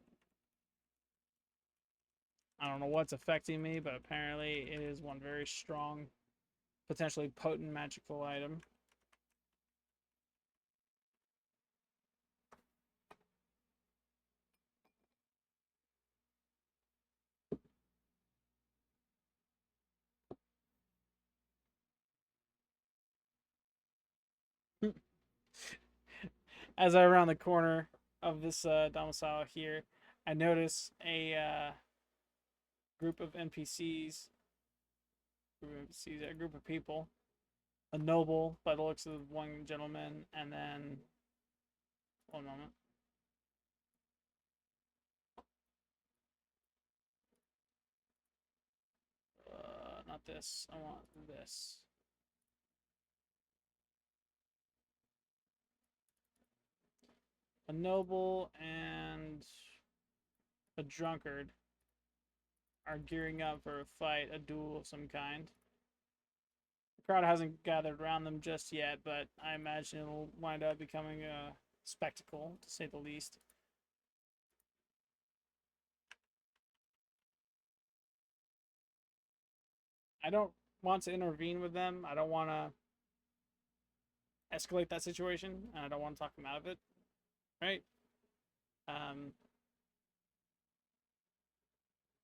I don't know what's affecting me, but apparently it is one very strong, potentially potent magical item. As I round the corner of this domicile here, I notice a group of NPCs, a group of people, a noble by the looks of one gentleman, and then one moment. Not this. I want this. A noble and a drunkard are gearing up for a fight, a duel of some kind. The crowd hasn't gathered around them just yet, but I imagine it'll wind up becoming a spectacle, to say the least. I don't want to intervene with them. I don't want to escalate that situation, and I don't want to talk them out of it, right? Um,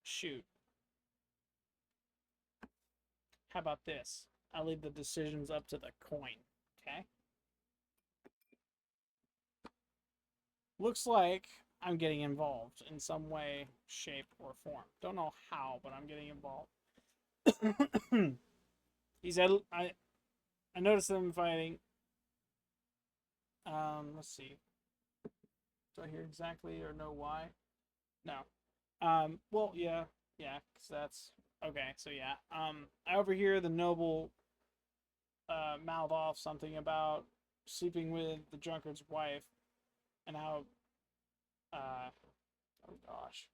Shoot. How about this? I leave the decisions up to the coin, okay? Looks like I'm getting involved in some way, shape, or form. Don't know how, but I'm getting involved. He said, I noticed them fighting. Let's see. Do I hear exactly or know why? No. Well, yeah, because that's okay. So yeah. I overhear the noble mouth off something about sleeping with the drunkard's wife and how oh gosh,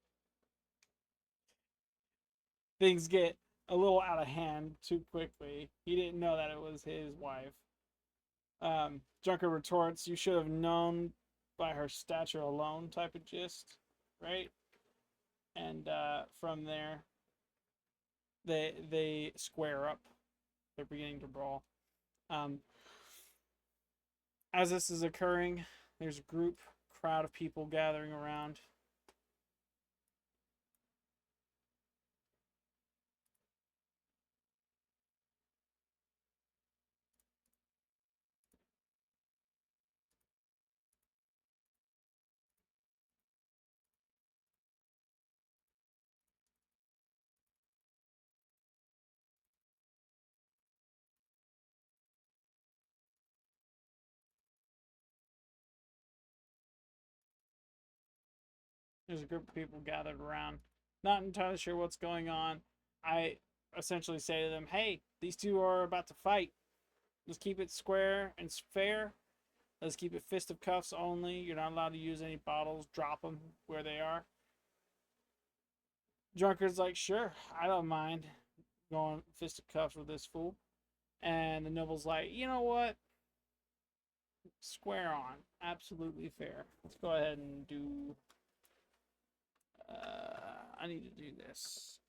things get a little out of hand too quickly. He didn't know that it was his wife. Drunkard retorts, "You should have known by her stature alone," type of gist, right? And from there, they square up. They're beginning to brawl. Um, as this is occurring, there's a crowd of people gathering around. There's a group of people gathered around. Not entirely sure what's going on. I essentially say to them, "Hey, these two are about to fight. Let's keep it square and fair. Let's keep it fist of cuffs only. You're not allowed to use any bottles. Drop them where they are." Drunkard's like, "Sure, I don't mind going fist of cuffs with this fool." And the noble's like, "You know what? Square on. Absolutely fair. Let's go ahead and do. I need to do this."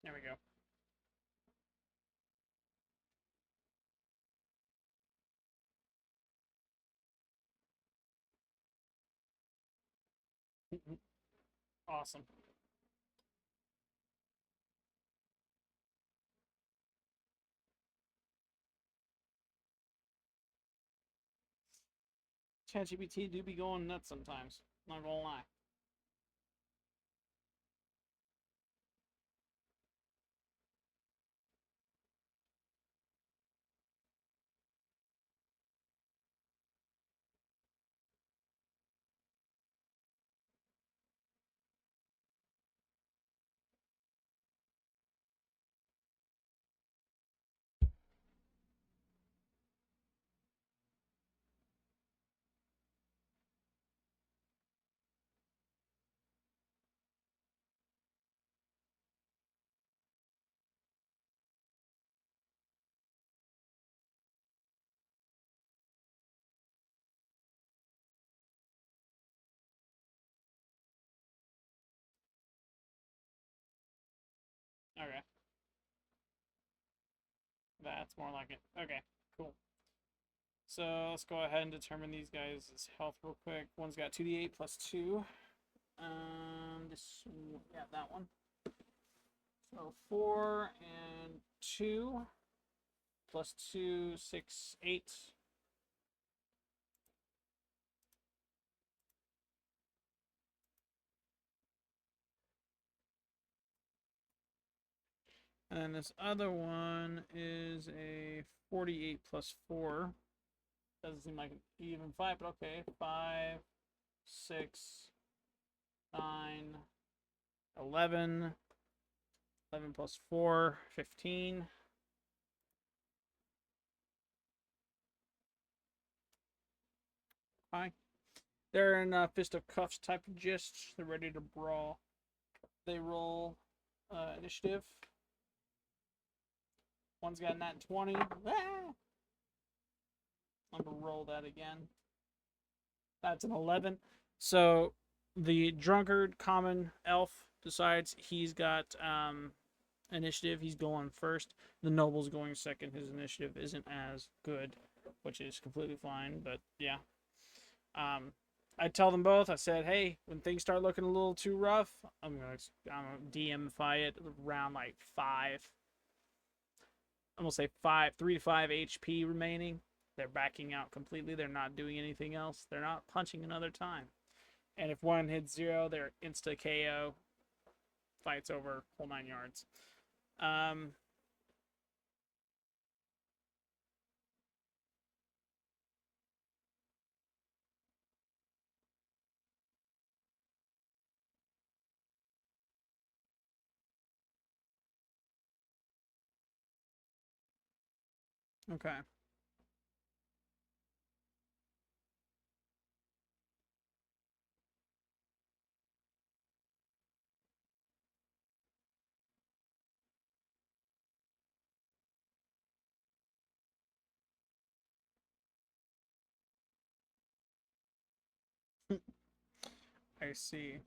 There we go. Awesome. ChatGPT do be going nuts sometimes. Not gonna lie. Okay. That's more like it. Okay, cool. So let's go ahead and determine these guys' health real quick. One's got 2d8 plus 2. This, yeah, that one. So 4 and 2 plus 2, 6, 8. And then this other one is a 48 plus 4. Doesn't seem like an even fight, but okay. 5, 6, 9, 11. 11 plus 4, 15. Hi. They're in Fist of Cuffs type of gist. They're ready to brawl. They roll initiative. One's got a nat 20. Ah! I'm going to roll that again. That's an 11. So the drunkard common elf decides he's got initiative. He's going first. The noble's going second. His initiative isn't as good, which is completely fine. But yeah. I tell them both. I said, hey, when things start looking a little too rough, I'm gonna DMify it around like 5. I'm gonna say 3 to 5 HP remaining. They're backing out completely. They're not doing anything else. They're not punching another time. And if one hits 0, they're insta KO. Fights over, whole 9 yards. Okay. I see.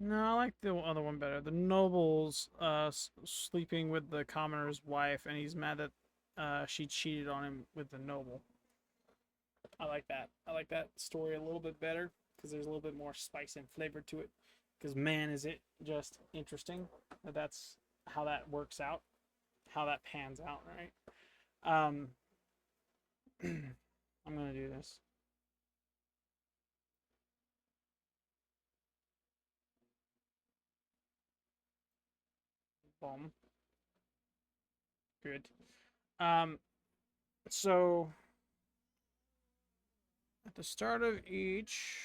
No, I like the other one better. The noble's sleeping with the commoner's wife, and he's mad that she cheated on him with the noble. I like that. I like that story a little bit better because there's a little bit more spice and flavor to it. Because man, is it just interesting that that's how that works out, how that pans out, right? Um, I'm gonna do this. Boom. Good. Um, so at the start of each,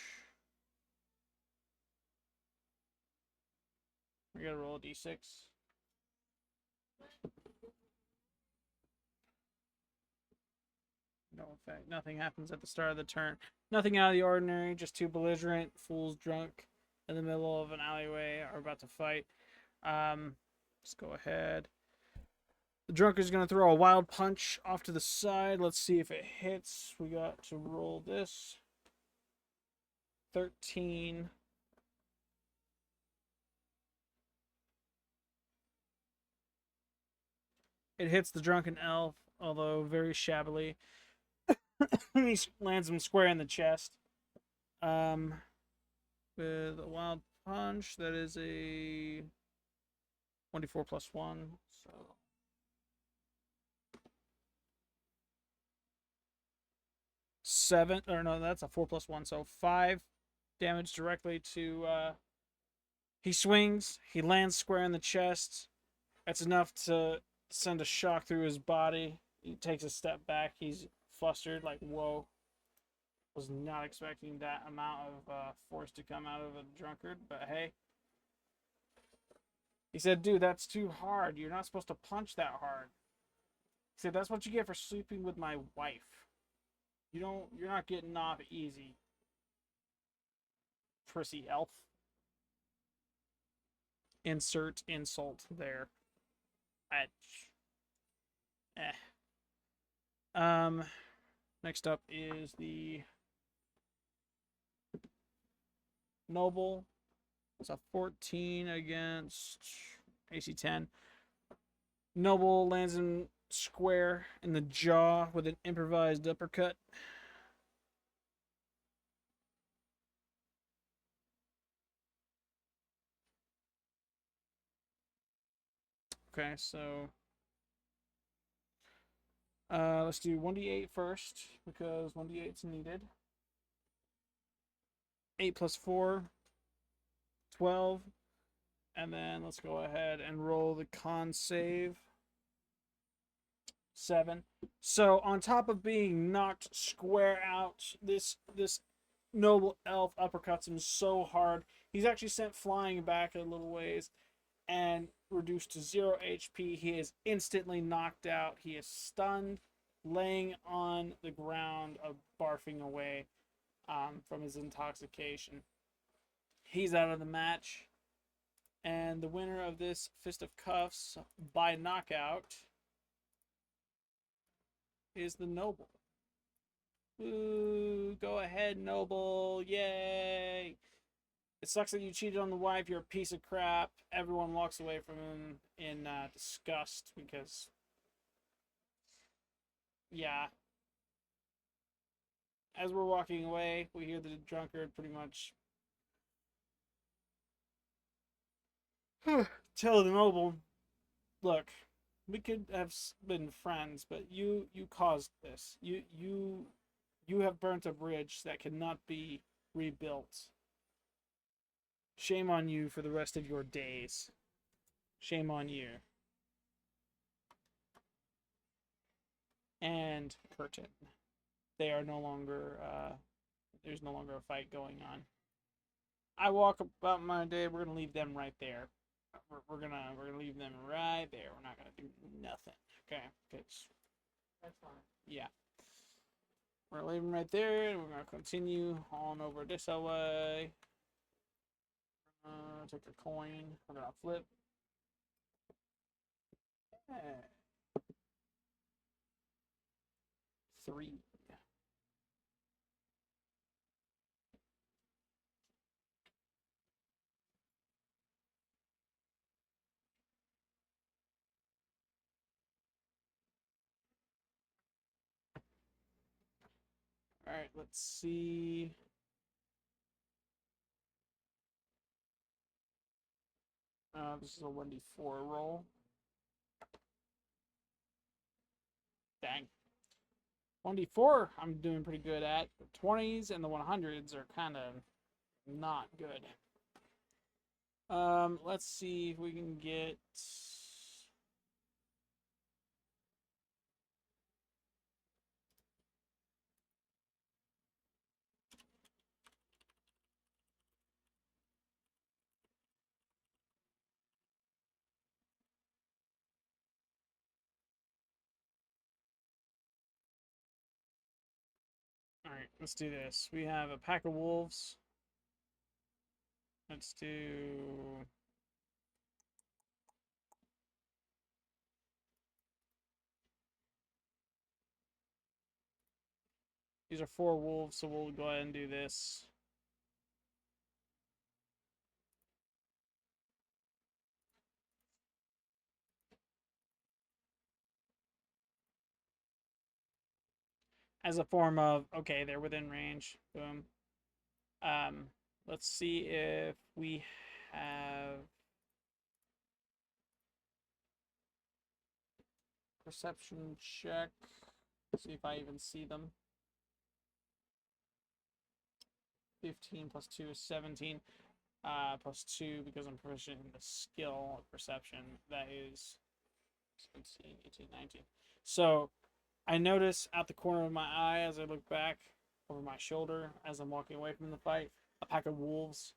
we gotta roll a d6. No effect. Nothing happens at the start of the turn. Nothing out of the ordinary. Just two belligerent fools drunk in the middle of an alleyway are about to fight. Let's go ahead. The drunk is going to throw a wild punch off to the side. Let's see if it hits. We got to roll this. 13. It hits the drunken elf, although very shabbily. He lands him square in the chest. With a wild punch, that is a 24 plus 1. So 7, or no, that's a 4 plus 1, so 5 damage directly to he swings, he lands square in the chest. That's enough to send a shock through his body. He takes a step back. He's flustered, like, whoa. Was not expecting that amount of force to come out of a drunkard, but hey. He said, dude, that's too hard. You're not supposed to punch that hard. He said, that's what you get for sleeping with my wife. You're not getting off easy. Prissy elf. Insert insult there. Next up is the Noble. It's a 14 against AC 10. Noble lands him square in the jaw with an improvised uppercut. Okay, so let's do 1d8 first because 1d8 is needed. 8 plus 4, 12. And then let's go ahead and roll the con save. 7. So on top of being knocked square out, this noble elf uppercuts him so hard. He's actually sent flying back a little ways and reduced to 0 HP. He is instantly knocked out. He is stunned, laying on the ground, barfing away from his intoxication. He's out of the match. And the winner of this Fist of Cuffs by knockout is the Noble. Ooh, go ahead, Noble. Yay. It sucks that you cheated on the wife. You're a piece of crap. Everyone walks away from him in disgust because, yeah. As we're walking away, we hear the drunkard pretty much tell the Noble, look, we could have been friends, but you caused this. You have burnt a bridge that cannot be rebuilt. Shame on you for the rest of your days. Shame on you. And curtain. They are no longer, there's no longer a fight going on. I walk about my day, we're gonna leave them right there. We're gonna leave them right there. We're not gonna do nothing. Okay, because
That's fine.
yeah. We're gonna leave them right there, and we're gonna continue on over this way. Take a coin. We're gonna flip. Yeah. 3. All right, let's see. This is a 1d4 roll. Dang. 1d4, I'm doing pretty good at. The 20s and the 100s are kind of not good. Let's see if we can get. All right, let's do this. We have a pack of wolves. Let's do. These are 4 wolves, so we'll go ahead and do this. As a form of, okay, they're within range. Boom. Let's see if we have perception check. See if I even see them. 15 plus 2 is 17. Plus 2 because I'm proficient in the skill of perception. That is 17, 18, 19. So I notice out the corner of my eye as I look back over my shoulder as I'm walking away from the fight. A pack of wolves,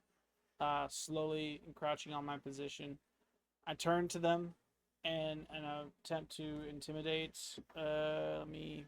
slowly encroaching on my position. I turn to them and attempt to intimidate. Let me.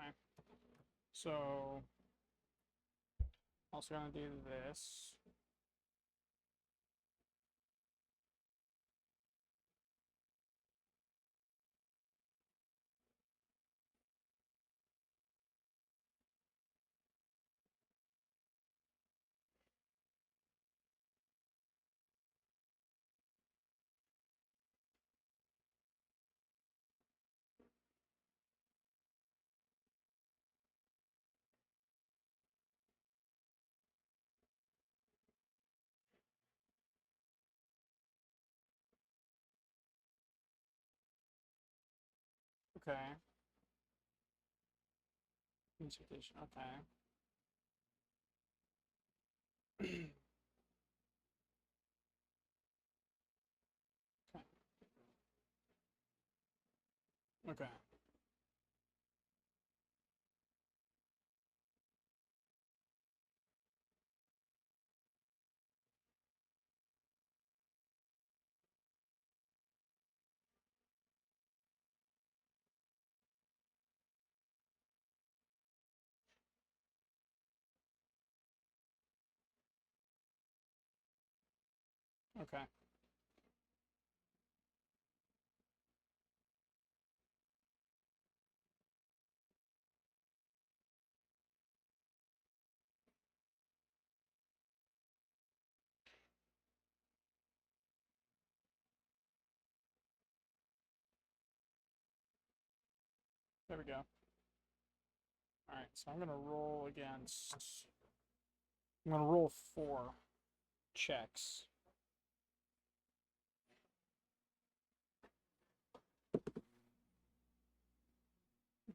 Right. So, also gonna do this. Okay. Intimidation. Okay. Okay. Okay. There we go. All right. So I'm gonna roll against. I'm gonna roll 4 checks.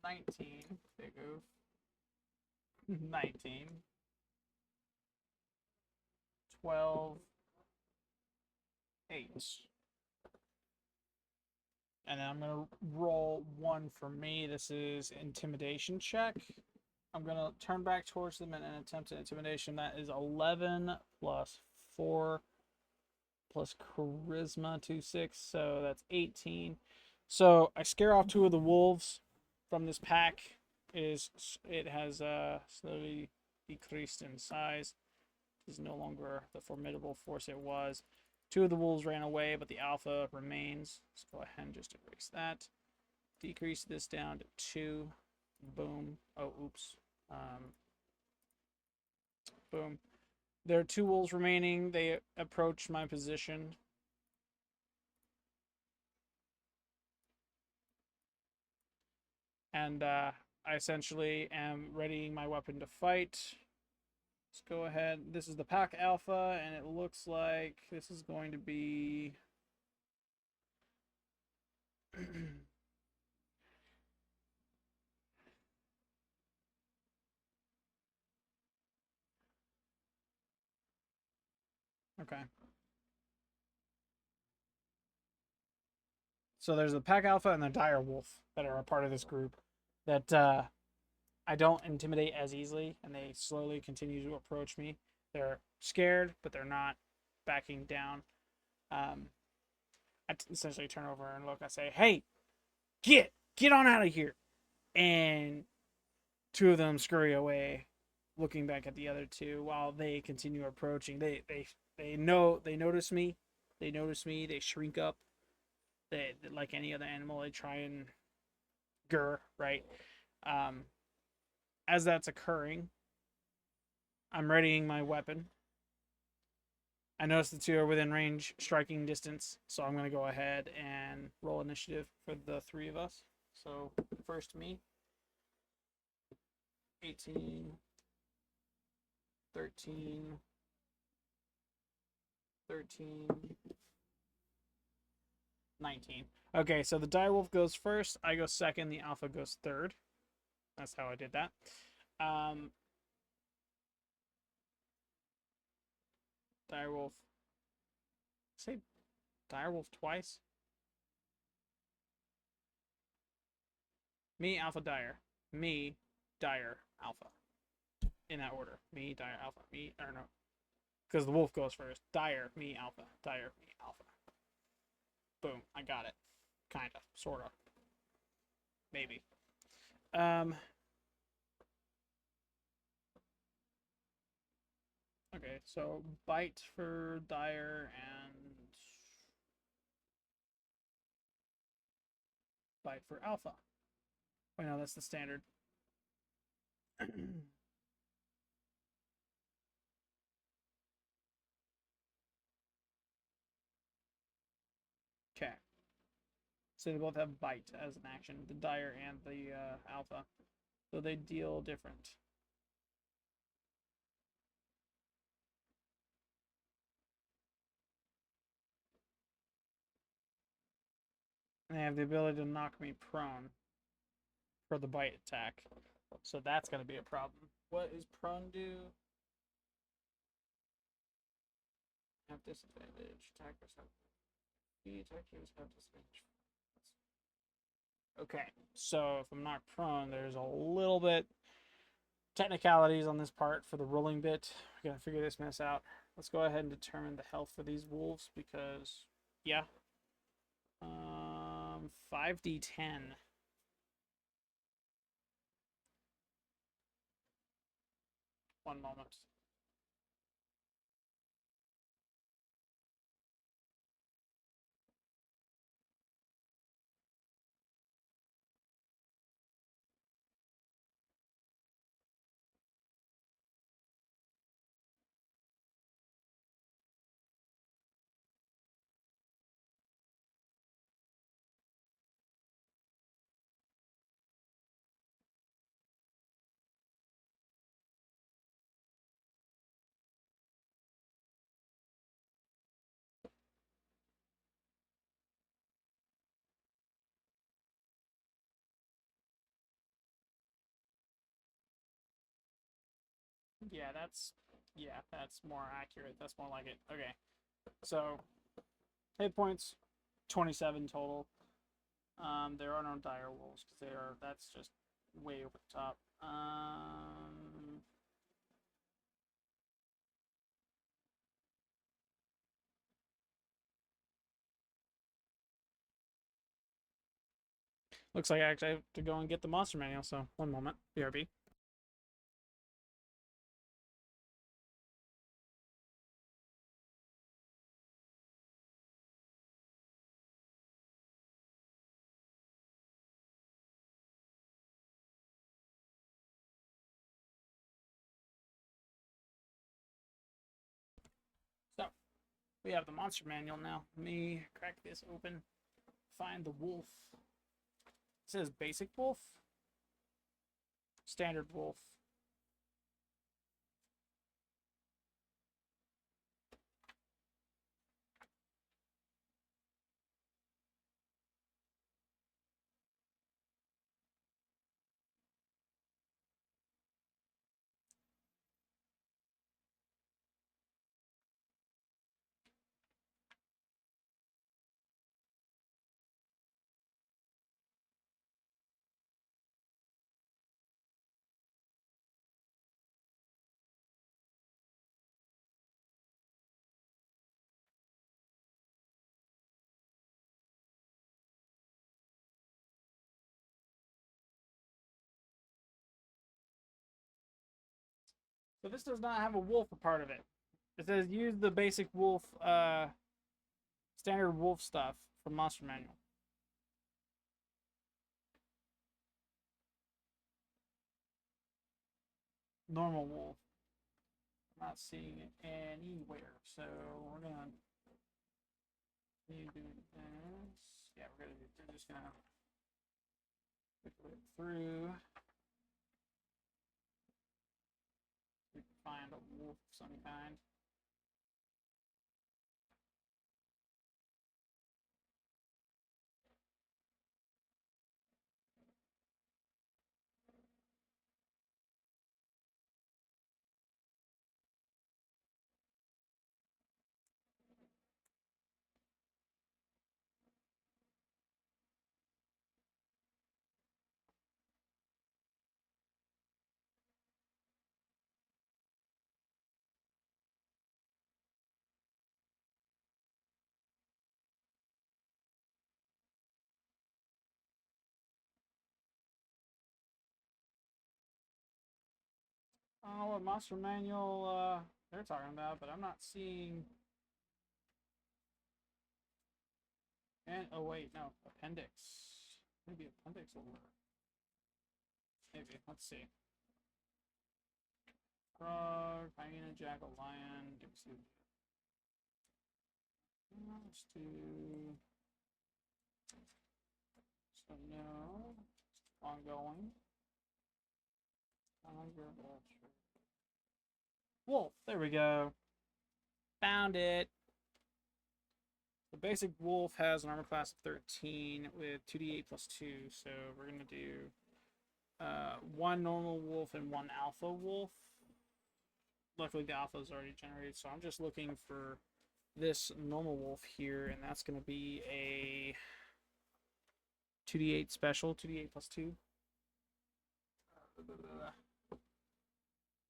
19. Big oof. 19. 12. 8. And then I'm going to roll 1 for me. This is intimidation check. I'm going to turn back towards them and attempt an intimidation. That is 11 plus 4 plus charisma, 2, 6. So that's 18. So I scare off 2 of the wolves from this pack. It has slowly decreased in size. It is no longer the formidable force it was. 2 of the wolves ran away, but the alpha remains. Let's go ahead and just erase that. Decrease this down to 2. Boom. Oh, oops. Boom. There are 2 wolves remaining. They approach my position. And I essentially am readying my weapon to fight. Let's go ahead. This is the pack alpha, and it looks like this is going to be... Okay. So there's the pack alpha and the dire wolf that are a part of this group that I don't intimidate as easily, and they slowly continue to approach me. They're scared, but they're not backing down. I essentially turn over and look. I say, "Hey, get on out of here!" And 2 of them scurry away, looking back at the other 2 while they continue approaching. They notice me. They notice me. They shrink up. They, like any other animal, they try and right. As that's occurring, I'm readying my weapon, I noticed the two are within range, striking distance, so I'm going to go ahead and roll initiative for the three of us. So first me, 18, 13, 13, 19. Okay, so the direwolf goes first, I go second, the alpha goes third. That's how I did that. Direwolf. Say direwolf twice. Me, alpha, dire. Me, dire, alpha. In that order. Me, dire, alpha. Me, or no. Because the wolf goes first. Dire, me, alpha. Dire, me, alpha. Boom. I got it. Kinda. Sorta. Maybe. Okay, so bite for dire and bite for alpha. Wait, no, that's the standard. Okay. So they both have bite as an action, the dire and the alpha. So they deal different. And they have the ability to knock me prone for the bite attack. So that's going to be a problem. What is prone do? Have disadvantage. Attackers have. Attackers have disadvantage. Okay, so if I'm not prone, there's a little bit technicalities on this part for the rolling bit. We gotta figure this mess out. Let's go ahead and determine the health for these wolves because, yeah. 5d10. One moment. Yeah, that's more accurate. That's more like it. Okay. So hit points 27 total. There are no dire wolves because that's just way over the top. Looks like I actually have to go and get the monster manual, so one moment. BRB. So, we have the monster manual now. Let me crack this open. Find the wolf. It says basic wolf. Standard wolf. So this does not have a wolf a part of it. It says use the basic wolf, standard wolf stuff from monster manual. Normal wolf. not seeing it anywhere. So we're gonna do this. Yeah, we're just gonna click it through. We can find a wolf of some kind. I don't know what monster manual they're talking about, but I'm not seeing. And oh wait, no, appendix. Maybe appendix will work. Maybe. Let's see. Frog, hyena, jackal, lion. Let's do. So no, ongoing. Wolf. There we go. Found it. The basic wolf has an armor class of 13 with 2d8 plus 2. So we're gonna do one normal wolf and one alpha wolf. Luckily, the alpha is already generated, so I'm just looking for this normal wolf here, and that's gonna be a 2d8 special, 2d8 plus 2.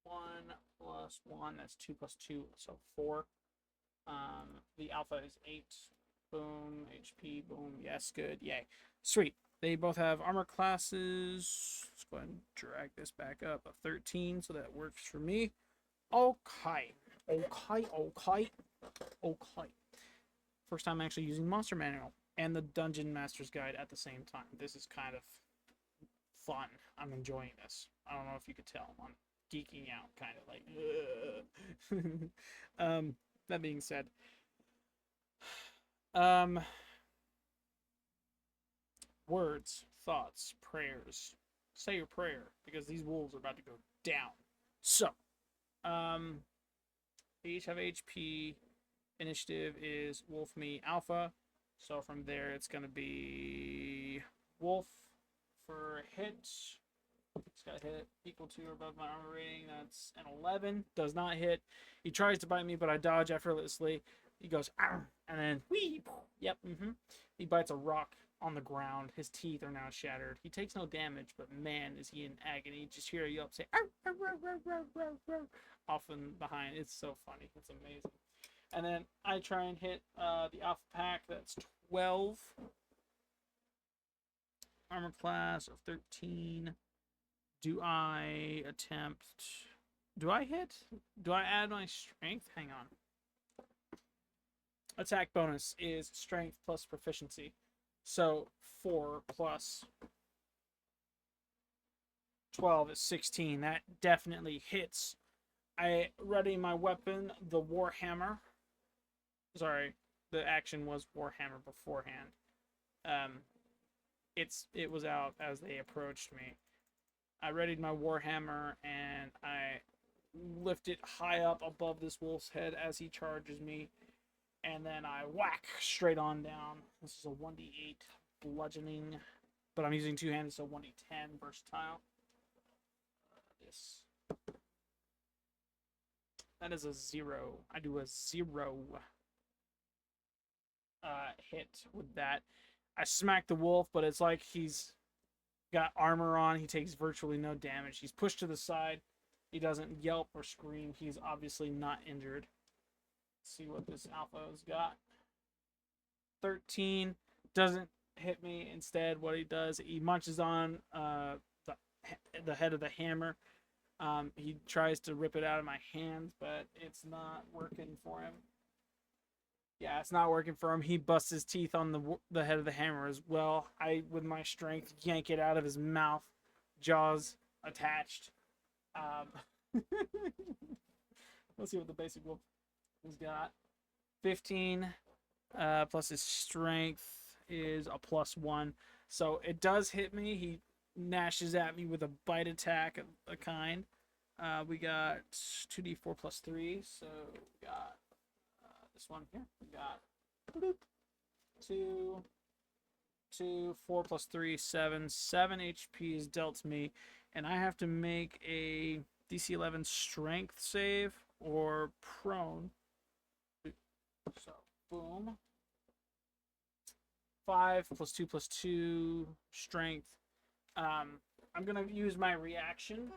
1 plus 1, that's 2 plus 2, so 4. The alpha is 8. Boom, HP, boom, yes, good, yay. Sweet. They both have armor classes. Let's go ahead and drag this back up. A 13, so that works for me. Okay. First time actually using Monster Manual and the Dungeon Master's Guide at the same time. This is kind of fun. I'm enjoying this. I don't know if you could tell. I'm geeking out, kind of like. That being said, words, thoughts, prayers. Say your prayer because these wolves are about to go down. So, they each have HP. Initiative is Wolf, me, Alpha. So from there, it's going to be Wolf for hit. It's got to hit equal to or above my armor rating. That's an 11. Does not hit. He tries to bite me, but I dodge effortlessly. He goes, "Arr!" And then, whee! Yep, He bites a rock on the ground. His teeth are now shattered. He takes no damage, but man, is he in agony. You just hear a yelp say, "Arr, arr, arr, arr, arr, arr," off and behind. It's so funny. It's amazing. And then I try and hit the Alpha Pack. That's 12. Armor class of 13. Do I attempt... Do I hit? Do I add my strength? Hang on. Attack bonus is strength plus proficiency. So 4 plus 12 is 16. That definitely hits. I ready my weapon, the Warhammer. Sorry, the action was Warhammer beforehand. It was out as they approached me. I readied my Warhammer and I lift it high up above this wolf's head as he charges me. And then I whack straight on down. This is a 1d8 bludgeoning. But I'm using two hands, so 1d10 versatile. This. That is a 0. I do a 0 hit with that. I smack the wolf, but it's like he's got armor on. He takes virtually no damage. He's pushed to the side. He doesn't yelp or scream. He's obviously not injured. Let's see what this alpha's got. 13 doesn't hit me. Instead, what he does, he munches on the head of the hammer. He tries to rip it out of my hands, but it's not working for him. Yeah, it's not working for him. He busts his teeth on the head of the hammer as well. I, with my strength, yank it out of his mouth. Jaws attached. Let's see what the basic wolf has got. 15 plus his strength is a +1. So it does hit me. He gnashes at me with a bite attack of a kind. We got 2d4 plus 3. So we got this one here. We got 2, 4 plus 3, 7. 7 HP is dealt to me. And I have to make a DC 11 strength save or prone. So, boom. 5 plus 2 plus 2 strength. I'm going to use my reaction.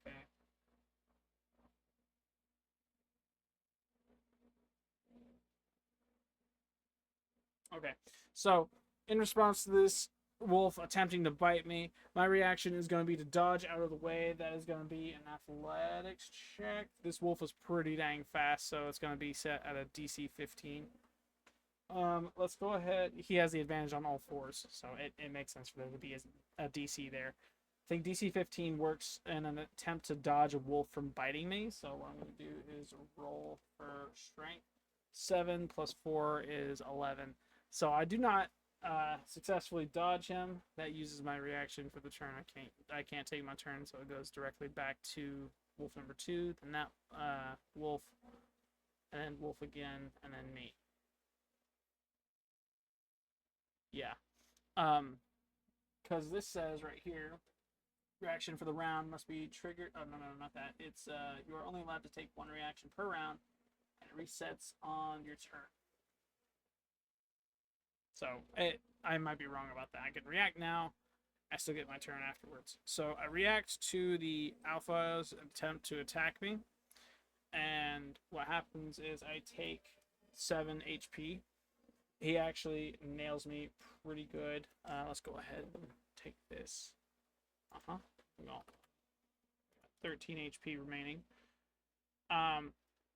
Okay. Okay. So, in response to this wolf attempting to bite me, my reaction is going to be to dodge out of the way. That is going to be an athletics check. This wolf is pretty dang fast, so it's going to be set at a DC 15. Let's go ahead. He has the advantage on all fours, so it makes sense for there to be a DC there. I think DC 15 works in an attempt to dodge a wolf from biting me, so what I'm going to do is roll for strength. 7 plus 4 is 11. So I do not successfully dodge him. That uses my reaction for the turn. I can't take my turn, so it goes directly back to wolf number 2, then that wolf, and then wolf again, and then me. Yeah. Because this says right here, reaction for the round must be triggered. Oh, no, not that. It's you are only allowed to take one reaction per round, and it resets on your turn. So I might be wrong about that. I can react now. I still get my turn afterwards. So I react to the alpha's attempt to attack me, and what happens is I take 7 HP. He actually nails me pretty good. Let's go ahead and take this. Well, 13 HP remaining.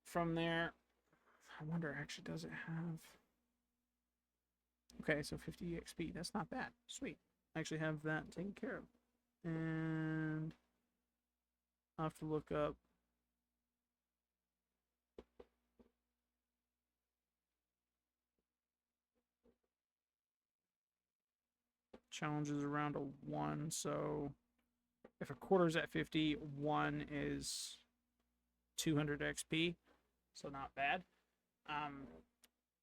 From there, I wonder, actually, does it have... Okay, so 50 XP. That's not bad. Sweet. I actually have that taken care of. And I'll have to look up... Challenges around a 1, so if a quarter's at 50, 1 is 200 XP, so not bad.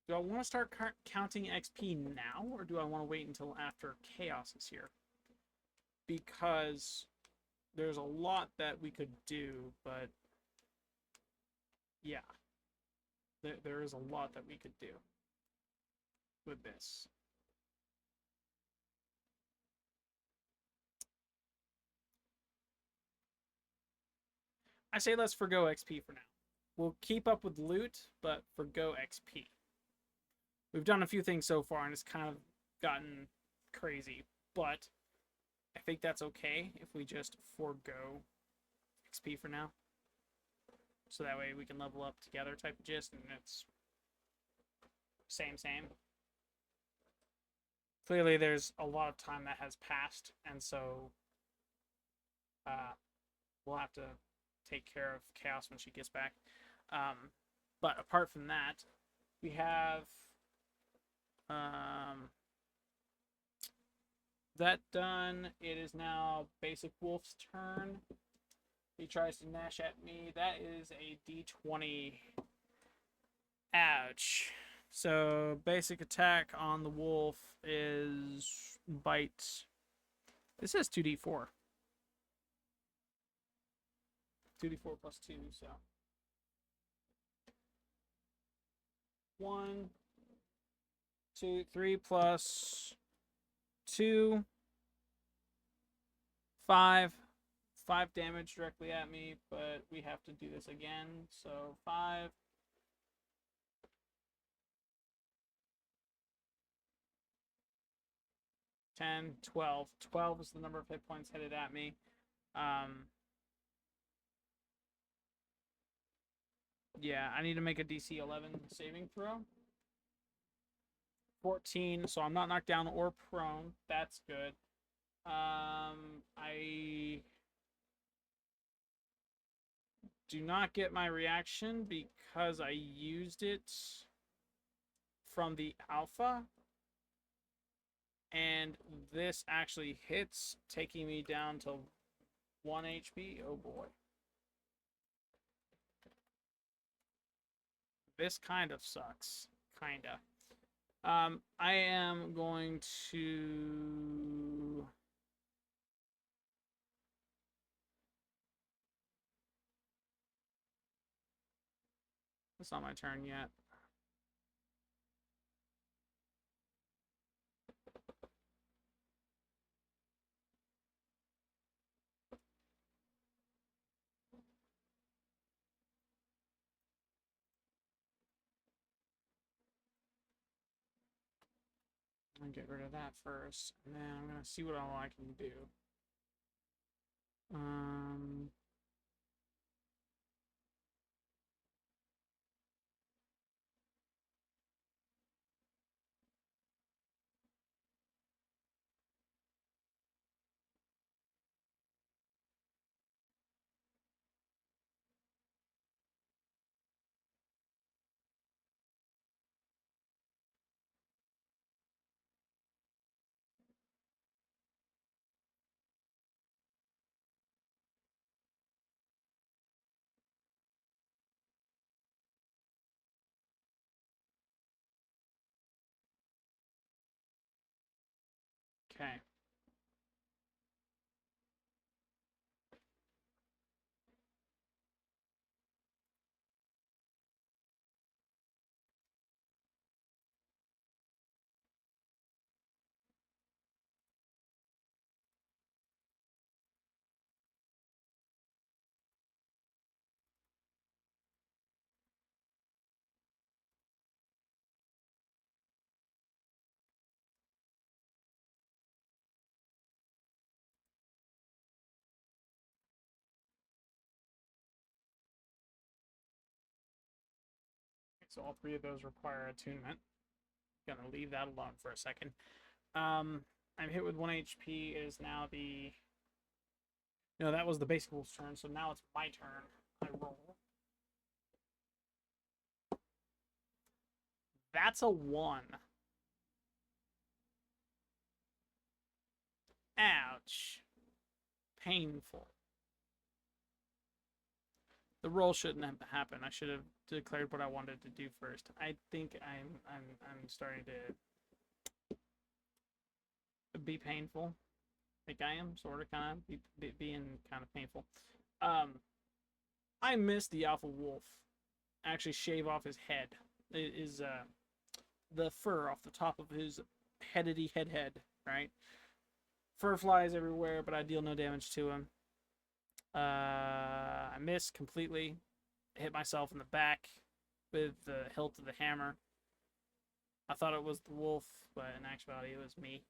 Do I want to start counting XP now, or do I want to wait until after Chaos is here? Because there's a lot that we could do, but yeah, there is a lot that we could do with this. I say let's forgo XP for now. We'll keep up with loot, but forgo XP. We've done a few things so far, and it's kind of gotten crazy, but I think that's okay if we just forgo XP for now. So that way we can level up together type of gist, and it's same. Clearly there's a lot of time that has passed, and so we'll have to take care of Chaos when she gets back. But apart from that, we have that done. It is now Basic Wolf's turn. He tries to gnash at me. That is a D20. Ouch. So basic attack on the wolf is bite. This is 2d4. 2d4 plus 2, so 1, 2, 3 plus 2, 5 damage directly at me, but we have to do this again. So 5, 10, 12. 12 is the number of hit points headed at me. Yeah, I need to make a DC 11 saving throw. 14, so I'm not knocked down or prone. That's good. I do not get my reaction because I used it from the alpha. And this actually hits, taking me down to 1 HP. Oh boy. This kind of sucks. Kinda. I am going to... It's not my turn yet. I'm gonna get rid of that first, and then I'm gonna see what all I can do. Okay. So all three of those require attunement. Gonna leave that alone for a second. I'm hit with 1 HP. It is now the... No, that was the basic wolf's turn, so now it's my turn. I roll. That's a 1. Ouch. Painful. The roll shouldn't have happened. I should have declared what I wanted to do first. I think I'm starting to be painful. Like I am, sort of, kind of being kind of painful. I missed the alpha wolf. Actually, shave off his head. It is the fur off the top of his headedy head, right? Fur flies everywhere, but I deal no damage to him. I missed completely. I hit myself in the back with the hilt of the hammer. I thought it was the wolf, but in actuality it was me.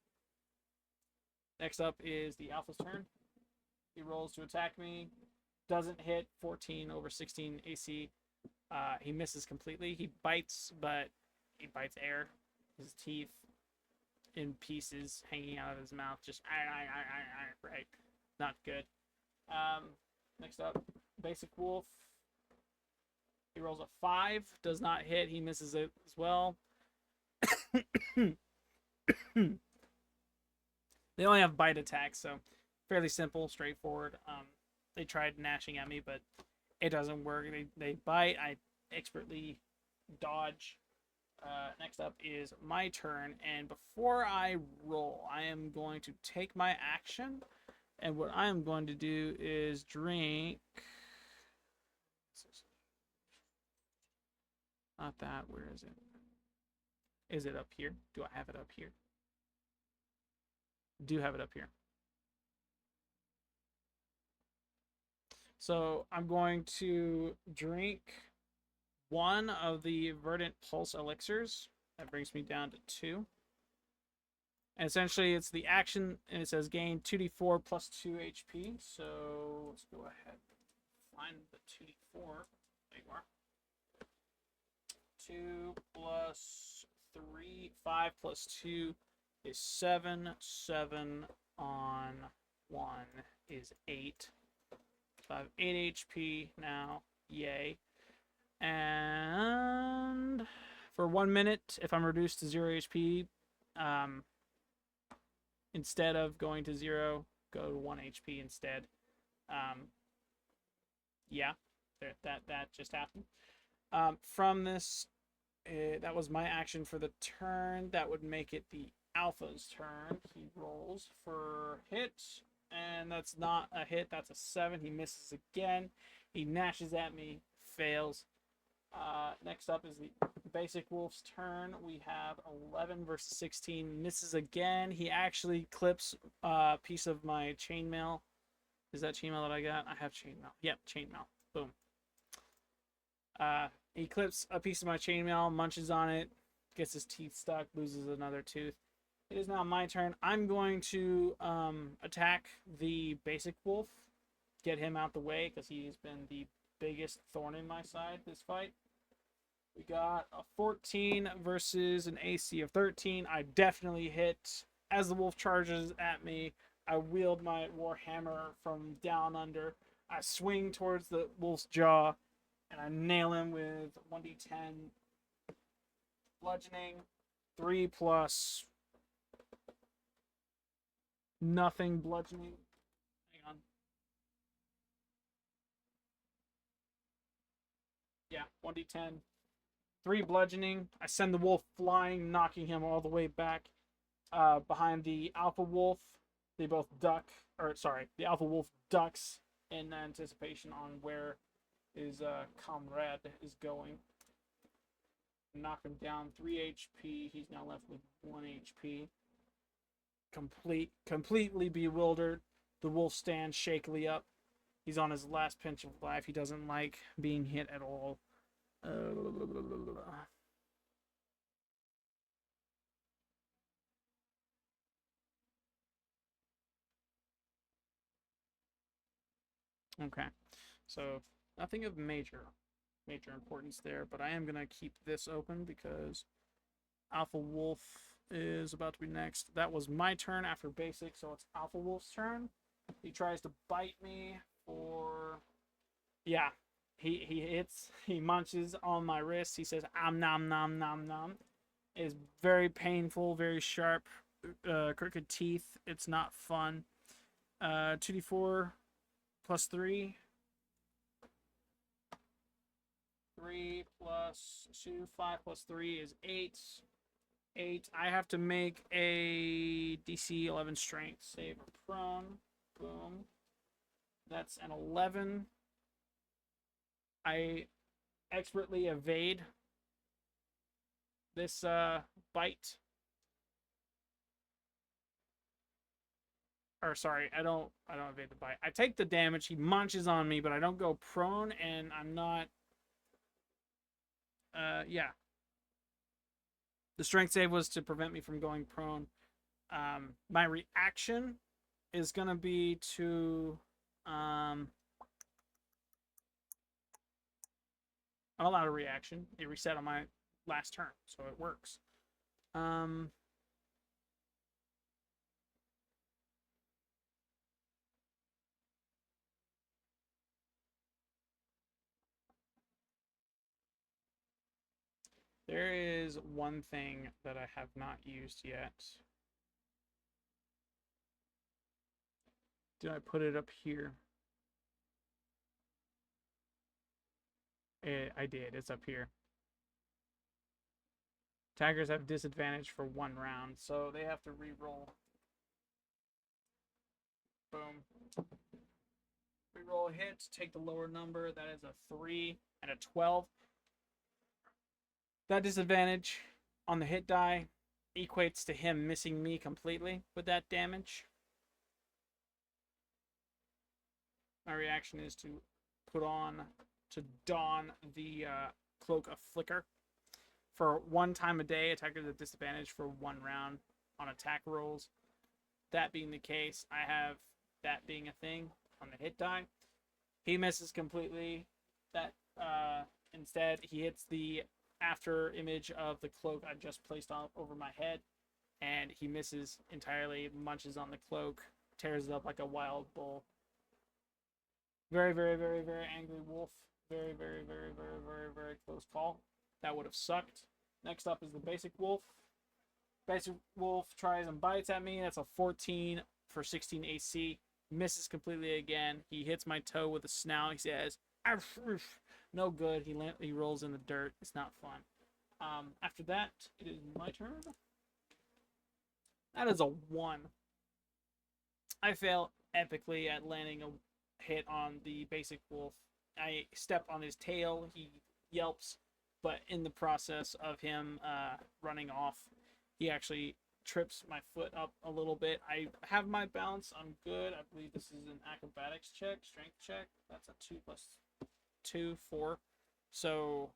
Next up is the alpha's turn. He rolls to attack me. Doesn't hit. 14 over 16 AC. He misses completely. He bites, but he bites air. His teeth in pieces hanging out of his mouth. Just right. Not good. Next up, basic wolf. He rolls a 5. Does not hit. He misses it as well. They only have bite attacks, so fairly simple, straightforward. They tried gnashing at me, but it doesn't work. They bite. I expertly dodge. Next up is my turn, and before I roll, I am going to take my action, and what I am going to do is drink... Not that. Where is it? Is it up here? Do I have it up here? Do have it up here. So I'm going to drink one of the Verdant Pulse elixirs. That brings me down to 2. And essentially, it's the action, and it says gain 2d4 plus 2 HP. So let's go ahead and find the 2d4. There you are. 2 plus 3, 5 plus 2 is 7. 7 on 1 is 8. So I have 8 HP now. Yay. And for 1 minute, if I'm reduced to 0 HP, instead of going to 0, go to 1 HP instead. Yeah, that just happened. From this, that was my action for the turn. That would make it the Alpha's turn. He rolls for hit, and that's not a hit. That's a 7. He misses again. He gnashes at me, fails. Next up is the Basic Wolf's turn. We have 11 versus 16. Misses again. He actually clips a piece of my chainmail. Is that chainmail that I got? I have chainmail. Yep, chainmail. Boom. He clips a piece of my chainmail, munches on it, gets his teeth stuck, loses another tooth. It is now my turn. I'm going to attack the Basic Wolf, get him out the way, because he's been the biggest thorn in my side this fight. We got a 14 versus an AC of 13. I definitely hit. As the wolf charges at me, I wield my warhammer from down under. I swing towards the wolf's jaw, and I nail him with 1d10 bludgeoning. 3 plus nothing bludgeoning. Hang on. Yeah, 1d10. 3 bludgeoning. I send the wolf flying, knocking him all the way back behind the alpha wolf. They both duck, the alpha wolf ducks in anticipation on where his comrade is going. Knock him down 3 HP. He's now left with 1 HP. Completely bewildered. The wolf stands shakily up. He's on his last pinch of life. He doesn't like being hit at all. Okay, so nothing of major importance there, but I am gonna keep this open because Alpha Wolf is about to be next. That was my turn after basic, so it's Alpha Wolf's turn. He tries to bite me for, yeah, he munches on my wrist. He says nom nom nom nom. It is very painful, very sharp, crooked teeth. It's not fun. 2d4 plus 3. 3 plus 2, 5 plus 3 is 8. 8. I have to make a DC 11 strength save or prone. Boom. That's an 11. I expertly evade this bite. Or sorry, I don't evade the bite. I take the damage. He munches on me, but I don't go prone, and I'm not. Yeah. The strength save was to prevent me from going prone. My reaction is gonna be to I'm allowed a reaction. It reset on my last turn, so it works. There is one thing that I have not used yet. Did I put it up here? I did. It's up here. Attackers have disadvantage for 1 round, so they have to re-roll. Boom. Re-roll a hit, take the lower number. That is a 3 and a 12. That disadvantage on the hit die equates to him missing me completely with that damage. My reaction is to don the Cloak of Flicker. For 1 time a day, attackers at disadvantage for 1 round on attack rolls. That being the case, I have that being a thing on the hit die. He misses completely. That instead, he hits the after image of the cloak I just placed on over my head, and he misses entirely, munches on the cloak, tears it up like a wild bull. Very, very, very, very angry wolf. Very, very, very, very, very, very close call. That would have sucked. Next up is the basic wolf. Basic wolf tries and bites at me. That's a 14 for 16 AC. Misses completely again. He hits my toe with a snout. He says, "Arf, arf." No good. He rolls in the dirt. It's not fun. After that, it is my turn. That is a 1. I fail epically at landing a hit on the basic wolf. I step on his tail. He yelps, but in the process of him running off, he actually trips my foot up a little bit. I have my balance. I'm good. I believe this is an acrobatics check, strength check. That's a 2 plus 2, 4. So,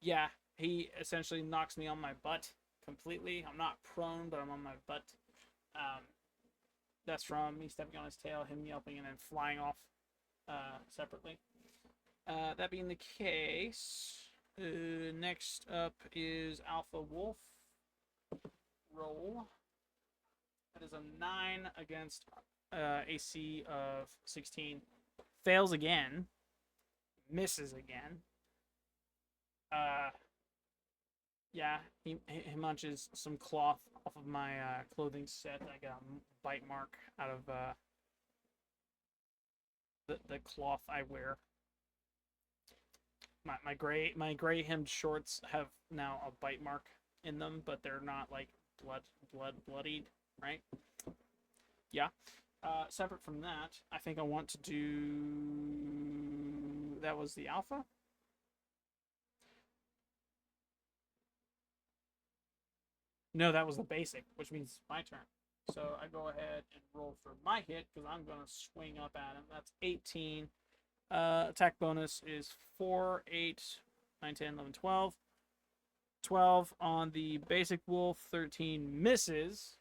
yeah, he essentially knocks me on my butt completely. I'm not prone, but I'm on my butt. That's from me stepping on his tail, him yelping, and then flying off separately. That being the case, next up is Alpha Wolf. Roll. That is a 9 against AC of 16. Fails again. Misses again. Yeah, he munches some cloth off of my clothing set. I got a bite mark out of the cloth I wear. My gray hemmed shorts have now a bite mark in them, but they're not like bloodied, right? Yeah. Separate from that, I think I want to do. That was the alpha. No, that was the basic, which means it's my turn. So I go ahead and roll for my hit because I'm going to swing up at him. That's 18. Attack bonus is 4, 8, 9, 10, 11, 12. 12 on the basic wolf. 13 misses.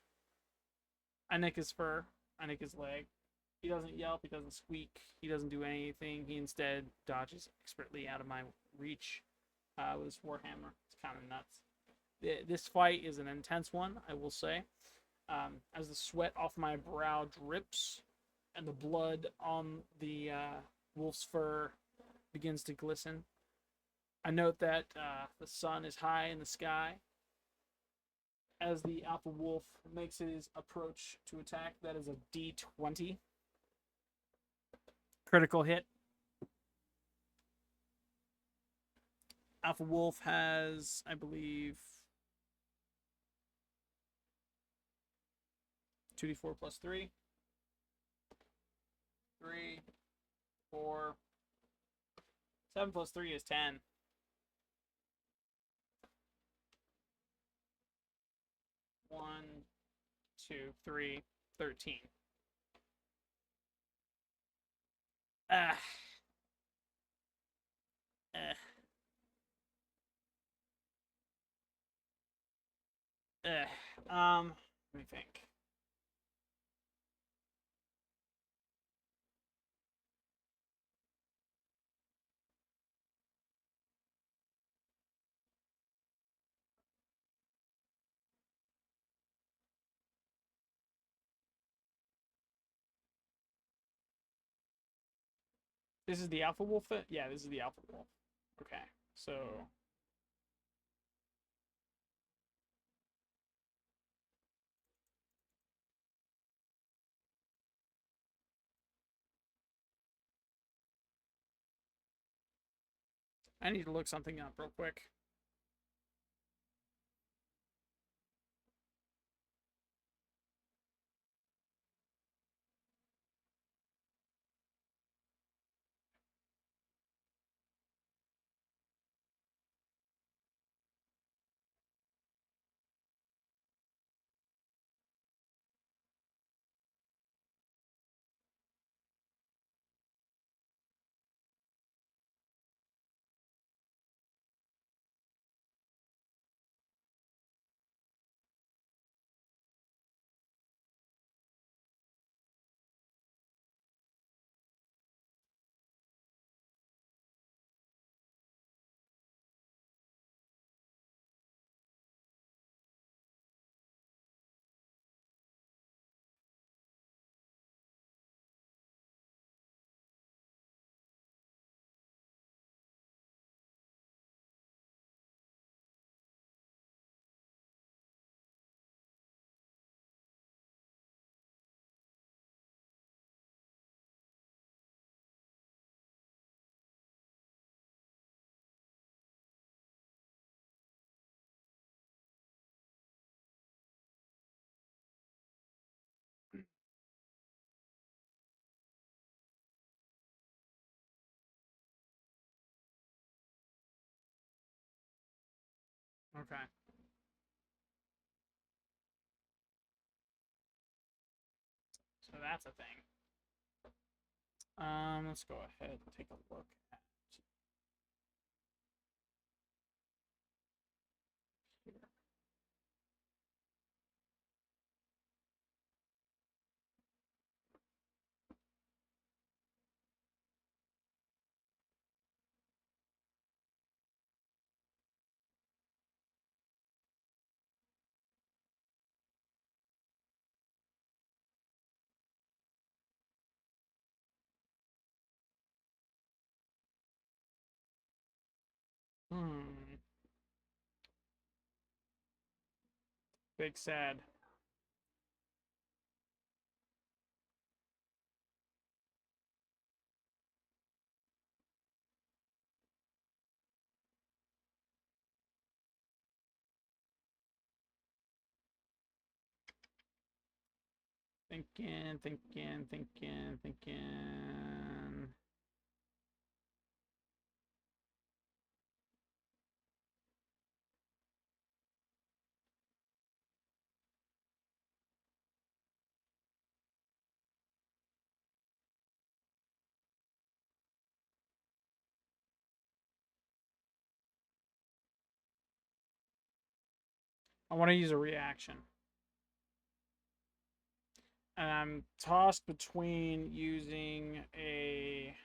I nick his fur. I nick his leg. He doesn't yelp. He doesn't squeak. He doesn't do anything. He instead dodges expertly out of my reach with his warhammer. It's kind of nuts. This fight is an intense one, I will say. As the sweat off my brow drips and the blood on the wolf's fur begins to glisten, I note that the sun is high in the sky. As the alpha wolf makes his approach to attack, that is a D20. Critical hit. Alpha wolf has, I believe, 2d4 plus 3. 3, 4. 7 plus 3 is 10. 1, 2, 3, 13. Ah. Let me think. This is the alpha wolf? Yeah, this is the alpha wolf. Okay, so I need to look something up real quick. Okay. So that's a thing. Let's go ahead and take a look at here. Hmm. Big sad. Thinking. I want to use a reaction. And I'm tossed between using a...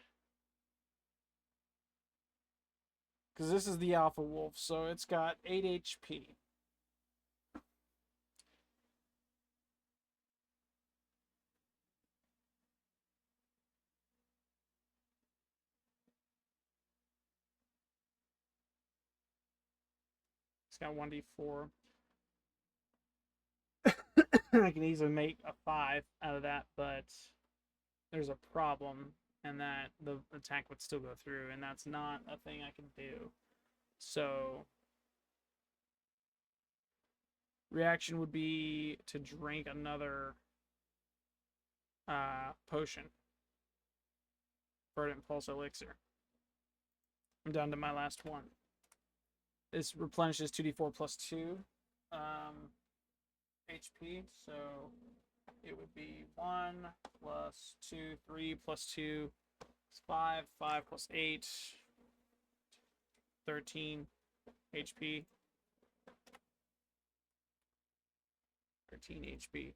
Because this is the Alpha Wolf, so it's got 8 HP. It's got 1d4. I can easily make a 5 out of that, but there's a problem, and that the attack would still go through, and that's not a thing I can do. So, reaction would be to drink another potion. Verdant Pulse Elixir. I'm down to my last one. This replenishes 2d4 plus 2 HP, so it would be 1 plus 2, 3 plus 2 is 5, 5 plus 8, 13 HP. 13 HP.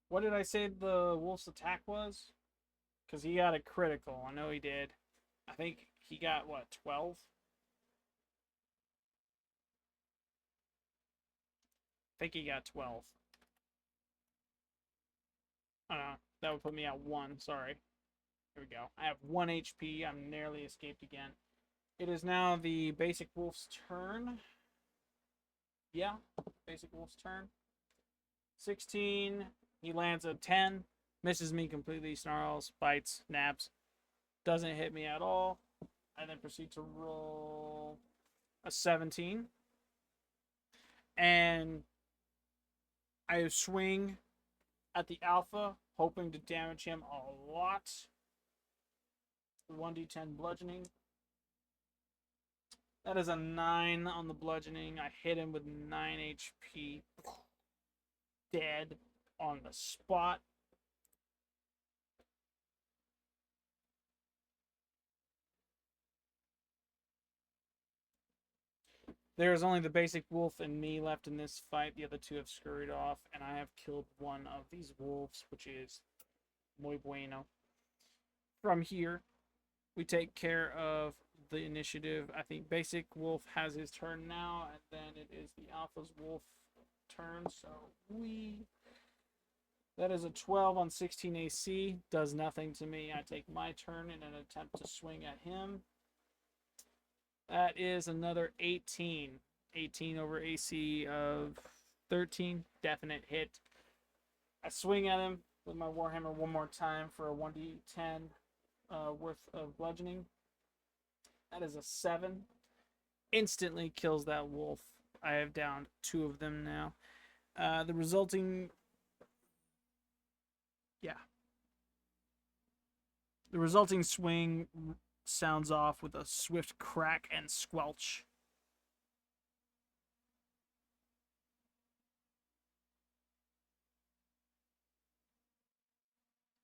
What did I say the wolf's attack was? Because he got a critical. I know he did. I think he got, what, 12? I think he got 12. That would put me at 1. Sorry. Here we go. I have 1 HP. I'm nearly escaped again. It is now the basic wolf's turn. Yeah, basic wolf's turn. 16. He lands a 10. Misses me completely. Snarls, bites, naps. Doesn't hit me at all. I then proceed to roll a 17. And I swing at the alpha, hoping to damage him a lot. 1d10 bludgeoning. That is a 9 on the bludgeoning. I hit him with 9 HP. Dead on the spot. There is only the basic wolf and me left in this fight. The other two have scurried off, and I have killed one of these wolves, which is muy bueno. From here, we take care of the initiative. I think basic wolf has his turn now, and then it is the alpha's wolf turn. So that is a 12 on 16 AC. Does nothing to me. I take my turn in an attempt to swing at him. That is another 18. 18 over AC of 13. Definite hit. I swing at him with my Warhammer one more time for a 1d10 worth of bludgeoning. That is a 7. Instantly kills that wolf. I have downed 2 of them now. The resulting... Yeah. The resulting swing sounds off with a swift crack and squelch.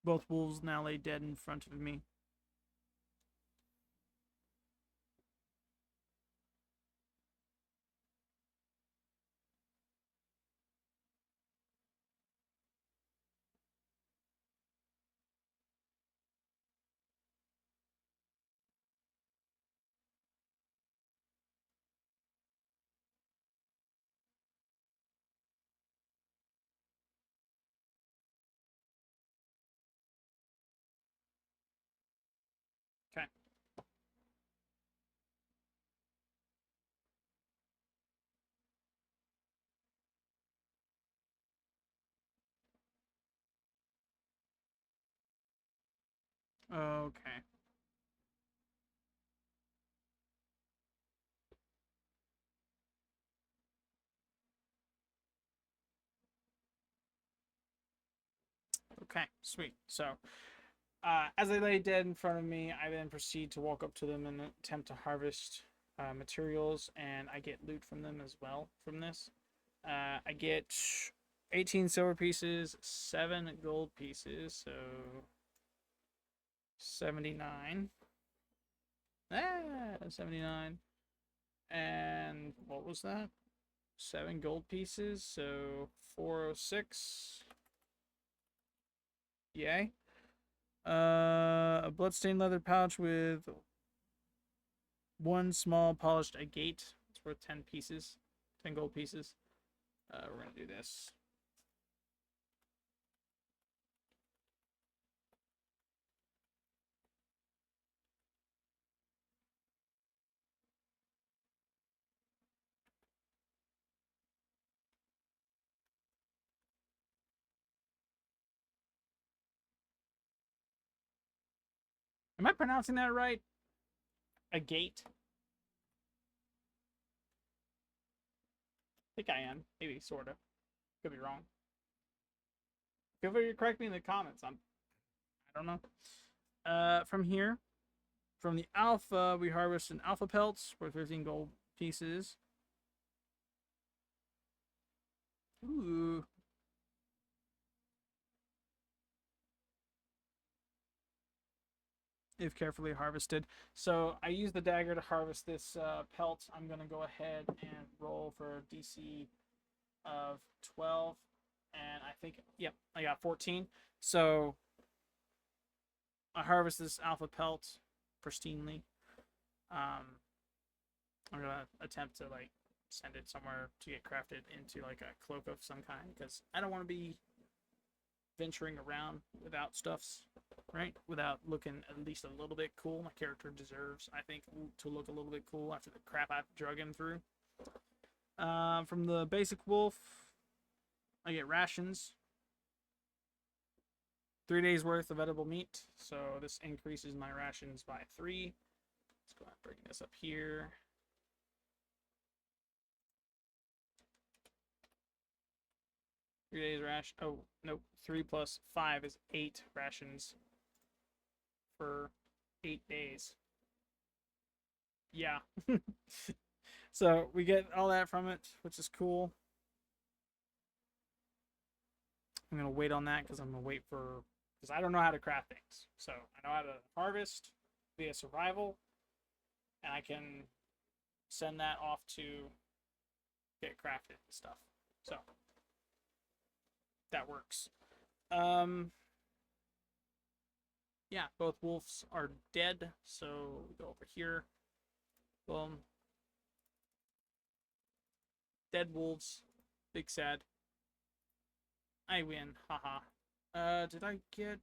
Both wolves now lay dead in front of me. Okay. Okay. Okay, sweet. So, as they lay dead in front of me, I then proceed to walk up to them and attempt to harvest materials, and I get loot from them as well from this. I get 18 silver pieces, 7 gold pieces, so 79. 79. And what was that? 7 gold pieces, so 406. Yay. A bloodstained leather pouch with 1 small polished agate. It's worth 10 pieces, 10 gold pieces. We're gonna do this. Am I pronouncing that right? Agate? I think I am. Maybe, sort of. Could be wrong. Feel free to correct me in the comments. I don't know. From here, from the alpha, we harvest an alpha pelts for 15 gold pieces. Ooh. If carefully harvested. So I use the dagger to harvest this pelt. I'm going to go ahead and roll for DC of 12. And I think, yep, I got 14. So I harvest this alpha pelt pristinely. I'm going to attempt to like send it somewhere to get crafted into like a cloak of some kind because I don't want to be venturing around without stuffs, right? Without looking at least a little bit cool. My character deserves, I think, to look a little bit cool after the crap I've drug him through. From the basic wolf, I get rations. 3 days worth of edible meat. So this increases my rations by 3. Let's go ahead and bring this up here. Three days ration. Oh, nope. 3 plus 5 is 8 rations for 8 days. Yeah. So we get all that from it, which is cool. I'm gonna wait on that because I'm gonna wait for because I don't know how to craft things. So I know how to harvest via survival, and I can send that off to get crafted and stuff. So that works. Yeah, both wolves are dead. So we go over here. Boom. Dead wolves. Big sad. I win. Haha. Did I get?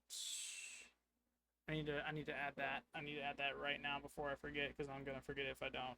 I need to add that. I need to add that right now before I forget because I'm gonna forget if I don't.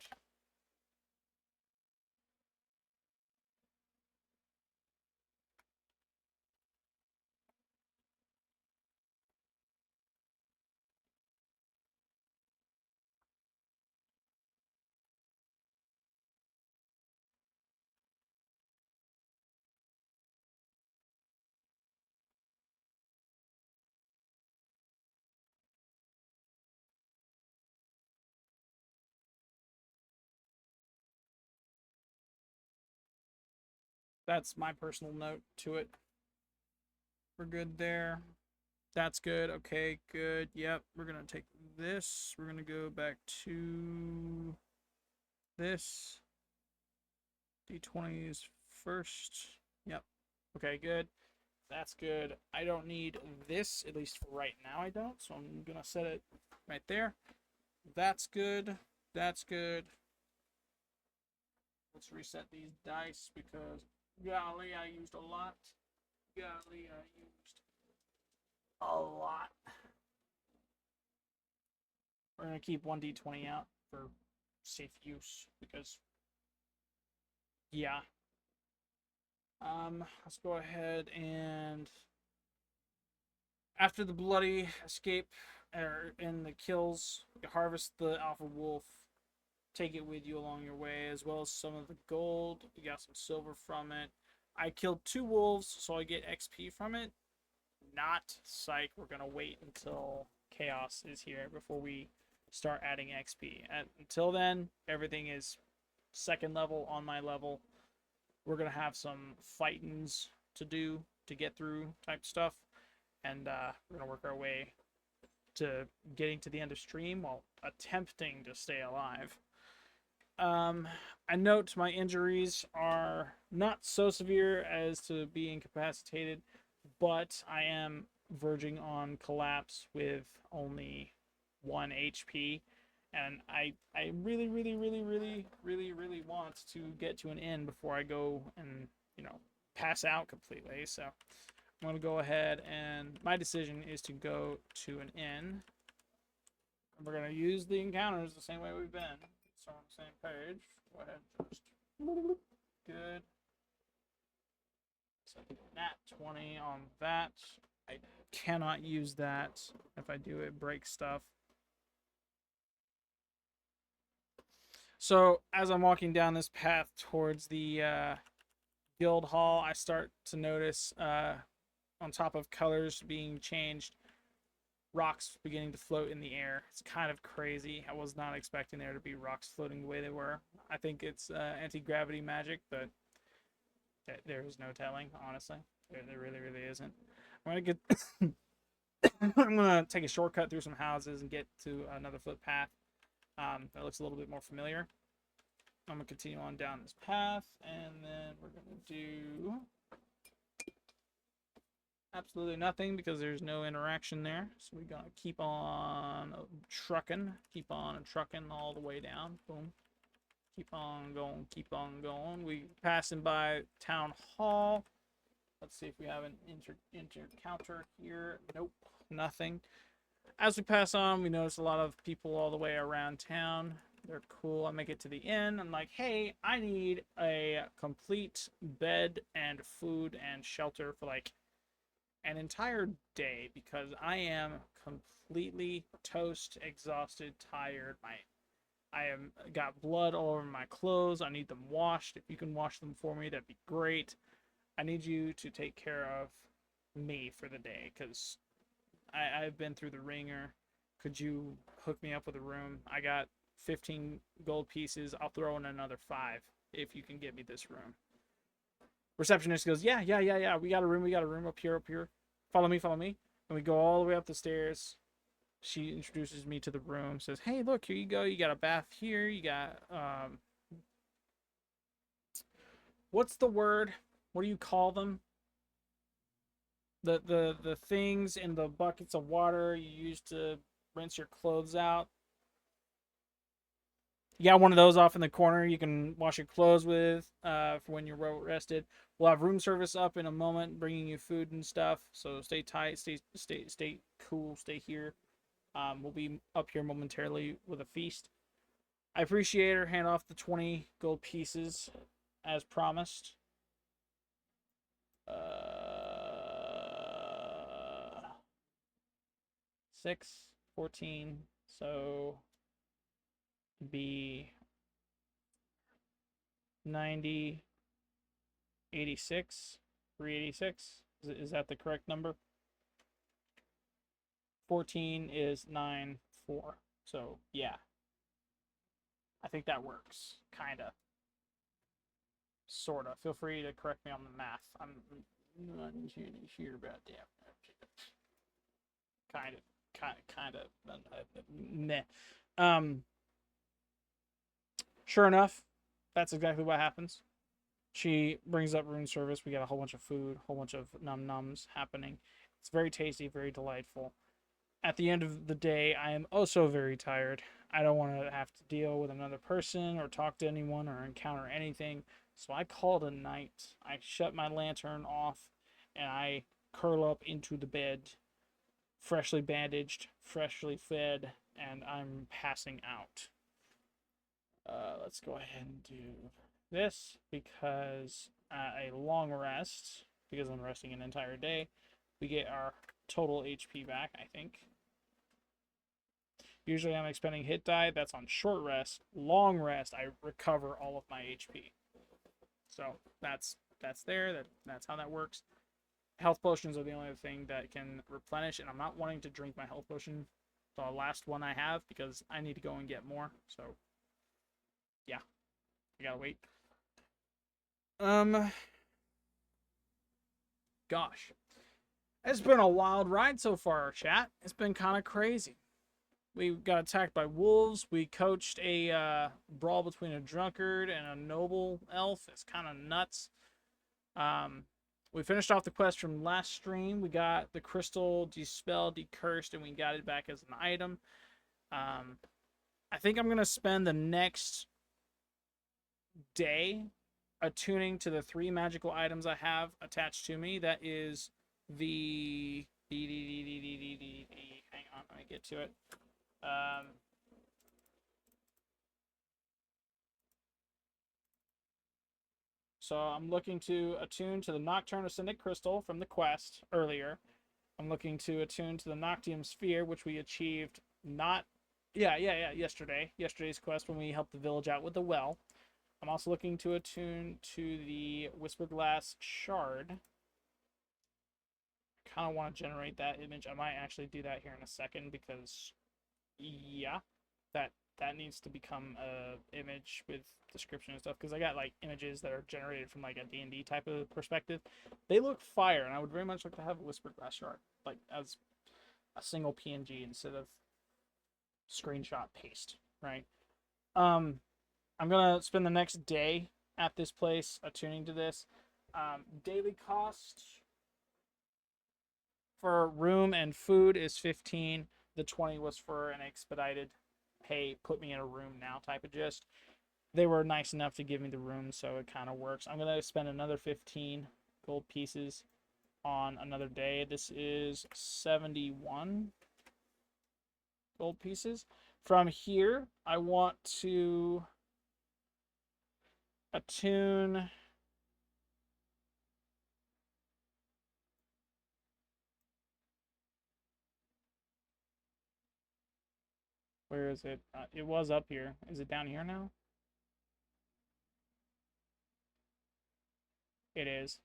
That's my personal note to it. We're good there. That's good. Okay, good. Yep, we're gonna take this. We're gonna go back to this. D20 is first. Yep. Okay, good. That's good. I don't need this, at least for right now I don't, so I'm gonna set it right there. That's good. That's good. Let's reset these dice because golly, I used a lot. Golly, I used a lot. We're gonna keep 1d20 out for safe use because yeah. Let's go ahead and after the bloody escape and the kills, you harvest the alpha wolf, take it with you along your way, as well as some of the gold. You got some silver from it. I killed 2 wolves, so I get XP from it. Not psych. We're gonna wait until chaos is here before we start adding XP. Until then, everything is second level on my level. We're gonna have some fightings to do to get through type stuff, and we're gonna work our way to getting to the end of stream while attempting to stay alive. I note my injuries are not so severe as to be incapacitated, but I am verging on collapse with only 1 HP. And I really, really, really, really, really, really want to get to an inn before I go and, pass out completely. So I'm going to go ahead and my decision is to go to an inn. And we're going to use the encounters the same way we've been. So on the same page. Go ahead and just good. So nat 20 on that. I cannot use that. If I do, it breaks stuff. So as I'm walking down this path towards the guild hall, I start to notice on top of colors being changed, rocks beginning to float in the air. It's kind of crazy. I was not expecting there to be rocks floating the way they were. I think it's anti-gravity magic, but there is no telling, honestly. There really, really isn't. I'm gonna take a shortcut through some houses and get to another footpath that looks a little bit more familiar. I'm gonna continue on down this path, and then we're gonna do absolutely nothing because there's no interaction there. So we're gonna keep on trucking all the way down. Boom. Keep on going, keep on going. We passing by town hall. Let's see if we have an encounter here. Nope, nothing. As we pass on, we notice a lot of people all the way around town. They're cool. I make it to the inn. I'm like, hey, I need a complete bed and food and shelter for like an entire day because I am completely toast, exhausted, tired. I am got blood all over my clothes. I need them washed. If you can wash them for me, that'd be great. I need you to take care of me for the day because I've been through the ringer. Could you hook me up with a room? I got 15 gold pieces. I'll throw in another 5 if you can get me this room. Receptionist goes, yeah. We got a room up here. Follow me. And we go all the way up the stairs. She introduces me to the room, says, hey, look, here you go. You got a bath here. You got, what's the word? What do you call them? The things in the buckets of water you use to rinse your clothes out. You got one of those off in the corner you can wash your clothes with for when you're well rested. We'll have room service up in a moment, bringing you food and stuff. So stay tight, stay cool, stay here. We'll be up here momentarily with a feast. I appreciate her. Hand off the 20 gold pieces as promised. 6, 14, so be 90, 86, 386. Is that the correct number? 14 is 9, 4. So yeah, I think that works. Kinda. Sorta. Feel free to correct me on the math. I'm not entirely sure about that. kind of meh. Um, sure enough, that's exactly what happens. She brings up room service. We get a whole bunch of food, a whole bunch of num nums happening. It's very tasty, very delightful. At the end of the day, I am also very tired. I don't want to have to deal with another person or talk to anyone or encounter anything. So I call it a night. I shut my lantern off and I curl up into the bed, freshly bandaged, freshly fed, and I'm passing out. Let's go ahead and do this because a long rest, because I'm resting an entire day, we get our total HP back, I think. Usually I'm expending hit die. That's on short rest. Long rest, I recover all of my HP. So that's there. That's how that works. Health potions are the only thing that can replenish, and I'm not wanting to drink my health potion, the last one I have, because I need to go and get more. So yeah, I gotta wait. Gosh, it's been a wild ride so far, chat. It's been kind of crazy. We got attacked by wolves. We coached a brawl between a drunkard and a noble elf. It's kind of nuts. We finished off the quest from last stream. We got the crystal dispelled, decursed, and we got it back as an item. I think I'm going to spend the next day attuning to the 3 magical items I have attached to me. That is the... Hang on, let me get to it. So I'm looking to attune to the Nocturne Ascendant Crystal from the quest earlier. I'm looking to attune to the Noctium Sphere, which we achieved yesterday's quest when we helped the village out with the well. I'm also looking to attune to the Whisper Glass Shard. I kind of want to generate that image. I might actually do that here in a second because, yeah, that needs to become a image with description and stuff, because I got like images that are generated from like a D&D type of perspective. They look fire, and I would very much like to have a Whispered Glass Shard like as a single PNG instead of screenshot paste, right? I'm gonna spend the next day at this place attuning to this. Daily cost for room and food is 15. The 20 was for an expedited pay, put me in a room now type of gist. They were nice enough to give me the room, so it kind of works. I'm going to spend another 15 gold pieces on another day. This is 71 gold pieces. From here, I want to attune... Where is it? It was up here. Is it down here now? It is.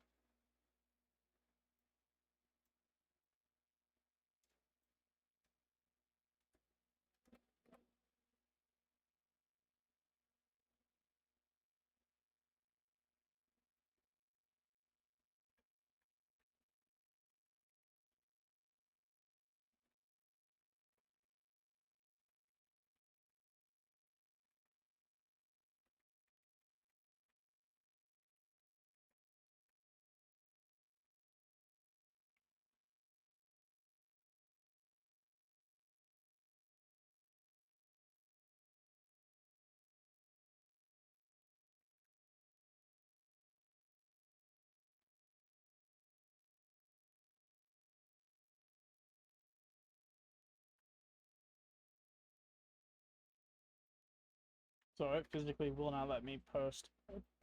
So it physically will not let me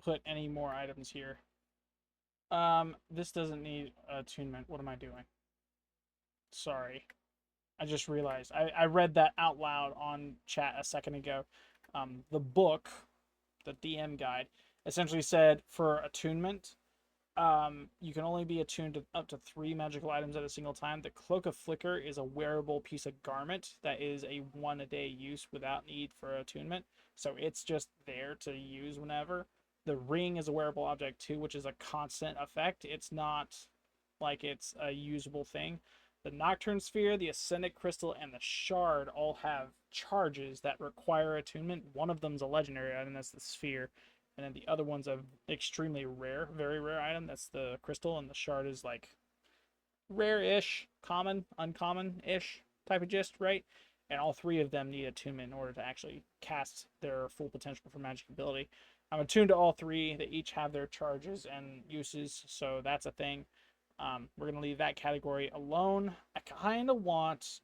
put any more items here. This doesn't need attunement. What am I doing? Sorry. I just realized. I read that out loud on chat a second ago. The book, the DM guide, essentially said for attunement, you can only be attuned to up to 3 magical items at a single time. The Cloak of Flicker is a wearable piece of garment that is a 1-a-day use without need for attunement. So it's just there to use whenever. The ring is a wearable object too, which is a constant effect. It's not like it's a usable thing. The Nocturne Sphere, the Ascendant Crystal, and the Shard all have charges that require attunement. One of them's a legendary item, that's the Sphere. And then the other one's a extremely rare, very rare item, that's the Crystal, and the Shard is like rare-ish, common, uncommon-ish type of gist, right? And all three of them need attunement in order to actually cast their full potential for magic ability. I'm attuned to all three. They each have their charges and uses, so that's a thing. We're going to leave that category alone. I kind of want,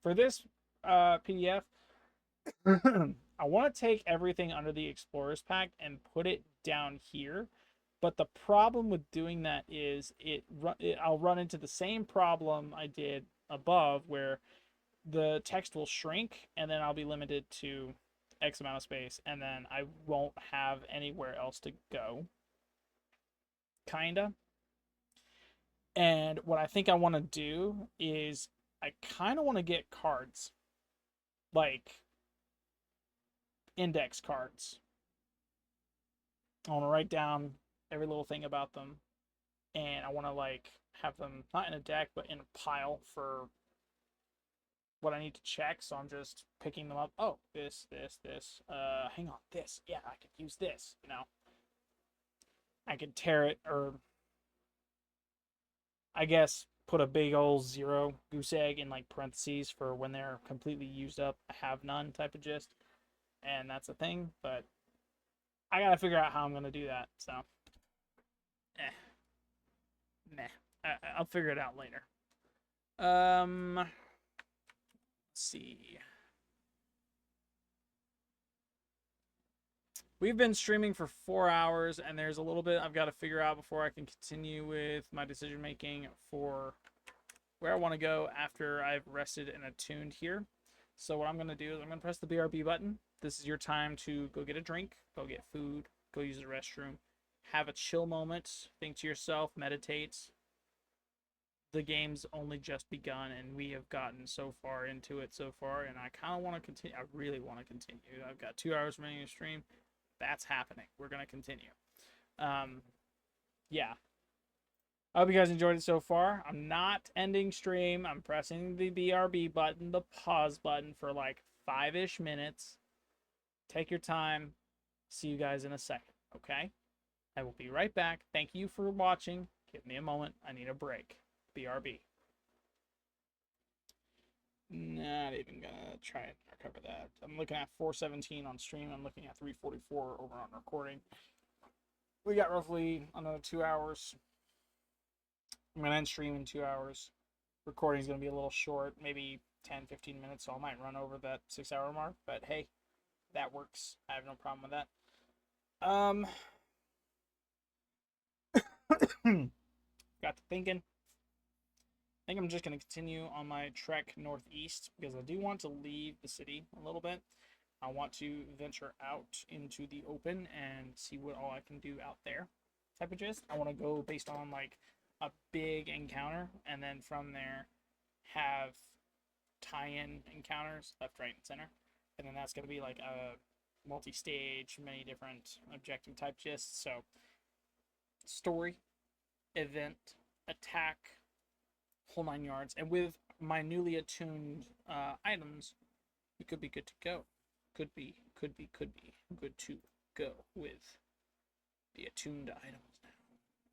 for this PDF, I want to take everything under the Explorers Pack and put it down here. But the problem with doing that is I'll run into the same problem I did above, where the text will shrink and then I'll be limited to X amount of space, and then I won't have anywhere else to go. Kinda. And what I think I want to do is I kind of want to get cards. Like index cards. I want to write down every little thing about them. And I want to like have them not in a deck, but in a pile for what I need to check. So I'm just picking them up. Oh, this. Hang on, this. Yeah, I could use this, you know. I could tear it, or I guess put a big old 0 goose egg in like parentheses for when they're completely used up. I have none type of gist. And that's a thing, but I gotta figure out how I'm gonna do that. So, I'll figure it out later. Let's see. We've been streaming for 4 hours, and there's a little bit I've got to figure out before I can continue with my decision making for where I want to go after I've rested and attuned here. So what I'm going to do is I'm going to press the BRB button. This is your time to go get a drink, go get food, go use the restroom, have a chill moment, think to yourself, meditate. The game's only just begun, and we have gotten so far into it so far, and I kind of want to continue. I really want to continue. I've got 2 hours remaining to stream. That's happening. We're going to continue. Yeah. I hope you guys enjoyed it so far. I'm not ending stream. I'm pressing the BRB button, the pause button, for like 5-ish minutes. Take your time. See you guys in a second, okay? I will be right back. Thank you for watching. Give me a moment. I need a break. BRB. Not even gonna try and recover that. I'm looking at 417 on stream. I'm looking at 344 over on recording. We got roughly another 2 hours. I'm gonna end stream in 2 hours. Recording's gonna be a little short, maybe 10-15 minutes, so I might run over that 6-hour mark, but hey, that works. I have no problem with that. Got to thinking. I think I'm just going to continue on my trek northeast because I do want to leave the city a little bit. I want to venture out into the open and see what all I can do out there type of gist. I want to go based on like a big encounter, and then from there have tie-in encounters left, right, and center. And then that's going to be like a multi-stage, many different objective type gists. So story, event, attack, whole 9 yards. And with my newly attuned items, we could be good to go. Could be good to go with the attuned items now.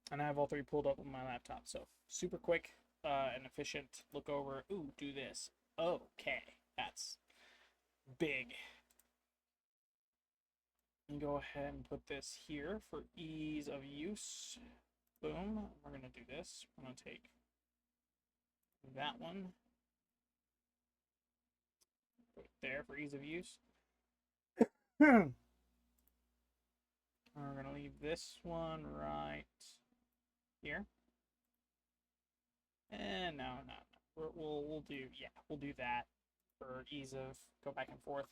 And I have all 3 pulled up on my laptop, so super quick and efficient look over. Ooh, do this. Okay, that's big. And go ahead and put this here for ease of use. Boom. We're gonna do this. I'm gonna take that one, put it there for ease of use. We're gonna leave this one right here. And no. We'll do that for ease of go back and forth.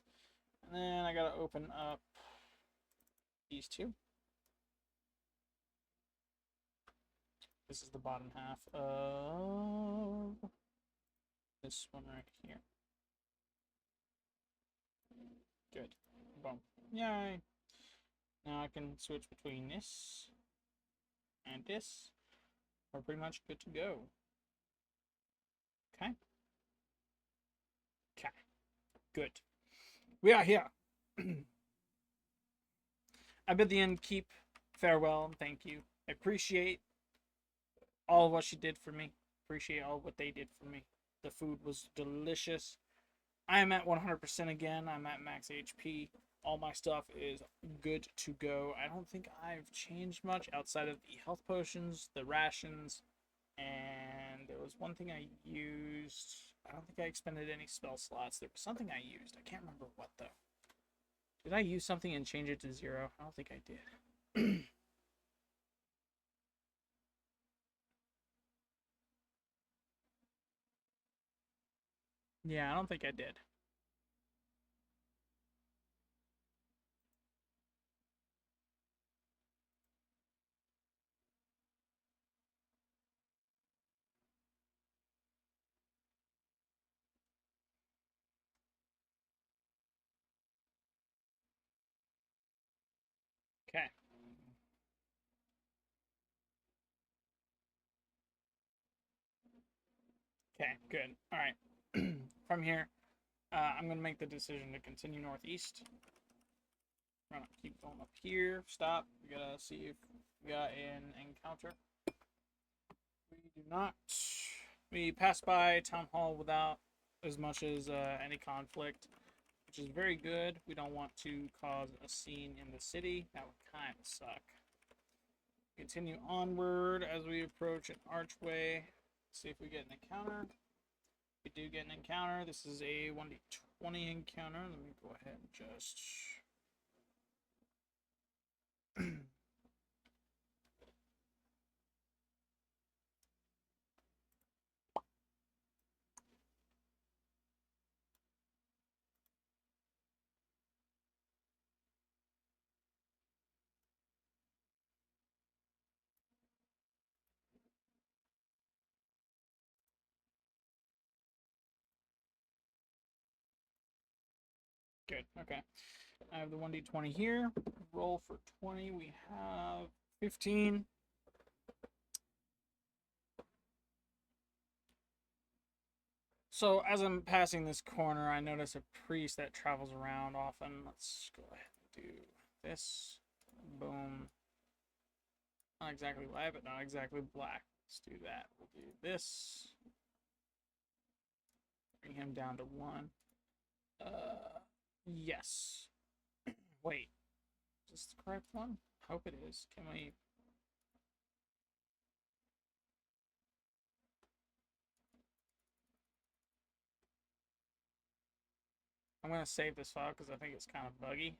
And then I gotta open up these 2. This is the bottom half of this one right here. Good. Boom. Yay. Now I can switch between this and this. we're pretty much good to go. Okay. Okay. Good. We are here. I bid the end keep farewell and thank you. I appreciate all of what she did for me. Appreciate all what they did for me. The food was delicious. I am at 100% again. I'm at max HP. All my stuff is good to go. I don't think I've changed much outside of the health potions, the rations, and there was one thing I used. I don't think I expended any spell slots. There was something I used. I can't remember what though. Did I use something and change it to 0? I don't think I did. Yeah, I don't think I did. Okay. Okay, good. All right. From here, I'm going to make the decision to continue northeast. I'm going to keep going up here. Stop. We got to see if we got an encounter. We do not. We pass by Town Hall without as much as any conflict, which is very good. We don't want to cause a scene in the city. That would kind of suck. Continue onward as we approach an archway. See if we get an encounter. We do get an encounter. This is a 1d20 encounter. Let me go ahead and just... Good. Okay. I have the 1d20 here. Roll for 20. We have 15. So as I'm passing this corner, I notice a priest that travels around often. Let's go ahead and do this. Boom. Not exactly white, but not exactly black. Let's do that. We'll do this. Bring him down to 1. Yes. Wait. Is this the correct one? I hope it is. Can we... I'm going to save this file because I think it's kind of buggy.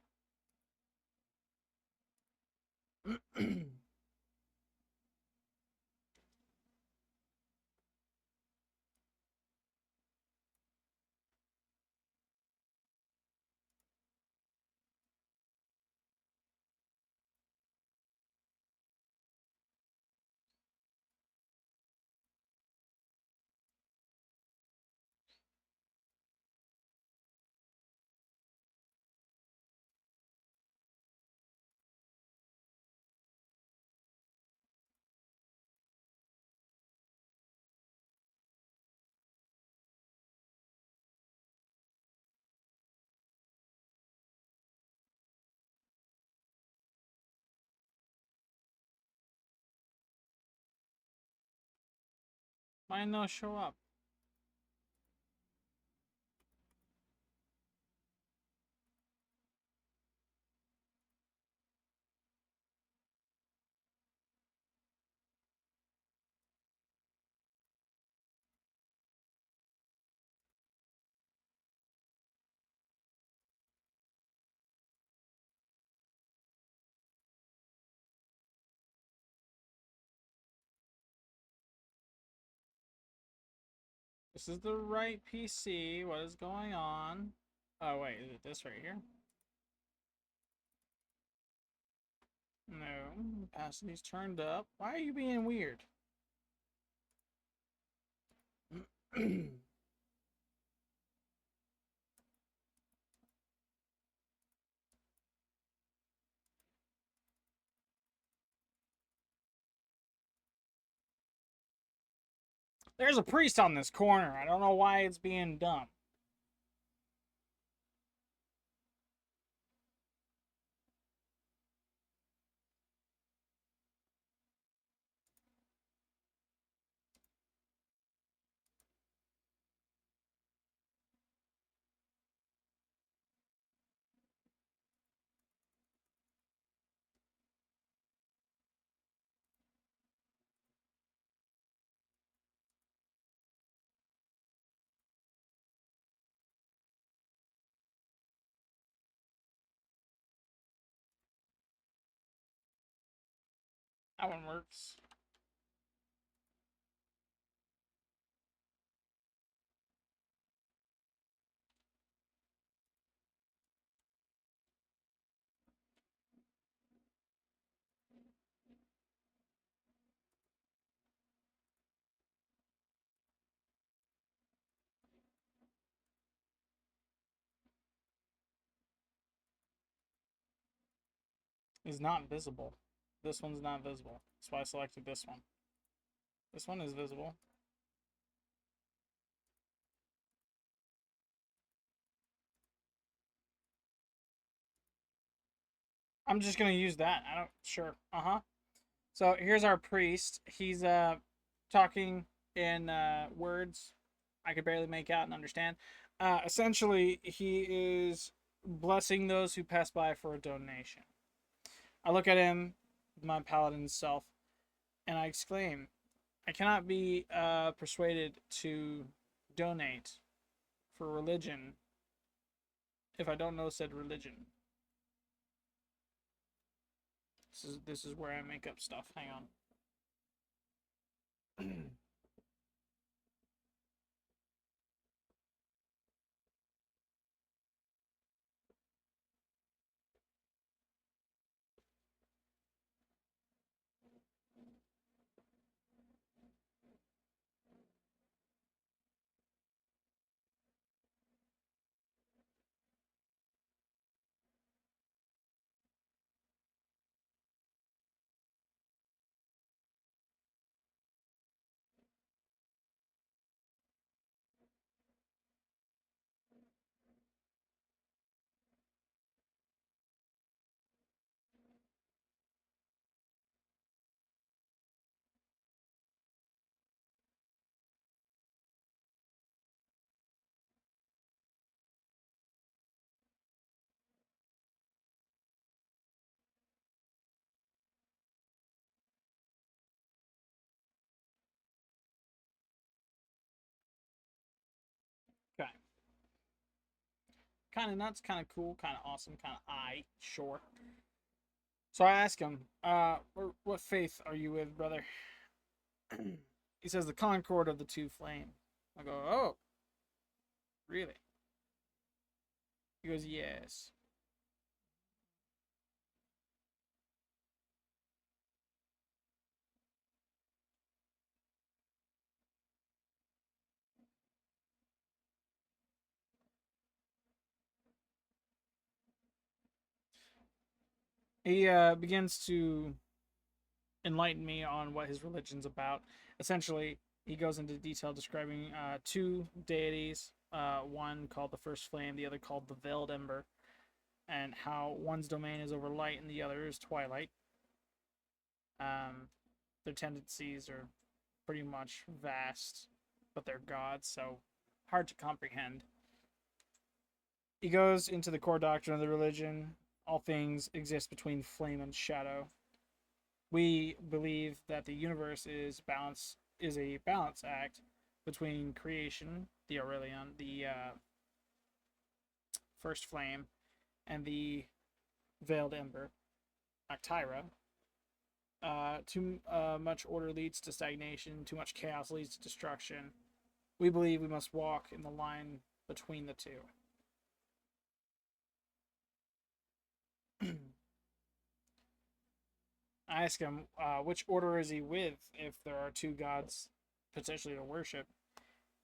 Mine no show up. This is the right PC. What is going on? Oh, wait. Is it this right here? No. Opacity's turned up. Why are you being weird? There's a priest on this corner. I don't know why it's being dumb. That one works. Is not visible. This one's not visible. That's why I selected this one. This one is visible. I'm just gonna use that. I don't sure. Uh-huh. So here's our priest. He's talking in words I could barely make out and understand. Essentially he is blessing those who pass by for a donation. I look at him, my paladin self, and I exclaim, I cannot be persuaded to donate for religion if I don't know said religion. This is where I make up stuff. Hang on. Okay. Kind of nuts, kind of cool, kind of awesome, kind of sure. So I ask him, what faith are you with, brother? He says the Concord of the Two Flame. I go, oh, really? He goes, yes. He begins to enlighten me on what his religion's about. Essentially, he goes into detail describing two deities, one called the First Flame, the other called the Veiled Ember, and how one's domain is over light and the other is twilight. Their tendencies are pretty much vast, but they're gods, so hard to comprehend. He goes into the core doctrine of the religion. All things exist between flame and shadow. We believe that the universe is a balance act between creation, the Aurelion, the first flame, and the veiled ember, Actyra. Too much order leads to stagnation. Too much chaos leads to destruction. We believe we must walk in the line between the two. I ask him, which order is he with if there are two gods potentially to worship?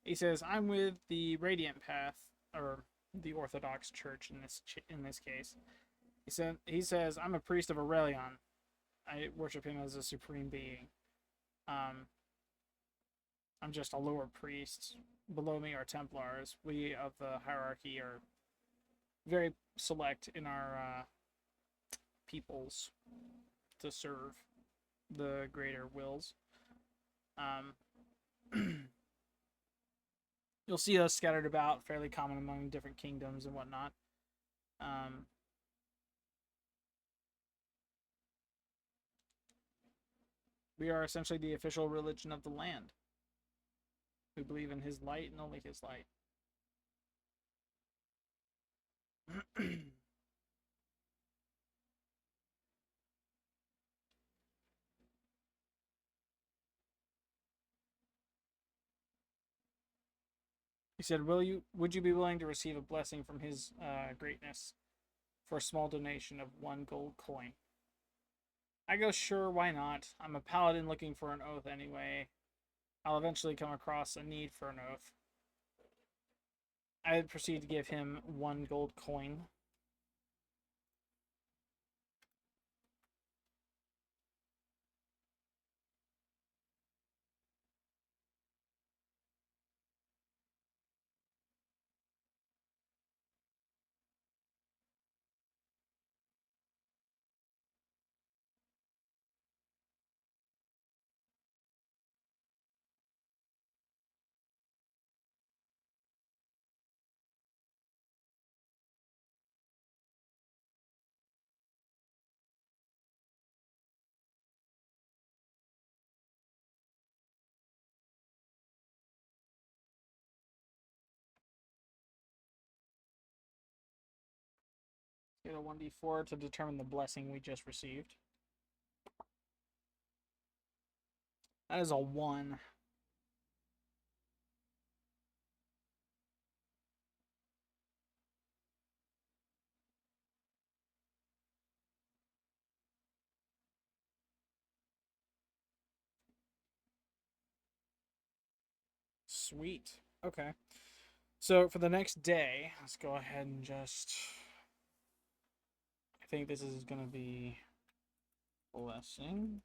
He says, I'm with the Radiant Path, or the Orthodox Church in this case. He says, I'm a priest of Aurelion. I worship him as a supreme being. Um, I'm just a lower priest. Below me are Templars. We of the hierarchy are very select in our peoples to serve the greater wills. Um, you'll see us scattered about, fairly common among different kingdoms and whatnot. We are essentially the official religion of the land. We believe in his light and only his light. He said, would you be willing to receive a blessing from his greatness for a small donation of 1 gold coin? I go, sure, why not? I'm a paladin looking for an oath anyway. I'll eventually come across a need for an oath. I proceed to give him 1 gold coin. Get a 1d4 to determine the blessing we just received. That is a 1. Sweet. Okay. So for the next day, let's go ahead and just... I think this is going to be blessing.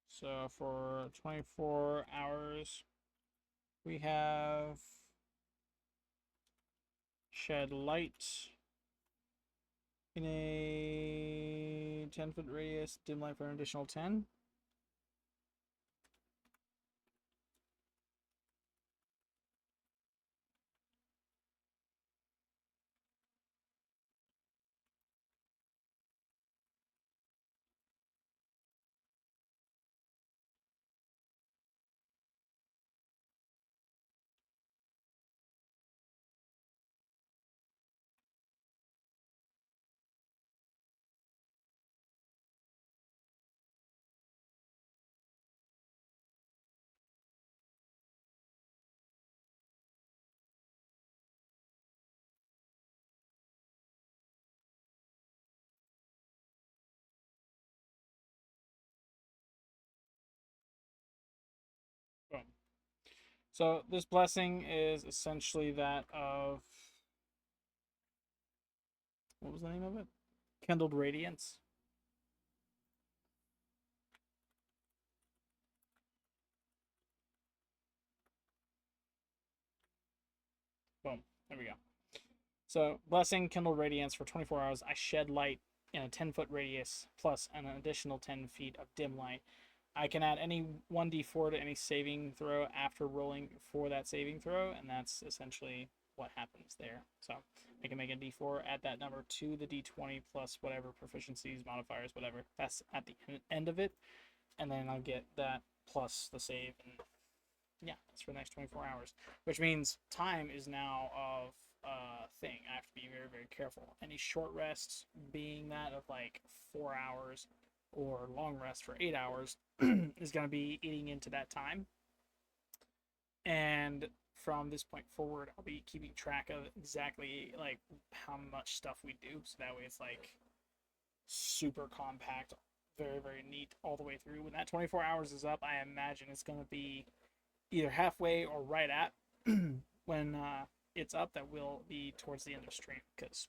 So for 24 hours, we have shed light in a 10-foot radius, dim light for an additional 10. Boom. So this blessing is essentially that of... What was the name of it? Kindled Radiance. Boom. There we go. So, blessing, kindled radiance for 24 hours. I shed light in a 10-foot radius plus an additional 10 feet of dim light. I can add any 1d4 to any saving throw after rolling for that saving throw, and that's essentially what happens there. So, I can make a d4, add that number to the d20 plus whatever proficiencies, modifiers, whatever. That's at the end of it, and then I'll get that plus the save, and yeah, that's for the next 24 hours, which means time is now of thing. I have to be very, very careful. Any short rests, being that of like 4 hours, or long rest for 8 hours, is going to be eating into that time. And from this point forward, I'll be keeping track of exactly like how much stuff we do, so that way it's like super compact, very, very neat all the way through. When that 24 hours is up, I imagine it's going to be either halfway or right at when it's up. That will be towards the end of stream, because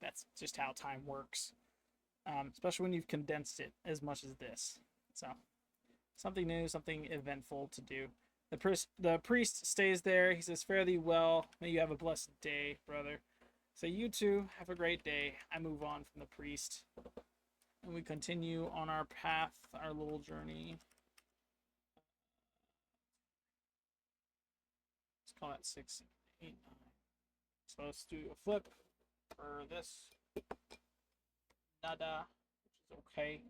that's just how time works, especially when you've condensed it as much as this. So Something new, something eventful to do. The priest stays there. He says, "Fare thee well. May you have a blessed day, brother." So you too have a great day. I move on from the priest, and we continue on our path, our little journey. Let's call that 6, 8, 9. So let's do a flip for this. Nada, which is okay.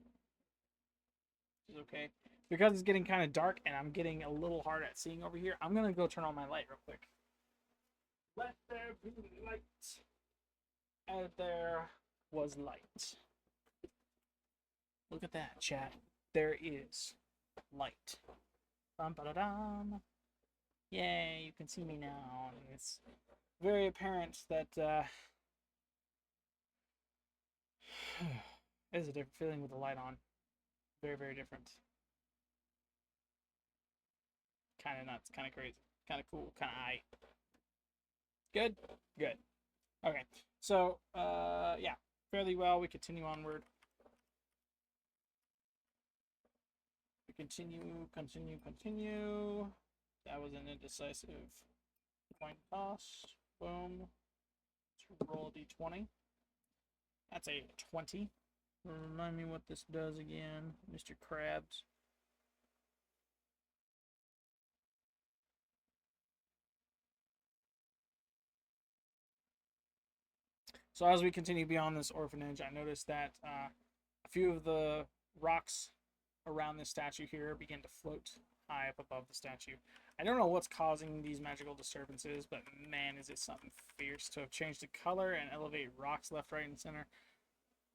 Which is okay. Because it's getting kind of dark and I'm getting a little hard at seeing over here, I'm going to go turn on my light real quick. Let there be light. And there was light. Look at that, chat. There is light. Dum-ba-da-dum. Yay, you can see me now. It's very apparent that it is a different feeling with the light on. Very, very different. Kind of nuts, kind of crazy, kind of cool, kind of high. Good? Good. Okay, so, yeah, fairly well. We continue onward. We continue. That was an indecisive coin toss. Boom. Let's roll a d20. That's a 20. Remind me what this does again, Mr. Krabs. So as we continue beyond this orphanage, I noticed that a few of the rocks around this statue here begin to float high up above the statue. I don't know what's causing these magical disturbances, but man, is it something fierce to have changed the color and elevate rocks left, right, and center.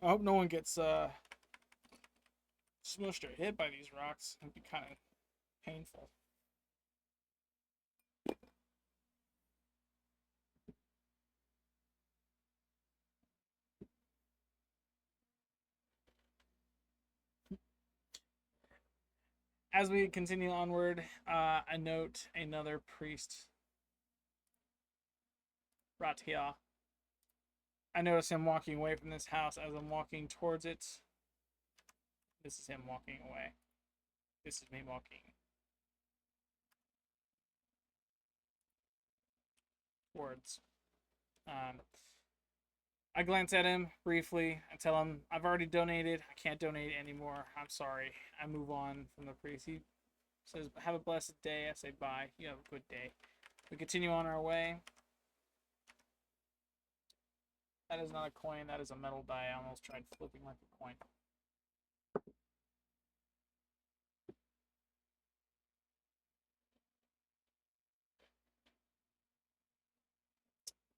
I hope no one gets smushed or hit by these rocks. It'd be kind of painful. As we continue onward, I note another priest, Ratia. I notice him walking away from this house as I'm walking towards it. This is him walking away. This is me walking towards. I glance at him briefly. I tell him, I've already donated. I can't donate anymore. I'm sorry. I move on from the priest. He says, have a blessed day. I say, bye. You have a good day. We continue on our way. That is not a coin. That is a metal die. I almost tried flipping like a coin.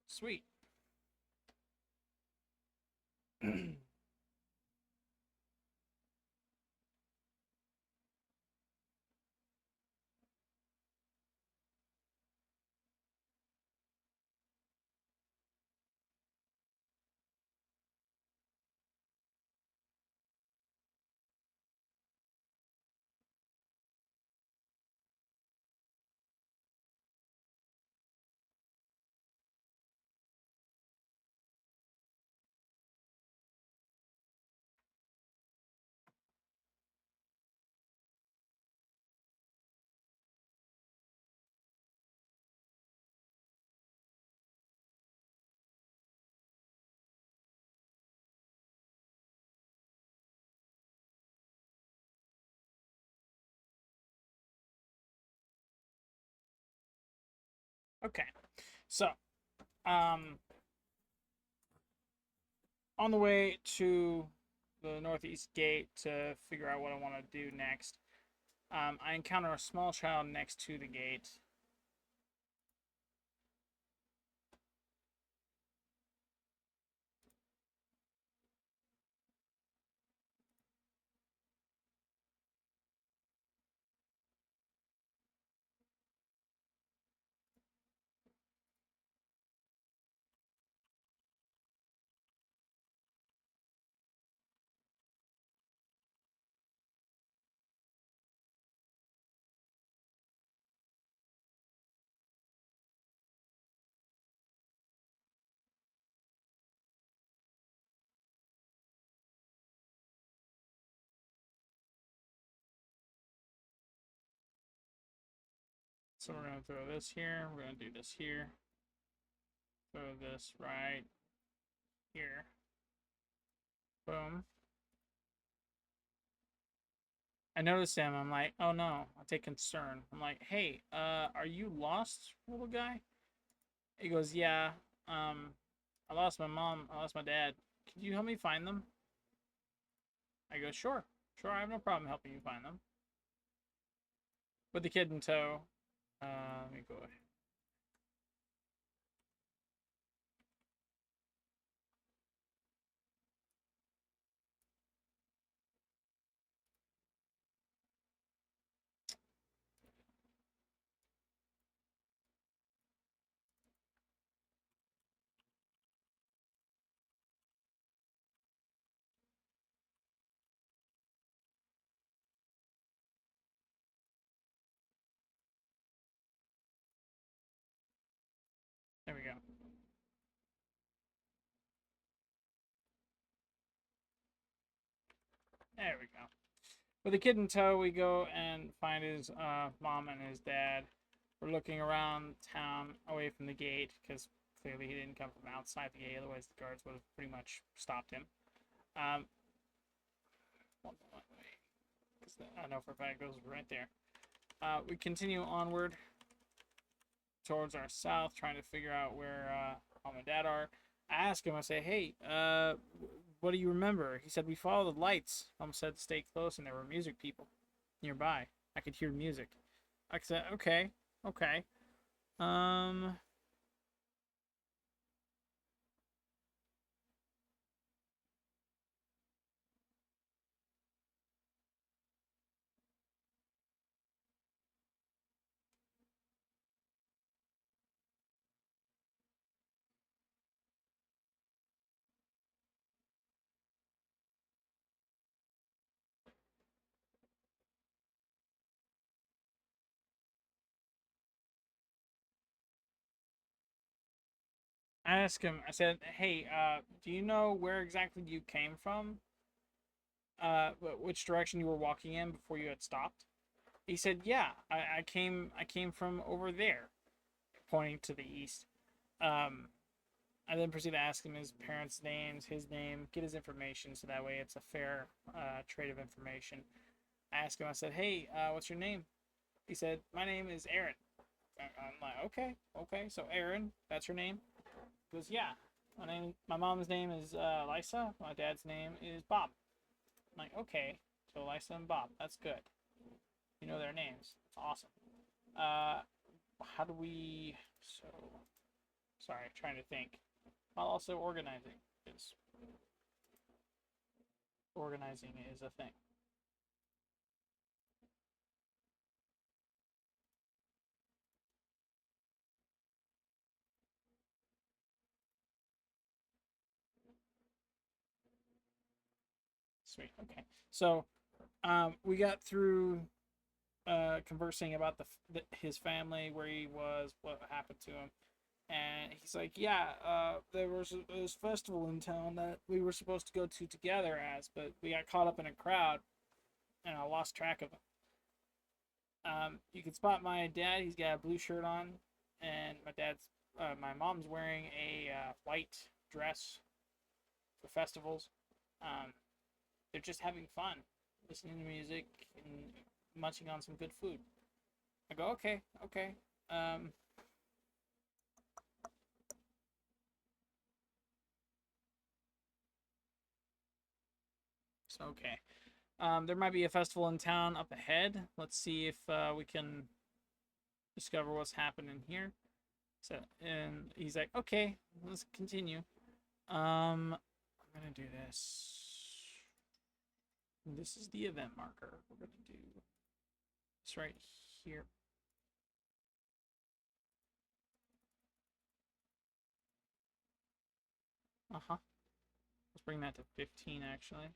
Sweet. Okay. So, on the way to the northeast gate to figure out what I want to do next, I encounter a small child next to the gate. So we're gonna throw this here. We're gonna do this here. Throw this right here. Boom. I noticed him. I'm like, oh no. I take concern. I'm like, hey, are you lost, little guy? He goes, yeah. I lost my mom. I lost my dad. Could you help me find them? I go, sure. Sure, I have no problem helping you find them. With the kid in tow. Let me go ahead. There we go. There we go. With the kid in tow, we go and find his mom and his dad. We're looking around town away from the gate because clearly he didn't come from outside the gate. Otherwise, the guards would have pretty much stopped him. Because I know for a fact it goes right there. We continue onward towards our south, trying to figure out where mom and dad are. I ask him, I say, hey, what do you remember? He said, we follow the lights. Mom said, stay close, and there were music people nearby. I could hear music. I said, okay, okay. I asked him, I said, hey, do you know where exactly you came from? Which direction you were walking in before you had stopped? He said, yeah, I came from over there, pointing to the east. I then proceed to ask him his parents' names, his name, get his information, so that way it's a fair trade of information. I asked him, I said, hey, what's your name? He said, my name is Aaron. I'm like, okay, okay, so Aaron, that's her name? He goes, yeah. My mom's name is Lisa. My dad's name is Bob. I'm like, okay, so Lisa and Bob, that's good. You know their names. That's awesome. Uh, how do we? So, sorry, trying to think. While also organizing is a thing. Sweet. Okay. So, we got through conversing about his family, where he was, what happened to him, and he's like, "Yeah, there was this festival in town that we were supposed to go to together as, but we got caught up in a crowd, and I lost track of him." You can spot my dad. He's got a blue shirt on, and my mom's wearing a white dress for festivals. Um, they're just having fun, listening to music and munching on some good food. I go, okay, okay. So okay. There might be a festival in town up ahead. Let's see if we can discover what's happening here. So, and he's like, okay, let's continue. I'm gonna do this. This is the event marker. We're gonna do this right here. Uh-huh. Let's bring that to 15 actually.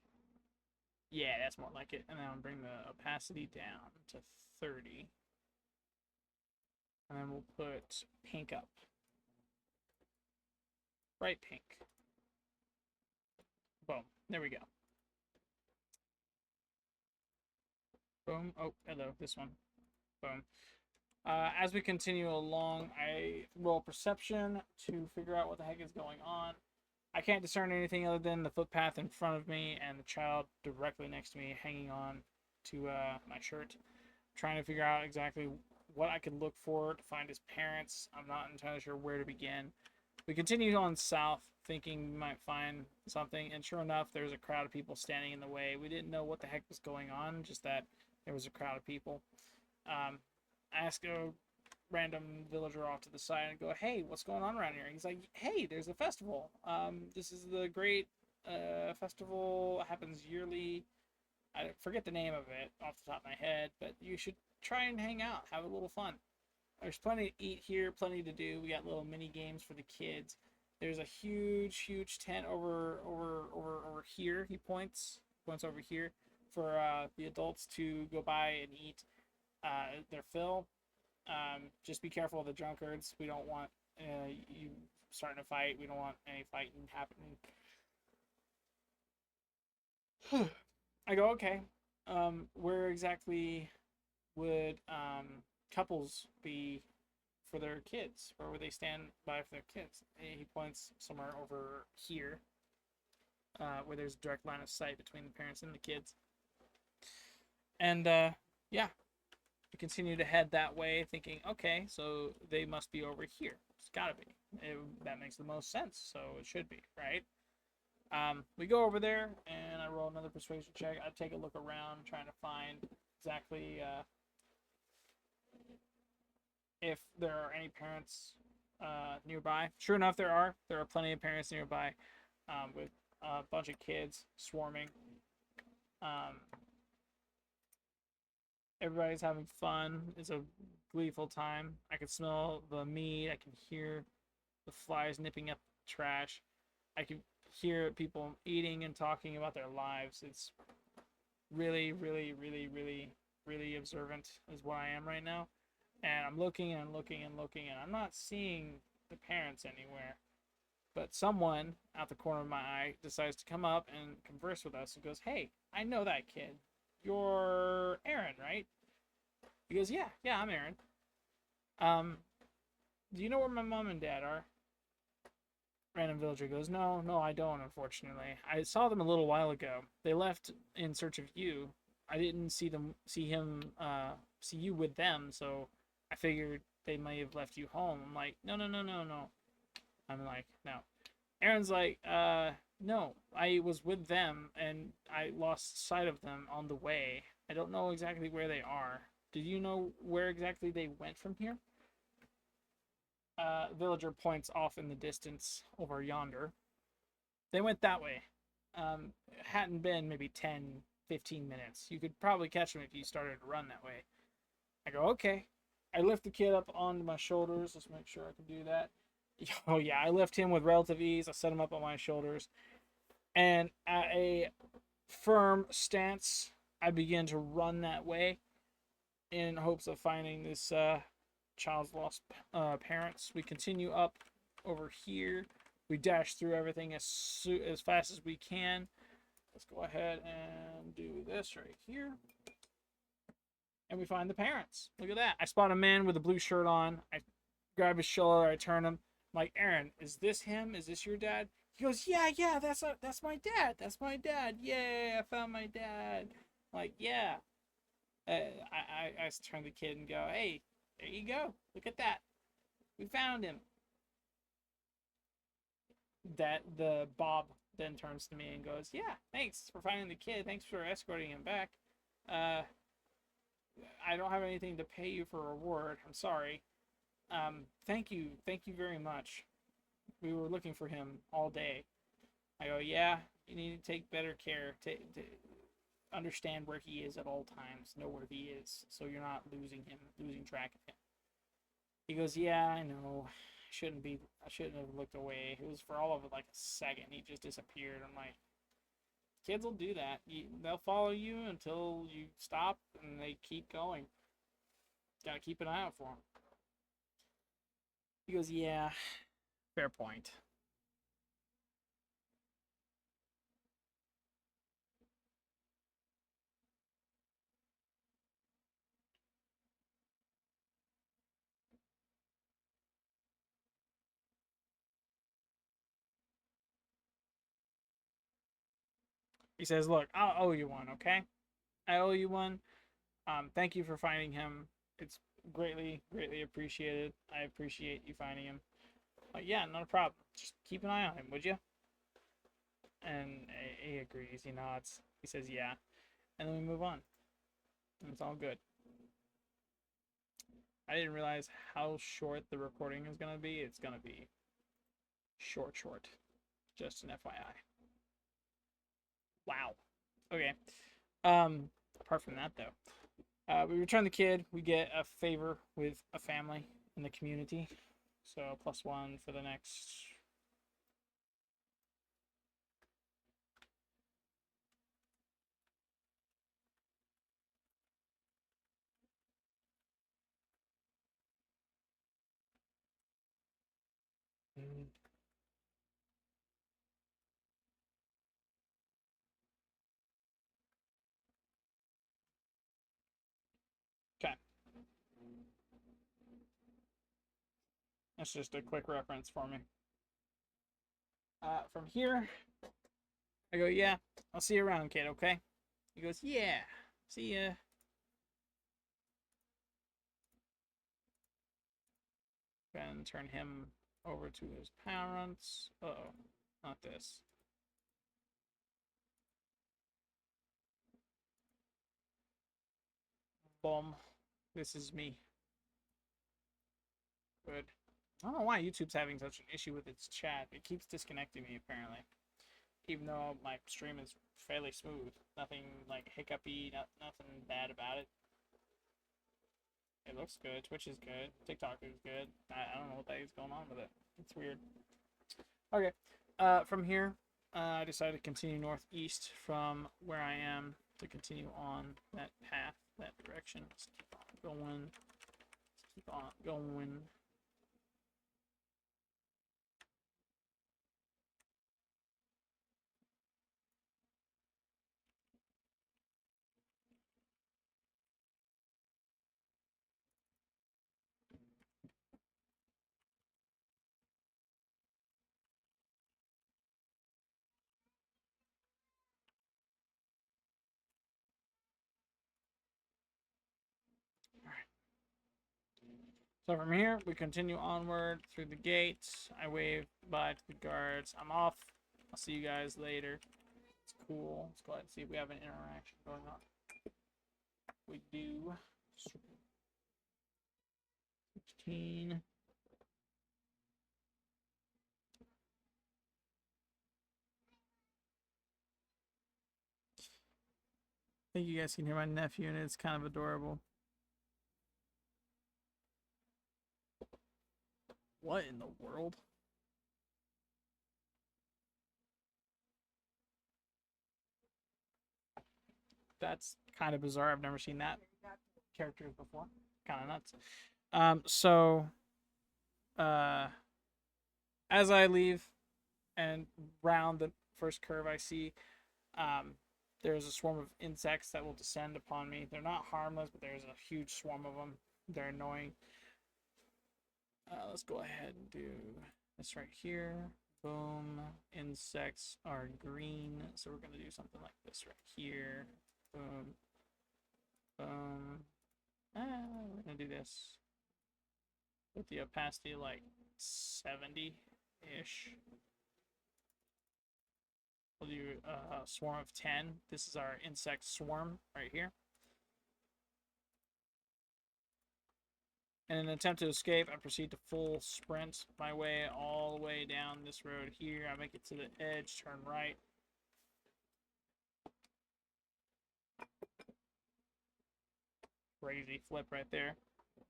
Yeah, that's more like it. And then I'll bring the opacity down to 30. And then we'll put pink up. Bright pink. Boom. There we go. Boom. Oh, hello. This one. Boom. As we continue along, I roll perception to figure out what the heck is going on. I can't discern anything other than the footpath in front of me and the child directly next to me hanging on to my shirt. Trying to figure out exactly what I could look for to find his parents. I'm not entirely sure where to begin. We continued on south, thinking we might find something, and sure enough, there was a crowd of people standing in the way. We didn't know what the heck was going on, just that there was a crowd of people. I asked a random villager off to the side and go, "Hey, what's going on around here?" He's like, "Hey, there's a festival. This is the great festival. It happens yearly. I forget the name of it off the top of my head, but you should try and hang out, have a little fun. There's plenty to eat here, plenty to do. We got little mini games for the kids. There's a huge tent over here." He points over here for the adults to go by and eat their fill. Just be careful of the drunkards. We don't want you starting a fight. We don't want any fighting happening. I go, okay. Where exactly would couples be for their kids? Where would they stand by for their kids? He points somewhere over here, where there's a direct line of sight between the parents and the kids. And yeah, we continue to head that way, thinking, okay, so they must be over here. It's gotta be. That makes the most sense, so it should be, right? We go over there, and I roll another persuasion check. I take a look around, trying to find exactly if there are any parents nearby. Sure enough, there are. There are plenty of parents nearby, with a bunch of kids swarming. Um, Everybody's having fun. It's a gleeful time. I can smell the meat. I can hear the flies nipping up the trash. I can hear people eating and talking about their lives. It's really, really, really, really, really observant is what I am right now. And I'm looking and looking and looking, and I'm not seeing the parents anywhere. But someone out the corner of my eye decides to come up and converse with us and goes, "Hey, I know that kid. You're Aaron, right?" He goes, "Yeah, I'm Aaron. Um, do you know where my mom and dad are?" Random villager goes, "No, I don't, unfortunately. I saw them a little while ago. They left in search of you. I didn't see you with them, so I figured they may have left you home." I'm like, no. I'm like, no. Aaron's like, no, I was with them and I lost sight of them on the way. I don't know exactly where they are. Do you know where exactly they went from here? Villager points off in the distance over yonder. They went that way. Hadn't been maybe 10, 15 minutes. You could probably catch them if you started to run that way. I go, okay. I lift the kid up onto my shoulders. Let's make sure I can do that. Oh, yeah. I lift him with relative ease. I set him up on my shoulders. And at a firm stance, I begin to run that way in hopes of finding this child's lost parents. We continue up over here. We dash through everything as fast as we can. Let's go ahead and do this right here. And we find the parents. Look at that. I spot a man with a blue shirt on. I grab his shoulder. I turn him. I'm like, "Aaron, is this him? Is this your dad?" He goes, "Yeah, that's my dad. That's my dad. Yay, I found my dad." I'm like, "Yeah." I turn to the kid and go, "Hey, there you go. Look at that. We found him." That the Bob then turns to me and goes, "Yeah, thanks for finding the kid. Thanks for escorting him back. Uh, I don't have anything to pay you for a reward. I'm sorry. Thank you very much. We were looking for him all day." I go, "Yeah, you need to take better care to understand where he is at all times, know where he is, so you're not losing track of him." He goes, "Yeah, I know. I shouldn't have looked away. It was for all of like a second. He just disappeared." I'm like, kids will do that. They'll follow you until you stop, and they keep going. Gotta keep an eye out for them. He goes, "Yeah, fair point." He says, "Look, I'll owe you one, okay? I owe you one. Thank you for finding him. It's greatly appreciated. I appreciate you finding him. Yeah, not a problem. Just keep an eye on him, would you?" And he agrees. He nods. He says, "Yeah," and then we move on. And it's all good. I didn't realize how short the recording is gonna be. It's gonna be short. Just an FYI. Wow. Okay. Apart from that, though, we return the kid. We get a favor with a family in the community. So +1 for the next. Okay. That's just a quick reference for me. From here, I go, "Yeah, I'll see you around, kid, okay?" He goes, "Yeah, see ya." And turn him over to his parents. Uh-oh, not this. Boom. This is me. Good. I don't know why YouTube's having such an issue with its chat. It keeps disconnecting me, apparently. Even though my stream is fairly smooth. Nothing, like, hiccupy, nothing bad about it. It looks good. Twitch is good. TikTok is good. I don't know what the heck's going on with it. It's weird. Okay. From here, I decided to continue northeast from where I am to continue on that path, that direction. Just keep on going. Just keep on going. So from here, we continue onward through the gates. I wave bye to the guards. I'm off. I'll see you guys later. It's cool. Let's go ahead and see if we have an interaction going on. We do. 16. I think you guys can hear my nephew, and it's kind of adorable. What in the world? That's kind of bizarre. I've never seen that characters before. Kind of nuts. So, as I leave and round the first curve, I see there's a swarm of insects that will descend upon me. They're not harmless, but there's a huge swarm of them. They're annoying. Let's go ahead and do this right here. Boom. Insects are green, so we're going to do something like this right here. Boom. Boom. We're going to do this with the opacity like 70-ish. We'll do a swarm of 10. This is our insect swarm right here. In an attempt to escape, I proceed to full sprint my way all the way down this road here. I make it to the edge, turn right. Crazy flip right there.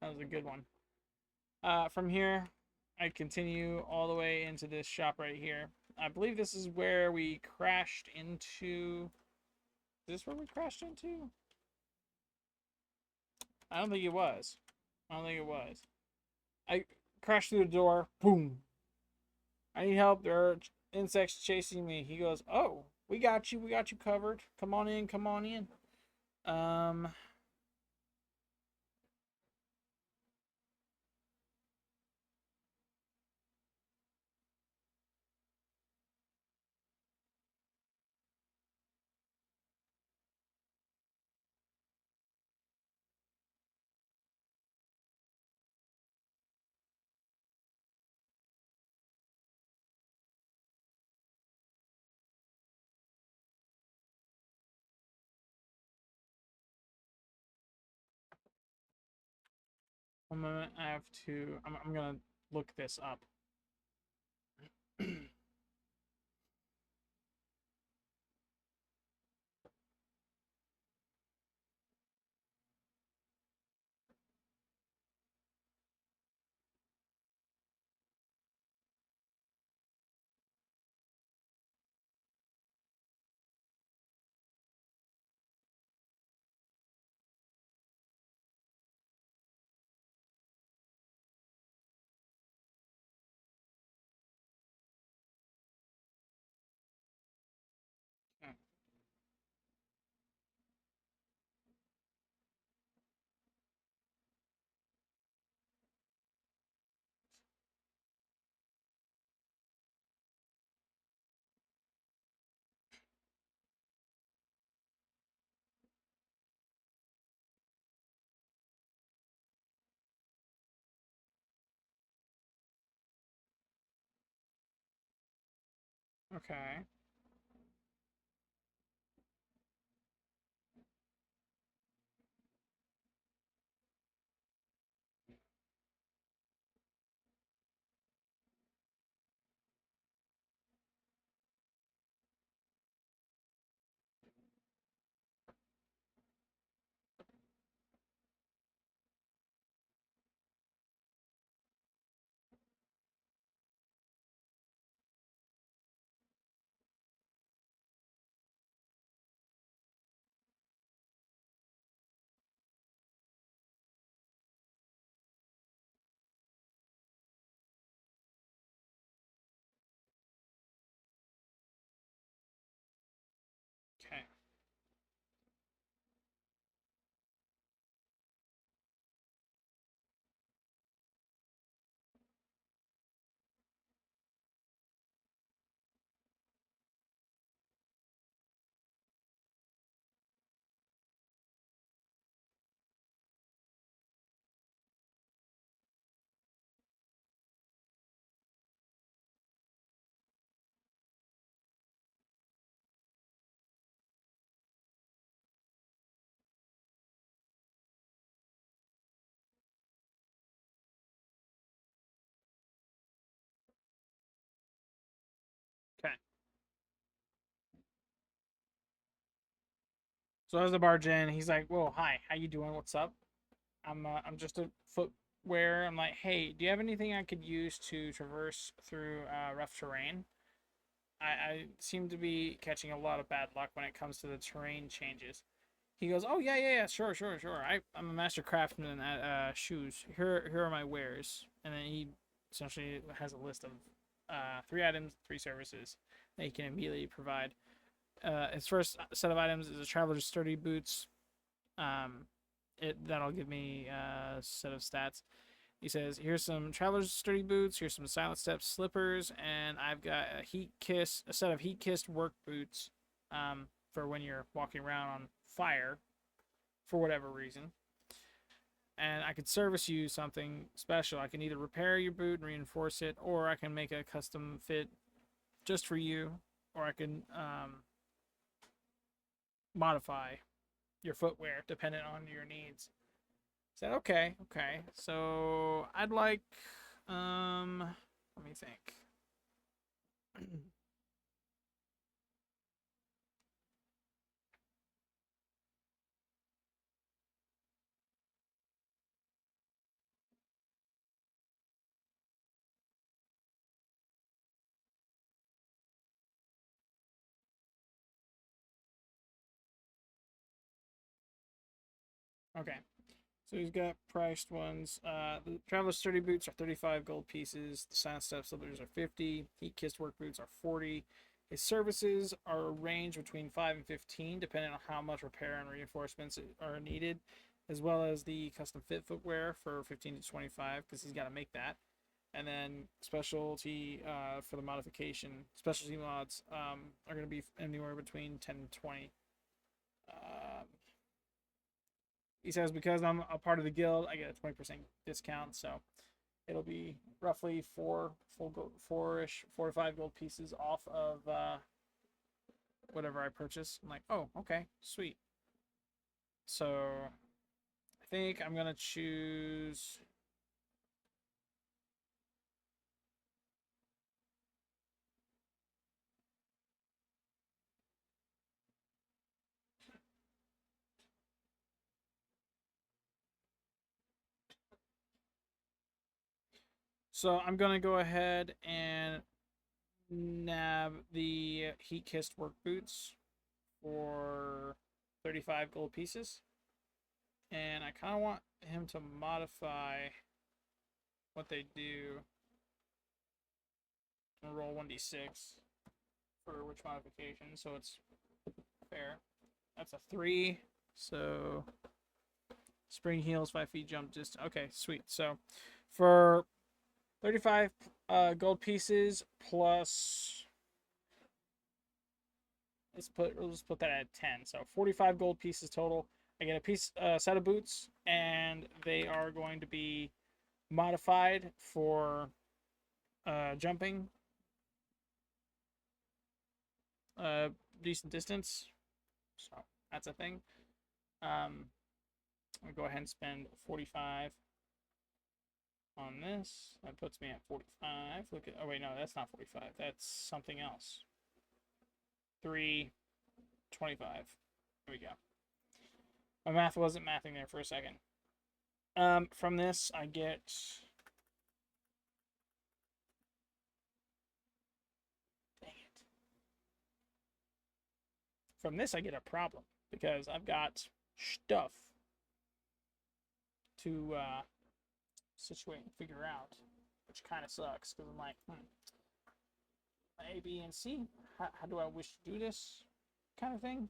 That was a good one. From here, I continue all the way into this shop right here. I believe this is where we crashed into... Is this where we crashed into? I don't think it was. I crashed through the door. Boom. I need help. There are insects chasing me. He goes, "Oh, we got you. We got you covered. Come on in. Come on in." One moment, I have to. I'm gonna look this up. Okay. Okay. Okay. So as the barge in, he's like, "Whoa, hi, how you doing? What's up? I'm just a footwear." I'm like, "Hey, do you have anything I could use to traverse through rough terrain? I seem to be catching a lot of bad luck when it comes to the terrain changes." He goes, "Oh yeah, sure. I'm a master craftsman at shoes. Here are my wares." And then he essentially has a list of 3 items, 3 services that he can immediately provide. His first set of items is a traveler's sturdy boots. Um, that'll give me a set of stats. He says, "Here's some traveler's sturdy boots. Here's some silent step slippers, and I've got a set of heat kissed work boots, for when you're walking around on fire, for whatever reason. And I could service you something special. I can either repair your boot and reinforce it, or I can make a custom fit just for you, or I can modify your footwear dependent on your needs." I said, okay. So I'd like, let me think. Okay. So he's got priced ones. The Traveler Sturdy Boots are 35 gold pieces. The Silent Step Slippers are 50. Heat Kissed Work Boots are 40. His services are ranged between 5 and 15, depending on how much repair and reinforcements are needed, as well as the custom fit footwear for 15 to 25, because he's got to make that. And then specialty for the modification, specialty mods are going to be anywhere between 10 and 20. Um, he says, because I'm a part of the guild, I get a 20% discount. So it'll be roughly 4 to 5 gold pieces off of whatever I purchase. I'm like, oh, okay, sweet. So I think I'm gonna choose. So I'm gonna go ahead and nab the heat kissed work boots for 35 gold pieces. And I kind of want him to modify what they do. I'm gonna roll 1d6 for which modification, so it's fair. That's a 3. So spring heals, 5 feet jump distance. Okay, sweet. So for 35 gold pieces plus, we'll just put that at 10. So 45 gold pieces total. I get a set of boots, and they are going to be modified for jumping decent distance. So that's a thing. I'll go ahead and spend 45 on this. That puts me at 45. Look at, oh wait, no, that's not 45. That's something else. 325. There we go. My math wasn't mathing there for a second. From this, I get from this I get a problem because I've got stuff to situate and figure out, which kind of sucks because I'm like, A, B, and C. How do I wish to do this, kind of thing.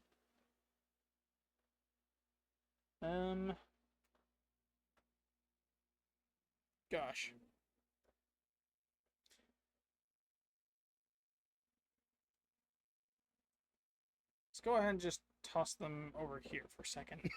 Gosh. Let's go ahead and just toss them over here for a second.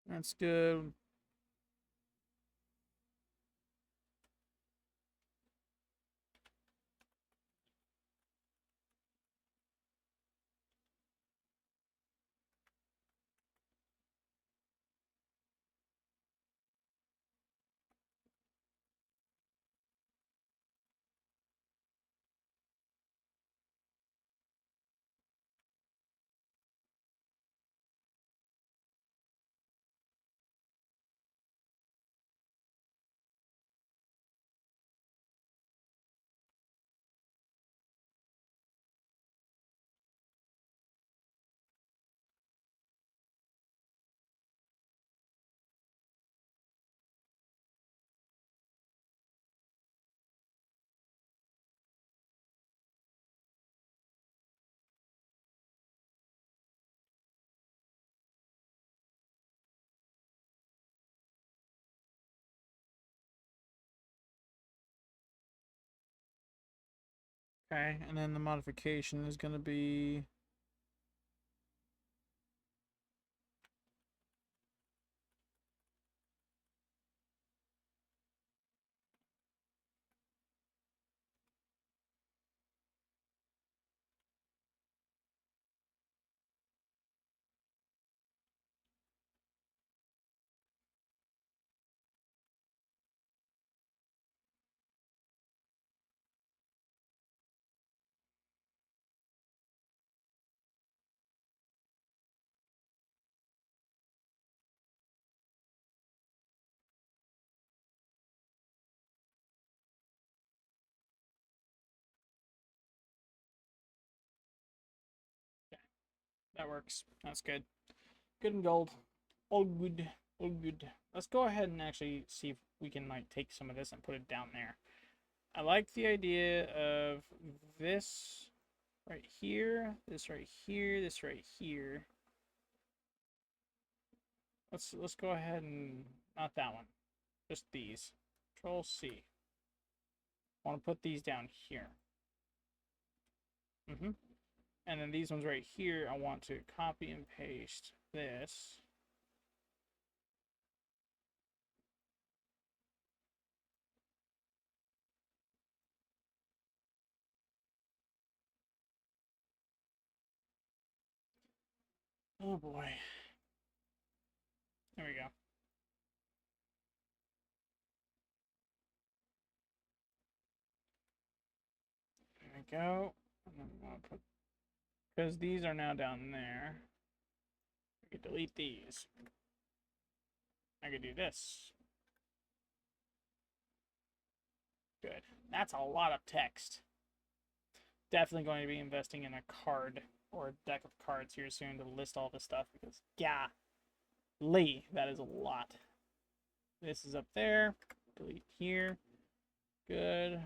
That's good. Okay, and then the modification is going to be That works. That's good. Good and gold. All good. All good. Let's go ahead and actually see if we can like take some of this and put it down there. I like the idea of this right here, this right here, this right here. Let's go ahead and not that one. Just these. Control C. I want to put these down here. And then these ones right here, I want to copy and paste this. Oh boy. There we go. There we go. And then I'm gonna put, because these are now down there. I could delete these. I could do this. Good. That's a lot of text. Definitely going to be investing in a card or a deck of cards here soon to list all this stuff because, yeah, that is a lot. This is up there. Delete here. Good.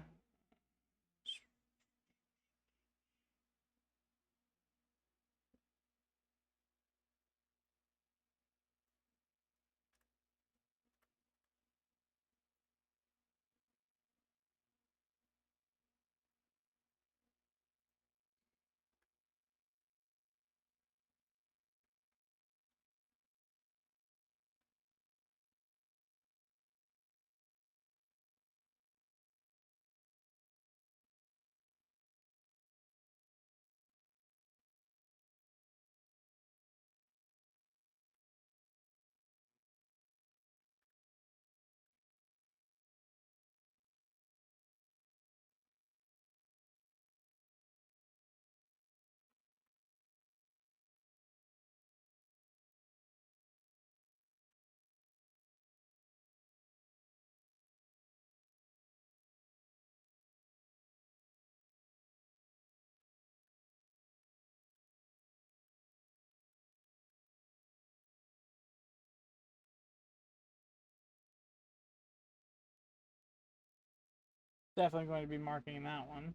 Definitely going to be marking that one.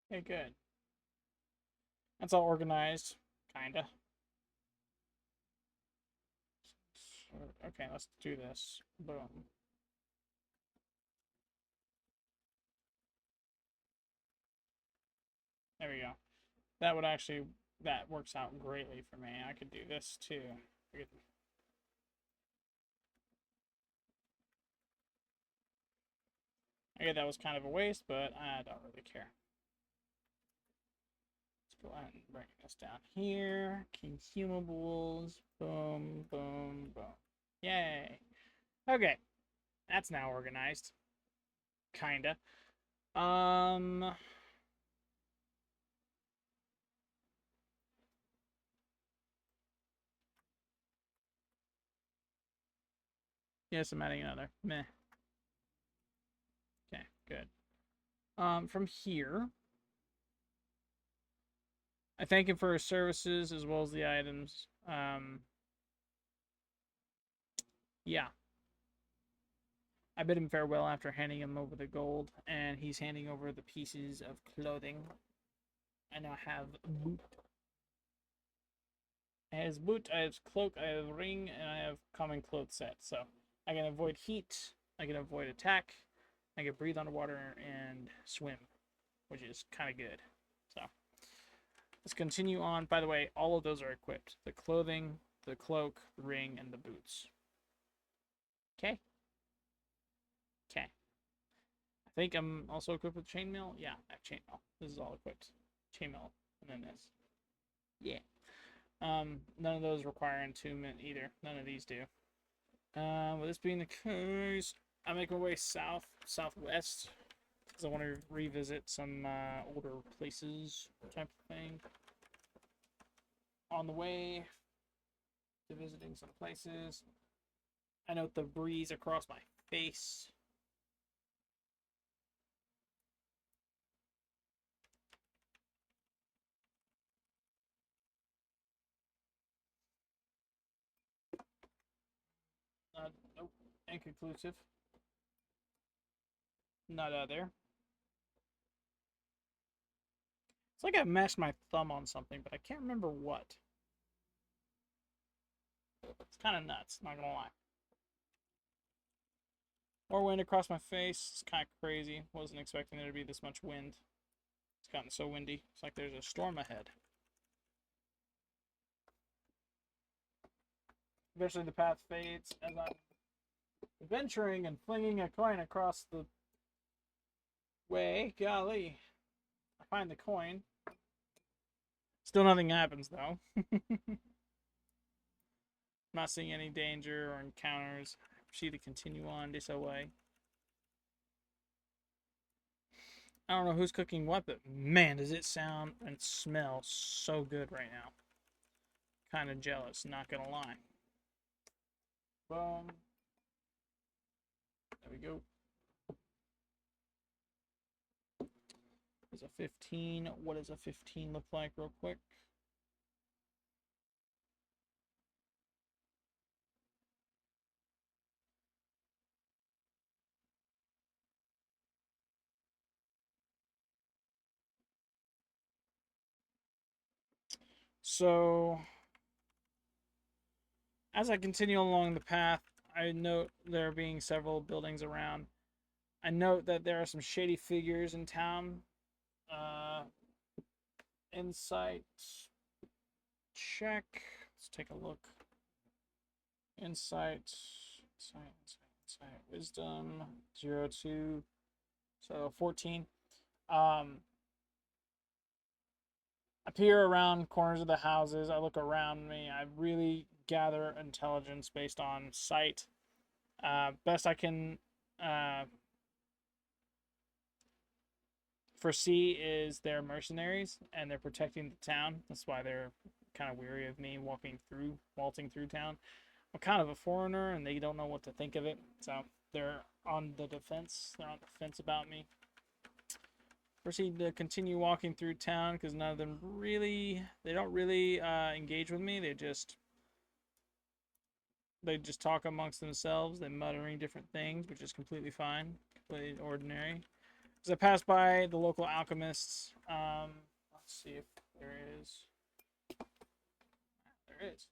Okay, good. That's all organized, kinda. Okay, let's do this. Boom. There we go. That would actually, that works out greatly for me. I could do this too. Okay, that was kind of a waste, but I don't really care. Let's go ahead and bring this down here. Consumables. Boom, boom, boom. Yay. Okay. That's now organized. Kinda. Yes, I'm adding another. Meh. Okay, good. From here, I thank him for his services as well as the items. Yeah. I bid him farewell after handing him over the gold, and he's handing over the pieces of clothing. I now have boot. I have boot, I have cloak, I have ring, and I have common clothes set. So I can avoid heat. I can avoid attack. I can breathe underwater and swim, which is kind of good. So let's continue on. By the way, all of those are equipped. The clothing, the cloak, the ring, and the boots. Okay. Okay. I think I'm also equipped with chainmail. Yeah, I have chainmail. This is all equipped. Chainmail, and then this. Yeah. None of those require attunement either. None of these do. With this being the case, I make my way southwest, because I want to revisit some older places type of thing. On the way to visiting some places, I note the breeze across my face. Nope, inconclusive. Not out there. It's like I mashed my thumb on something, but I can't remember what. It's kind of nuts, not gonna lie. More wind across my face. It's kind of crazy. Wasn't expecting there to be this much wind. It's gotten so windy. It's like there's a storm ahead. Eventually the path fades as I'm venturing and flinging a coin across the way. Golly. I find the coin. Still nothing happens though. Not seeing any danger or encounters. I proceed to continue on this way. I don't know who's cooking what, but man, does it sound and smell so good right now. Kind of jealous, not gonna lie. Boom. There we go. There's a 15. What does a 15 look like real quick? So, as I continue along the path, I note there being several buildings around. I note that there are some shady figures in town. Insight check. Let's take a look. Insight. Wisdom 02. So 14. I peer around corners of the houses. I look around me. I really gather intelligence based on sight. Best I can foresee is they're mercenaries and they're protecting the town. That's why they're kind of weary of me waltzing through town. I'm kind of a foreigner and they don't know what to think of it. So they're on the defense. They're on the fence about me. Proceed to continue walking through town because none of them they don't really engage with me. They just talk amongst themselves. They're muttering different things, which is completely fine, completely ordinary. As I pass by the local alchemists, let's see if there is. There is.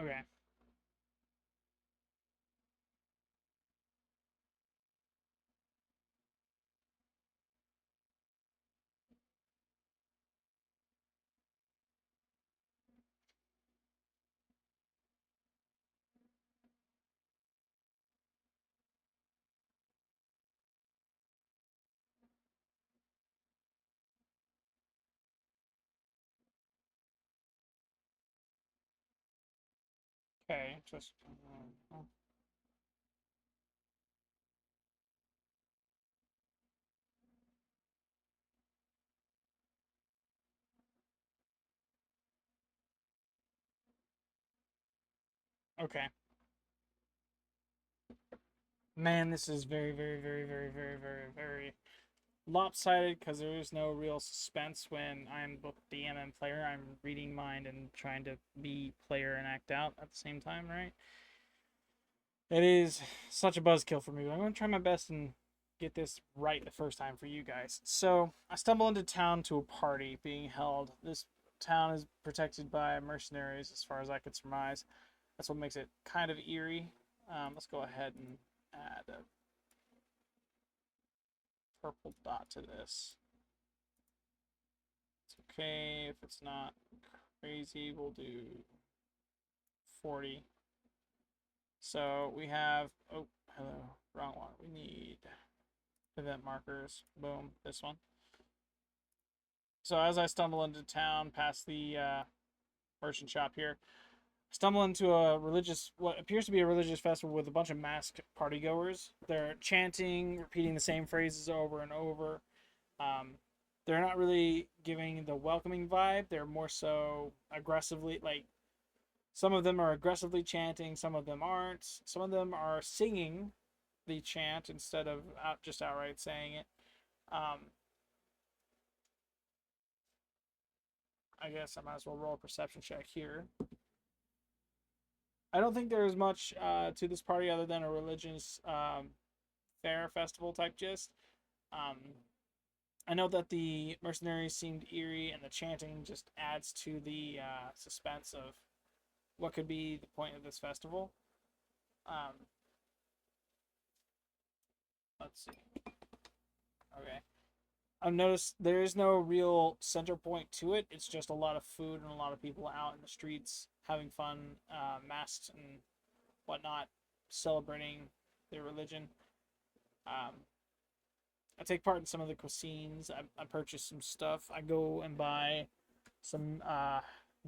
Okay. Okay. Just. Okay. Man, this is very, very, very, very, very, very, very lopsided because there is no real suspense when I'm both DM and player. I'm reading mind and trying to be player and act out at the same time, right? It is such a buzzkill for me, but I'm going to try my best and get this right the first time for you guys. So, I stumble into town to a party being held. This town is protected by mercenaries, as far as I could surmise. That's what makes it kind of eerie. Let's go ahead and add a purple dot to this. It's okay if it's not crazy. We'll do 40. So we have, oh, hello, wrong one. We need event markers. Boom, this one. So as I stumble into town past the merchant shop here, stumble into a religious, what appears to be a religious festival with a bunch of masked partygoers. They're chanting, repeating the same phrases over and over. Um, they're not really giving the welcoming vibe. They're more so aggressively, like, some of them are aggressively chanting, some of them aren't. Some of them are singing the chant instead of just outright saying it. Um, I guess I might as well roll a perception check here. I don't think there's much to this party other than a religious fair festival type gist. Um, I know that the mercenaries seemed eerie, and the chanting just adds to the suspense of what could be the point of this festival. Um, let's see. Okay. I've noticed there is no real center point to it. It's just a lot of food and a lot of people out in the streets having fun, masked and whatnot, celebrating their religion. Um, I take part in some of the cuisines. I purchase some stuff. I go and buy some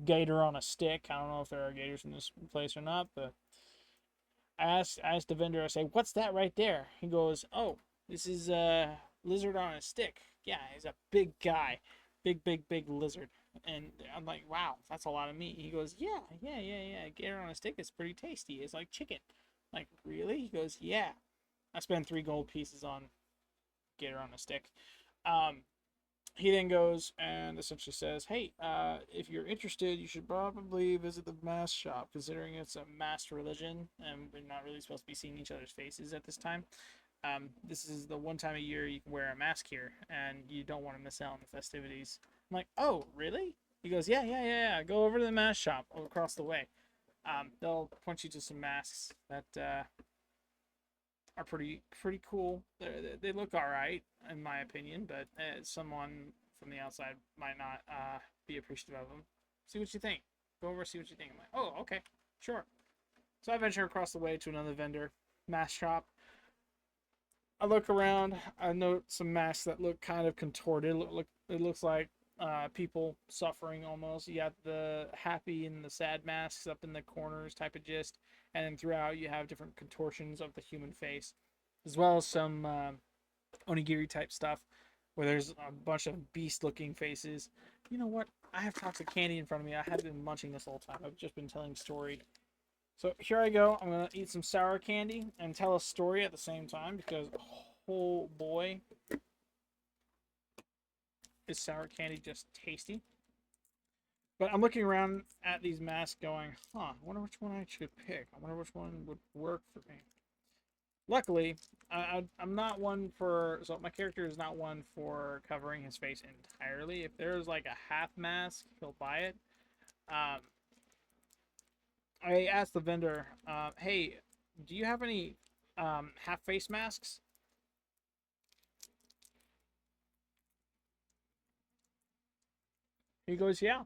gator on a stick. I don't know if there are gators in this place or not, but I asked the vendor. I say, "What's that right there?" He goes, "Oh, this is a lizard on a stick. Yeah, he's a big guy, big lizard." And I'm like, "Wow, that's a lot of meat." He goes, "Yeah, yeah, yeah, yeah. Gator on a stick is pretty tasty. It's like chicken." I'm like, really? He goes, "Yeah." I spend 3 gold pieces on gator on a stick. Um, he then goes and essentially says, "Hey, if you're interested, you should probably visit the mask shop, considering it's a masked religion, and we're not really supposed to be seeing each other's faces at this time. This is the one time a year you can wear a mask here, and you don't want to miss out on the festivities." I'm like, "Oh, really?" He goes, "Yeah, yeah, yeah, yeah. Go over to the mask shop across the way. They'll point you to some masks that are pretty cool. They look all right in my opinion, but someone from the outside might not be appreciative of them. See what you think. Go over, see what you think." I'm like, "Oh, okay, sure." So I venture across the way to another vendor, mask shop. I look around. I note some masks that look kind of contorted. It looks like people suffering almost. You got the happy and the sad masks up in the corners type of gist, and then throughout you have different contortions of the human face, as well as some onigiri type stuff where there's a bunch of beast looking faces. You know what? I have toxic candy in front of me. I have been munching this whole time. I've just been telling a story. So here I go. I'm gonna eat some sour candy and tell a story at the same time because, oh boy, is sour candy just tasty. But I'm looking around at these masks going, I wonder which one I should pick. I wonder which one would work for me. Luckily, I'm not one for, so my character is not one for covering his face entirely. If there's like a half mask, he'll buy it. Um, I asked the vendor, hey, do you have any half face masks? He goes, yeah.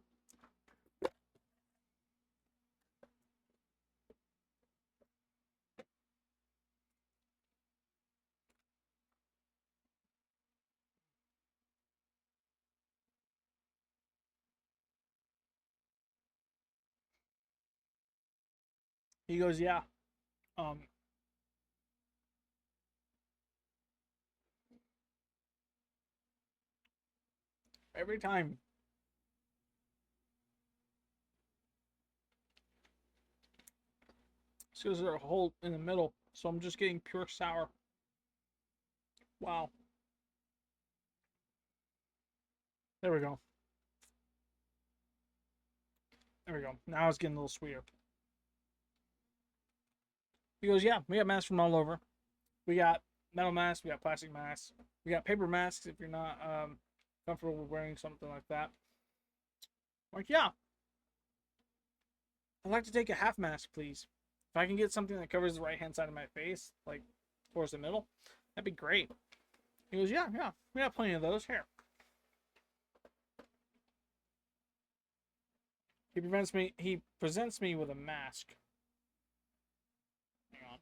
He goes, yeah. Um, every time. So there's a hole in the middle, so I'm just getting pure sour. Wow. There we go. There we go. Now it's getting a little sweeter. He goes, yeah, we got masks from all over. We got metal masks, we got plastic masks, we got paper masks if you're not comfortable with wearing something like that. I'm like, yeah, I'd like to take a half mask, please. If I can get something that covers the right hand side of my face, like towards the middle, that'd be great. He goes, yeah, yeah, we got plenty of those here. He presents me with a mask. Hang on.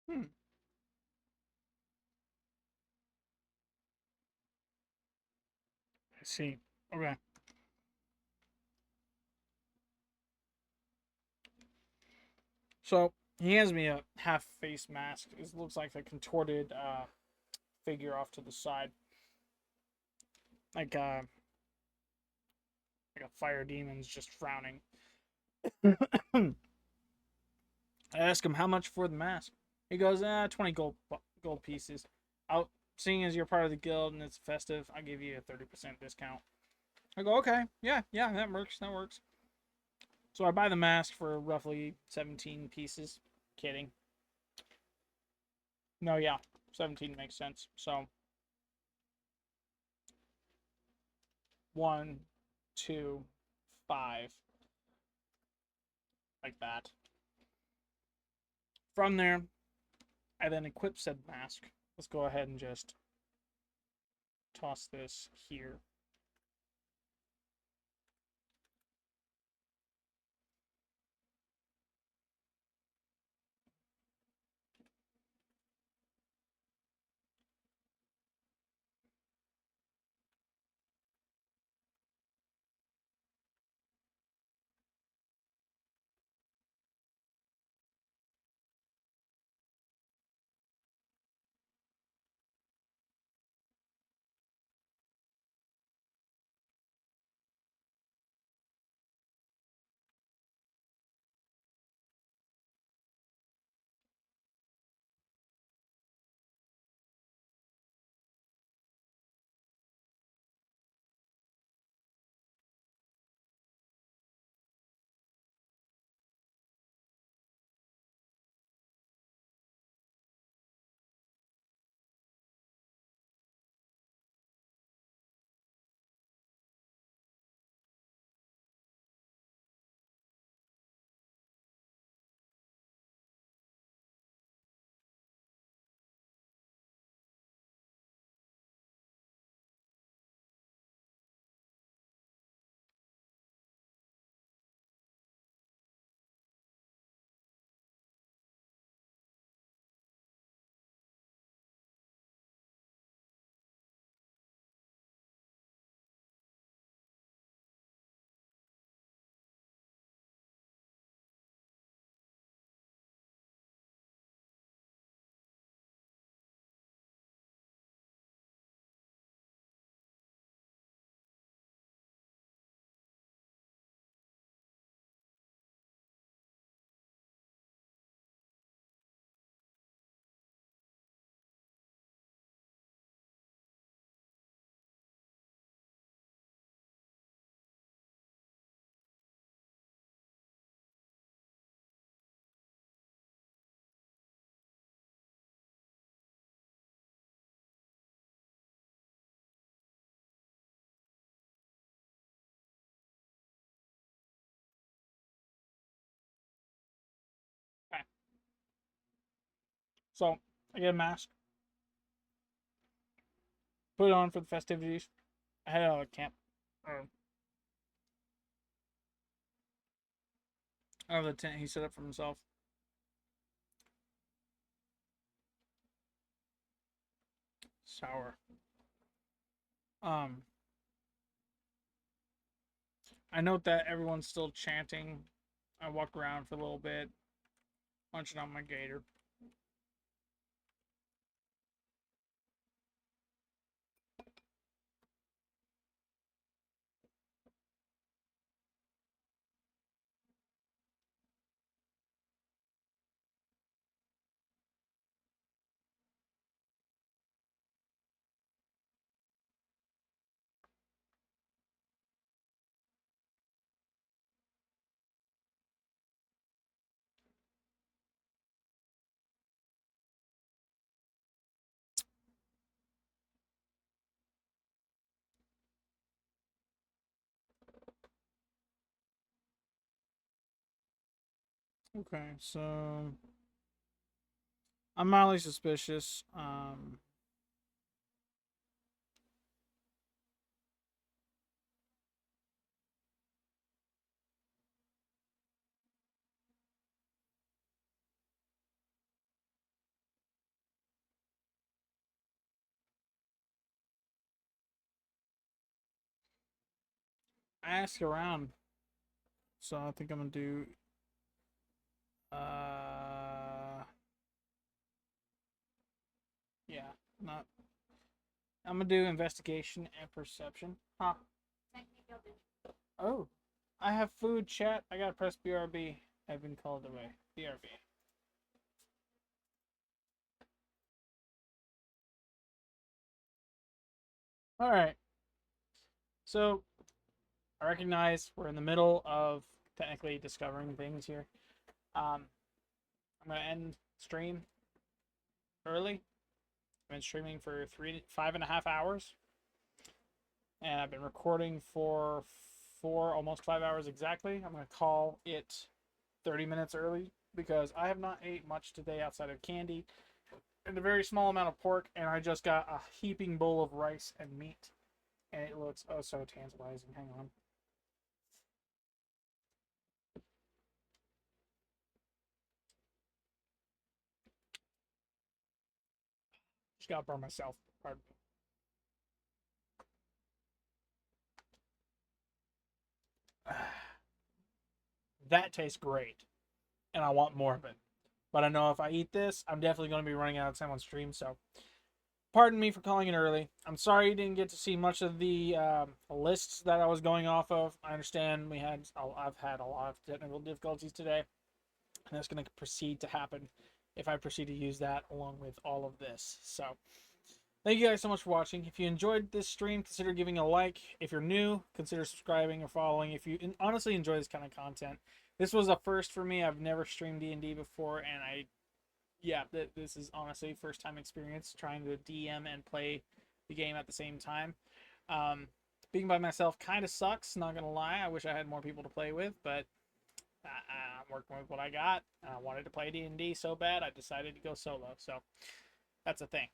Hmm. I see. Okay. So he hands me a half face mask. It looks like a contorted figure off to the side, like like a fire demon's just frowning. I ask him how much for the mask. He goes, 20 gold pieces. Out, seeing as you're part of the guild and it's festive, I'll give you a 30% discount. I go, okay, yeah, yeah, that works, that works. So I buy the mask for roughly 17 pieces. Kidding. No, yeah, 17 makes sense. So 1, 2, 5, like that. From there, I then equip said mask. Let's go ahead and just toss this here. So I get a mask, put it on for the festivities. I head out of camp. Out of the tent he set up for himself. Sour. Um, I note that everyone's still chanting. I walk around for a little bit, munching on my gator. Okay, so I'm mildly suspicious. I ask around, so I think I'm gonna do. Yeah, not. I'm gonna do investigation and perception. Huh? Oh, I have food, chat. I gotta press BRB. I've been called away. BRB. All right. So I recognize we're in the middle of technically discovering things here. I'm gonna end stream early. I've been streaming for 5.5 hours, and I've been recording for 4, almost 5 hours exactly. I'm gonna call it 30 minutes early because I have not ate much today outside of candy and a very small amount of pork, and I just got a heaping bowl of rice and meat, and it looks oh so tantalizing. Hang on. Just got by myself. Pardon me. That tastes great, and I want more of it. But I know if I eat this, I'm definitely going to be running out of time on stream. So, pardon me for calling it early. I'm sorry you didn't get to see much of the lists that I was going off of. I understand I've had a lot of technical difficulties today, and that's going to proceed to happen if I proceed to use that along with all of this. So, thank you guys so much for watching. If you enjoyed this stream, consider giving a like. If you're new, consider subscribing or following. If you honestly enjoy this kind of content, this was a first for me. I've never streamed D&D before, and yeah, this is honestly first time experience trying to DM and play the game at the same time. Um, Being by myself kind of sucks. Not gonna lie. I wish I had more people to play with, but I'm working with what I got. I wanted to play D&D so bad, I decided to go solo. So that's a thing.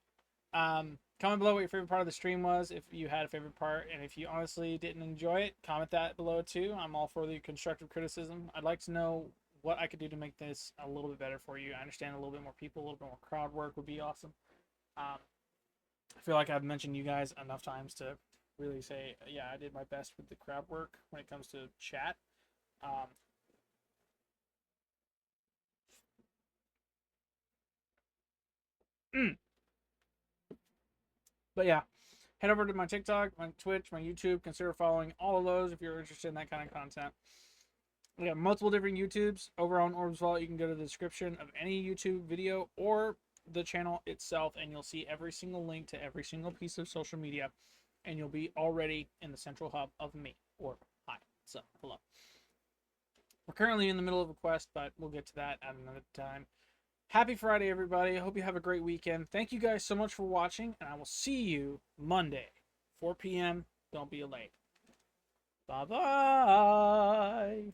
Comment below what your favorite part of the stream was, if you had a favorite part, and if you honestly didn't enjoy it, comment that below too. I'm all for the constructive criticism. I'd like to know what I could do to make this a little bit better for you. I understand a little bit more people, a little bit more crowd work would be awesome. I feel like I've mentioned you guys enough times to really say, yeah, I did my best with the crowd work when it comes to chat. Um, but yeah, head over to my TikTok, my Twitch, my YouTube. Consider following all of those if you're interested in that kind of content. We have multiple different YouTubes over on Orbs Vault. You can go to the description of any YouTube video or the channel itself, and you'll see every single link to every single piece of social media, and you'll be already in the central hub of me. Or hi, so hello. We're currently in the middle of a quest, but we'll get to that at another time. Happy Friday, everybody. I hope you have a great weekend. Thank you guys so much for watching, and I will see you Monday, 4 p.m. Don't be late. Bye-bye.